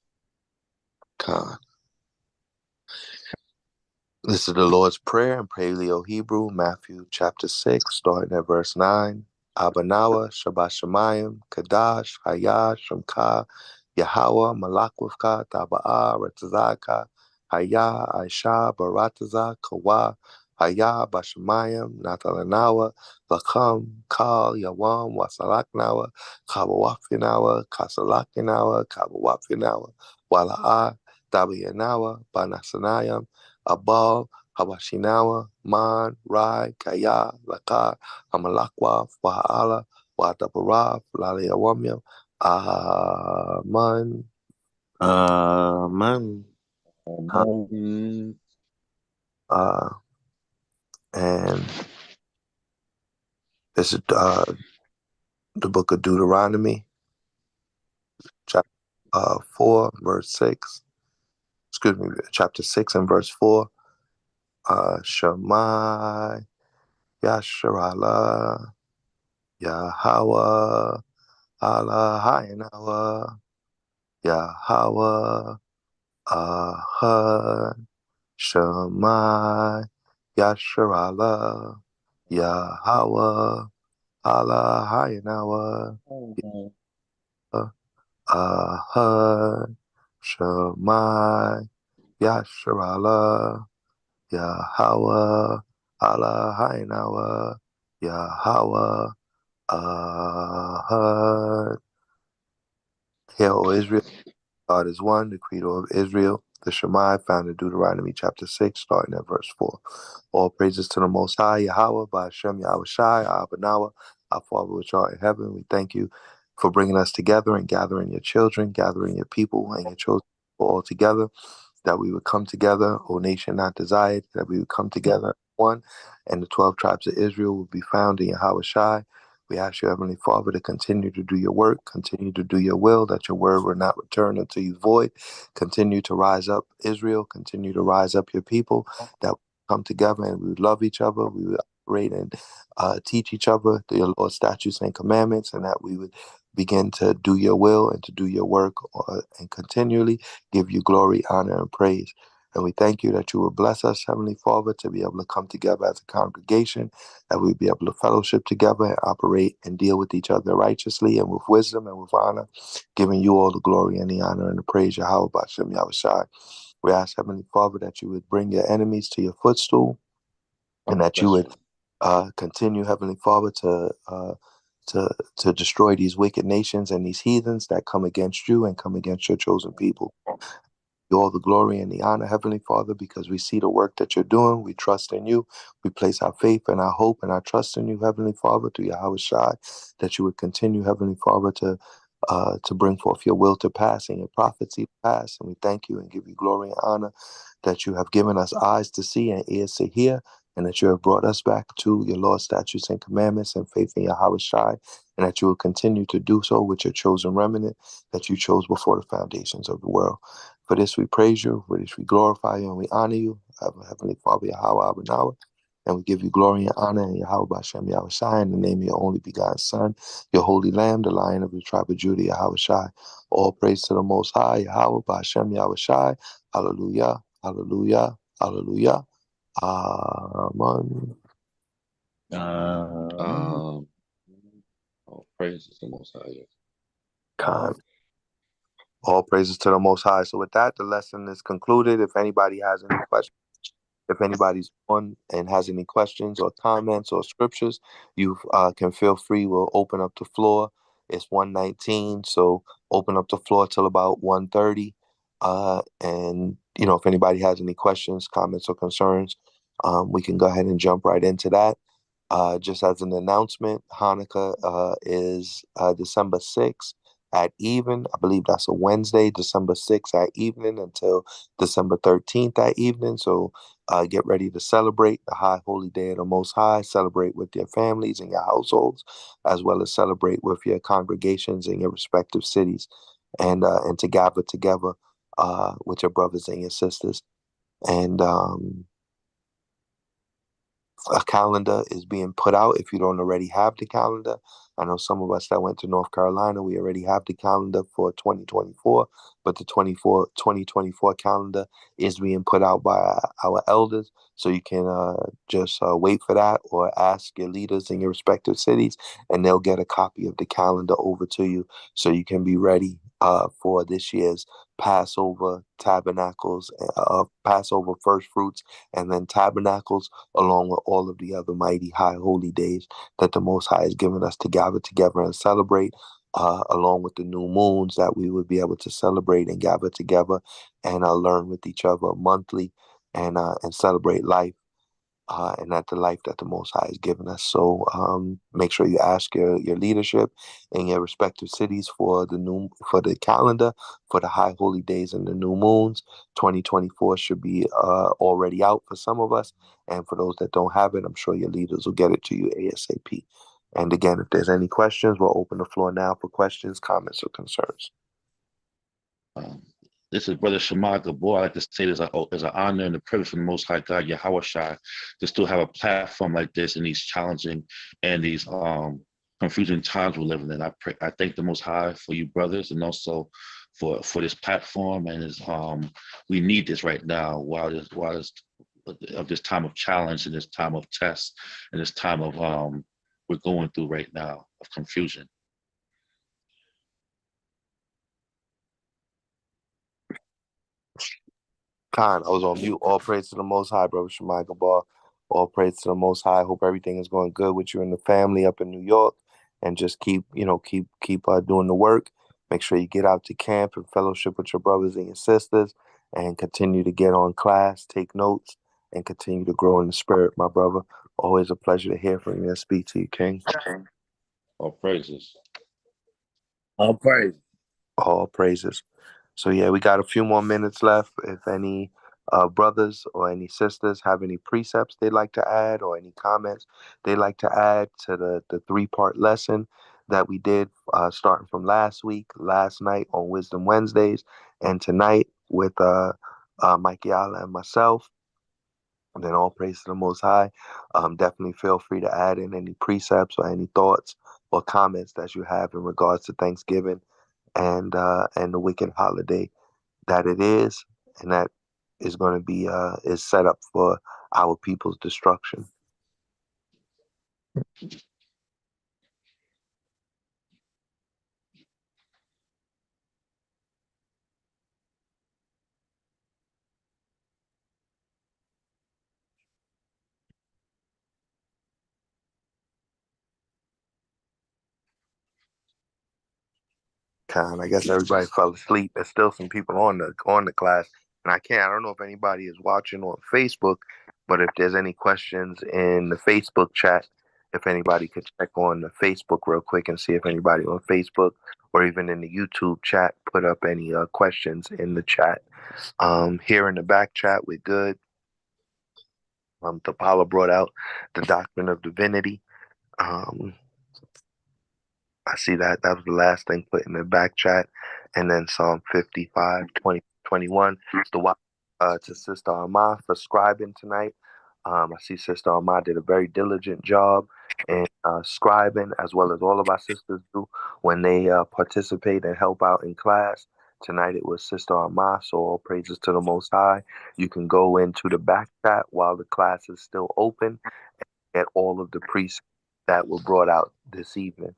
Khan. This is the Lord's Prayer in Paleo-Hebrew, Matthew chapter 6, starting at verse 9. Abanawa, Shabbat Shemayim, Kadash, Hayah, Shemka, Yahweh, Malakwivka, Taba'a, Retazaka, Hayah, Aisha, Barataza, Kawa, Hayah, Bashemayim, Natalanawa, Lakam, Kal, Yawam, Wasalaknawa, Kabawafinawa, Kasalakinawa, Kabawafinawa, Wala'a, Dabayanawa, Banasanayam, Abal, Habashinawa, Man, Rai, Kaya, Laka, Hamalakwa, Wahala, Wadabara, Laliawamya, Aman. Man. And this is the book of Deuteronomy, chapter 4, verse 6. Excuse me, chapter 6 and verse 4. Shema, Yasharala, Yahweh, Allah, Hayanawa, Yahweh, Ahad, Shema, Yasharala, Yahweh, Allah, Hayanawa, Ahad, Shema, Yasharala, Yahweh, Allah, Hayanawa, Yahweh, Ahad. Hear, O Israel, God is one, the creator of Israel, the Shema, found in Deuteronomy chapter 6, starting at verse 4. All praises to the Most High, Yahweh, Ba'ashem, Yahweh Shai, Abanawa, our Father which art in heaven. We thank you for bringing us together and gathering your children, gathering your people and your children all together, that we would come together, O nation not desired, that we would come together one, and the 12 tribes of Israel will be found in Yahweh Shai. We ask you, Heavenly Father, to continue to do your work, continue to do your will, that your word will not return unto you void. Continue to rise up Israel, continue to rise up your people, that we come together and we would love each other, we would operate and teach each other your Lord's statutes and commandments, and that we would begin to do your will and to do your work and continually give you glory, honor, and praise. And we thank you that you will bless us, Heavenly Father, to be able to come together as a congregation, that we'll be able to fellowship together and operate and deal with each other righteously and with wisdom and with honor, giving you all the glory and the honor and the praise, Yahweh B'Shem Yahweh Shai. We ask, Heavenly Father, that you would bring your enemies to your footstool, and that you would continue, Heavenly Father, to destroy these wicked nations and these heathens that come against you and come against your chosen people. You all the glory and the honor, Heavenly Father, because we see the work that you're doing. We trust in you. We place our faith and our hope and our trust in you, Heavenly Father, through Yahweh Shai, that you would continue, Heavenly Father, to bring forth your will to pass and your prophecy to pass. And we thank you and give you glory and honor that you have given us eyes to see and ears to hear, and that you have brought us back to your Lord's statutes and commandments and faith in Yahweh Shai, and that you will continue to do so with your chosen remnant that you chose before the foundations of the world. For this we praise you, for this we glorify you, and we honor you, Heavenly Father, Yahweh Abanawa, and we give you glory and honor in Yahweh B'Shem Yahweh Shai, in the name of your only begotten Son, your holy Lamb, the Lion of the tribe of Judah, Yahweh Shai. All praise to the Most High, Yahweh B'Shem Yahweh Shai. Hallelujah, hallelujah, hallelujah. Amen. All praises to the Most High. Khan. All praises to the Most High. So with that, the lesson is concluded. If anybody has any questions, if anybody's on and has any questions or comments or scriptures, you can feel free. We'll open up the floor. It's 1:19, so open up the floor till about 1:30. And, if anybody has any questions, comments, or concerns, we can go ahead and jump right into that. Just as an announcement, Hanukkah is December 6th at even. I believe that's a Wednesday, December 6th at evening until December 13th at evening. So get ready to celebrate the high holy day of the Most High. Celebrate with your families and your households, as well as celebrate with your congregations in your respective cities, and to gather together with your brothers and your sisters. And a calendar is being put out if you don't already have the calendar. I know some of us that went to North Carolina, we already have the calendar for 2024, but the 2024 calendar is being put out by our elders. So you can just wait for that, or ask your leaders in your respective cities, and they'll get a copy of the calendar over to you so you can be ready for this year's Passover, Tabernacles, Passover first fruits, and then Tabernacles, along with all of the other mighty high holy days that the Most High has given us to gather together and celebrate, along with the new moons that we would be able to celebrate and gather together and learn with each other monthly, and celebrate life, and that the life that the Most High has given us. So make sure you ask your leadership in your respective cities for the calendar for the high holy days and the new moons. 2024 should be already out for some of us, and for those that don't have it, I'm sure your leaders will get it to you ASAP. And again, if there's any questions, we'll open the floor now for questions, comments, or concerns. This is Brother Shema Gabor. I like to say this as an honor and a privilege from the Most High God, Yahweh Shai, to still have a platform like this in these challenging and these confusing times we're living in. I thank the Most High for you brothers, and also for this platform. And we need this right now while this time of challenge, and this time of test, and this time of we're going through right now of confusion. Khan, I was on mute. All praise to the Most High, Brother Shema Gabar. All praise to the Most High. Hope everything is going good with you and the family up in New York. And just keep doing the work. Make sure you get out to camp and fellowship with your brothers and your sisters, and continue to get on class, take notes, and continue to grow in the spirit, my brother. Always a pleasure to hear from you and speak to you, King. All praises. All praises. All praises. So yeah, we got a few more minutes left. If any brothers or any sisters have any precepts they'd like to add, or any comments they'd like to add to the 3-part lesson that we did, starting from last night on Wisdom Wednesdays, and tonight with Makayaahlah and myself, and then all praise to the Most High. Definitely feel free to add in any precepts or any thoughts or comments that you have in regards to Thanksgiving and the wicked holiday that it is, and that is going to be is set up for our people's destruction. I guess everybody fell asleep. There's still some people on the class, and I don't know if anybody is watching on Facebook, but if there's any questions in the Facebook chat, if anybody could check on the Facebook real quick and see if anybody on Facebook or even in the YouTube chat put up any questions in the chat. Here in the back chat, we're good. Tapala brought out the doctrine of divinity. I see that was the last thing put in the back chat. And then Psalm 55, 20, 21. The watch to Sister Arma for scribing tonight. I see Sister Arma did a very diligent job in scribing, as well as all of our sisters do when they participate and help out in class. Tonight it was Sister Arma, so all praises to the Most High. You can go into the back chat while the class is still open and get all of the precepts that were brought out this evening.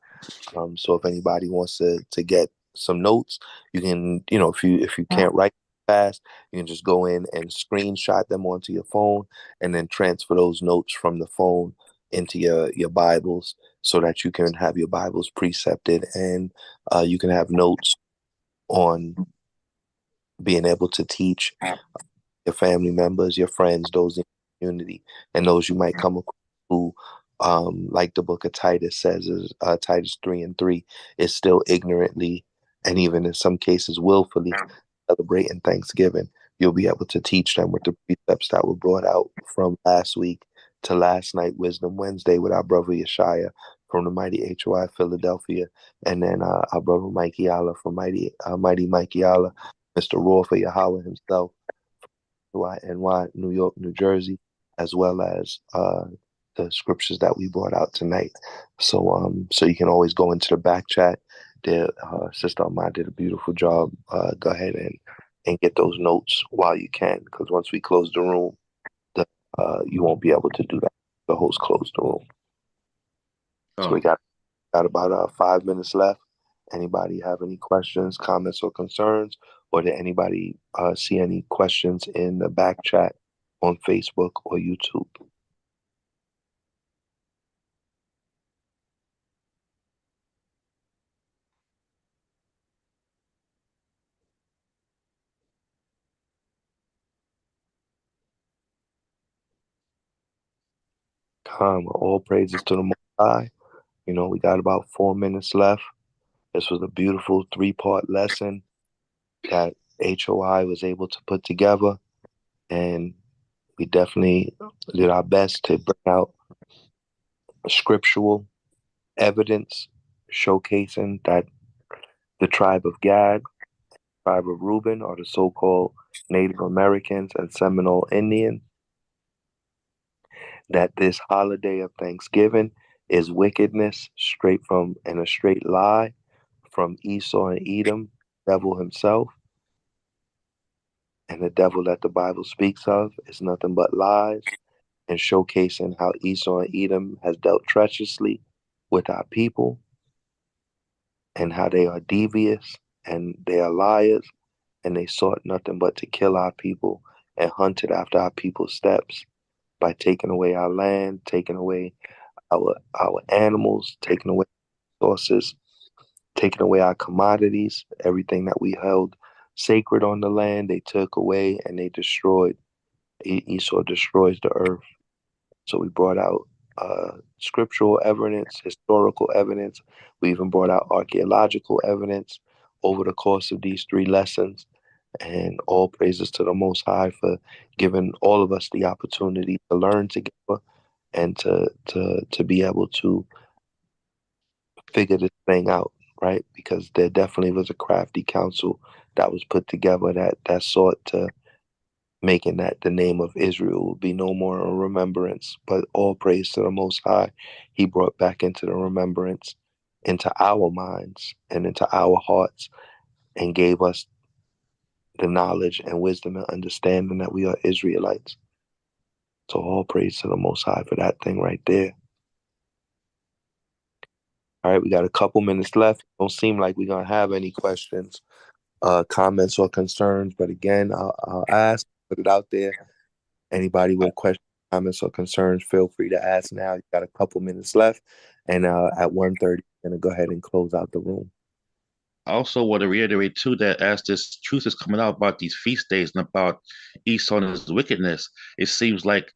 So if anybody wants to get some notes, you can, if you can't write fast, you can just go in and screenshot them onto your phone, and then transfer those notes from the phone into your Bibles, so that you can have your Bibles precepted, and you can have notes on being able to teach your family members, your friends, those in the community, and those you might come across who, like the book of Titus says, is Titus 3:3, is still ignorantly and even in some cases willfully celebrating Thanksgiving, you'll be able to teach them with the precepts that were brought out from last week to last night, Wisdom Wednesday, with our brother Yeshaya from the Mighty HOI Philadelphia, and then our brother Makayaahlah from Mighty Makayaahlah, Mr. Raw for Yahweh himself, NY, New York, New Jersey, as well as the scriptures that we brought out tonight. So you can always go into the back chat. Sister Ahmad did a beautiful job. Go ahead and get those notes while you can, because once we close the room, you won't be able to do that. The host closed the room. So we got about 5 minutes left. Anybody have any questions, comments, or concerns? Or did anybody see any questions in the back chat on Facebook or YouTube? All praises to the Most High. You know, we got about 4 minutes left. This was a beautiful 3-part lesson that HOI was able to put together, and we definitely did our best to bring out scriptural evidence showcasing that the tribe of Gad, tribe of Reuben, are the so-called Native Americans and Seminole Indians, that this holiday of Thanksgiving is wickedness straight from, and a straight lie from Esau and Edom, devil himself. And the devil that the Bible speaks of is nothing but lies, and showcasing how Esau and Edom has dealt treacherously with our people, and how they are devious and they are liars, and they sought nothing but to kill our people and hunted after our people's steps by taking away our land, taking away our animals, taking away resources, taking away our commodities, everything that we held sacred on the land, they took away and they destroyed. Esau destroys the earth. So we brought out scriptural evidence, historical evidence. We even brought out archaeological evidence over the course of these 3 lessons. And all praises to the Most High for giving all of us the opportunity to learn together and to be able to figure this thing out, right? Because there definitely was a crafty council that was put together that sought to making that the name of Israel will be no more a remembrance, but all praise to the Most High. He brought back into the remembrance, into our minds and into our hearts, and gave us the knowledge and wisdom and understanding that we are Israelites. So all praise to the Most High for that thing right there. All right, we got a couple minutes left. Don't seem like we're going to have any questions, comments, or concerns. But again, I'll ask, put it out there. Anybody with questions, comments, or concerns, feel free to ask now. You got a couple minutes left. And at 1:30, we're going to go ahead and close out the room. I also want to reiterate too that as this truth is coming out about these feast days and about Esau and his wickedness, it seems like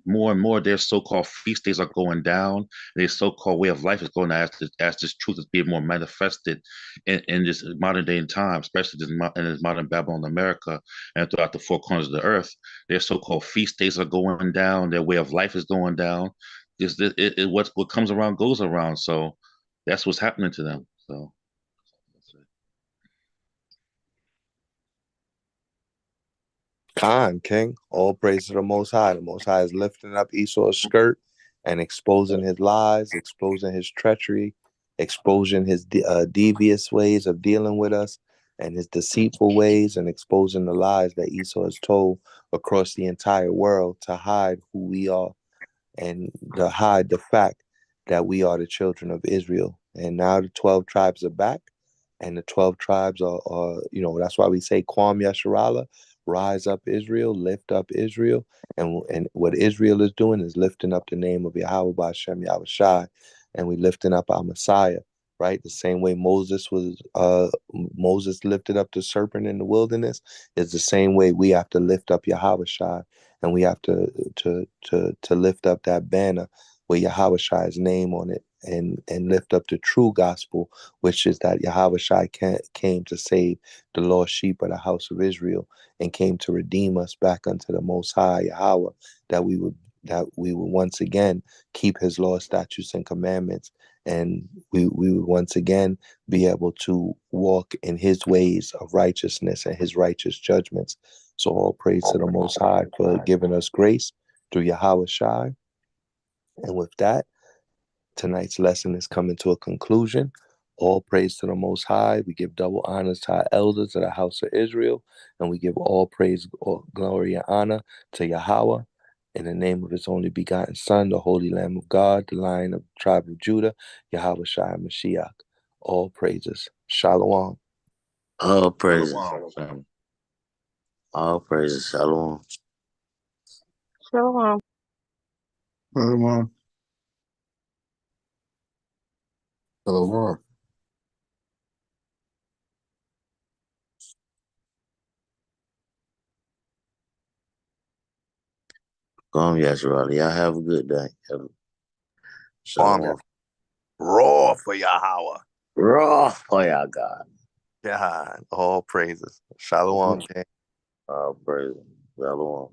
more and more their so-called feast days are going down. Their so-called way of life is going down as this truth is being more manifested in this modern day and time, especially in this modern Babylon America and throughout the 4 corners of the earth. Their so-called feast days are going down. Their way of life is going down. What comes around goes around. So that's what's happening to them. So. Khan, King, all praise to the Most High. The Most High is lifting up Esau's skirt and exposing his lies, exposing his treachery, exposing his devious ways of dealing with us, and his deceitful ways, and exposing the lies that Esau has told across the entire world to hide who we are and to hide the fact that we are the children of Israel. And now the 12 tribes are back, and the 12 tribes are that's why we say Kwam Yasharallah, rise up Israel, lift up Israel. And what Israel is doing is lifting up the name of Yahweh B'Hashem Yahushai, and we lifting up our Messiah, right? The same way Moses lifted up the serpent in the wilderness, is the same way we have to lift up Yahushai, and we have to lift up that banner with Yahweh's name on it, and lift up the true gospel, which is that Yahweh came to save the lost sheep of the house of Israel, and came to redeem us back unto the Most High Yahweh, that we would once again keep his laws, statutes, and commandments, and we would once again be able to walk in his ways of righteousness and his righteous judgments. So all praise to the Most High for giving us grace through Yahweh Shai. And with that, tonight's lesson is coming to a conclusion. All praise to the Most High. We give double honors to our elders of the house of Israel, and we give all praise, all glory, and honor to Yahweh. In the name of his only begotten Son, the Holy Lamb of God, the Lion of the tribe of Judah, Yahweh Shai Mashiach. All praises. Shalom. All praises. All praises. Shalom. Shalom. Shalom. Shalom. Come, Yasharali. Y'all have a good day. Shalom. Roar for Yahweh. Roar for y'all, God. God. All praises. Shalom. All praises. Shalom.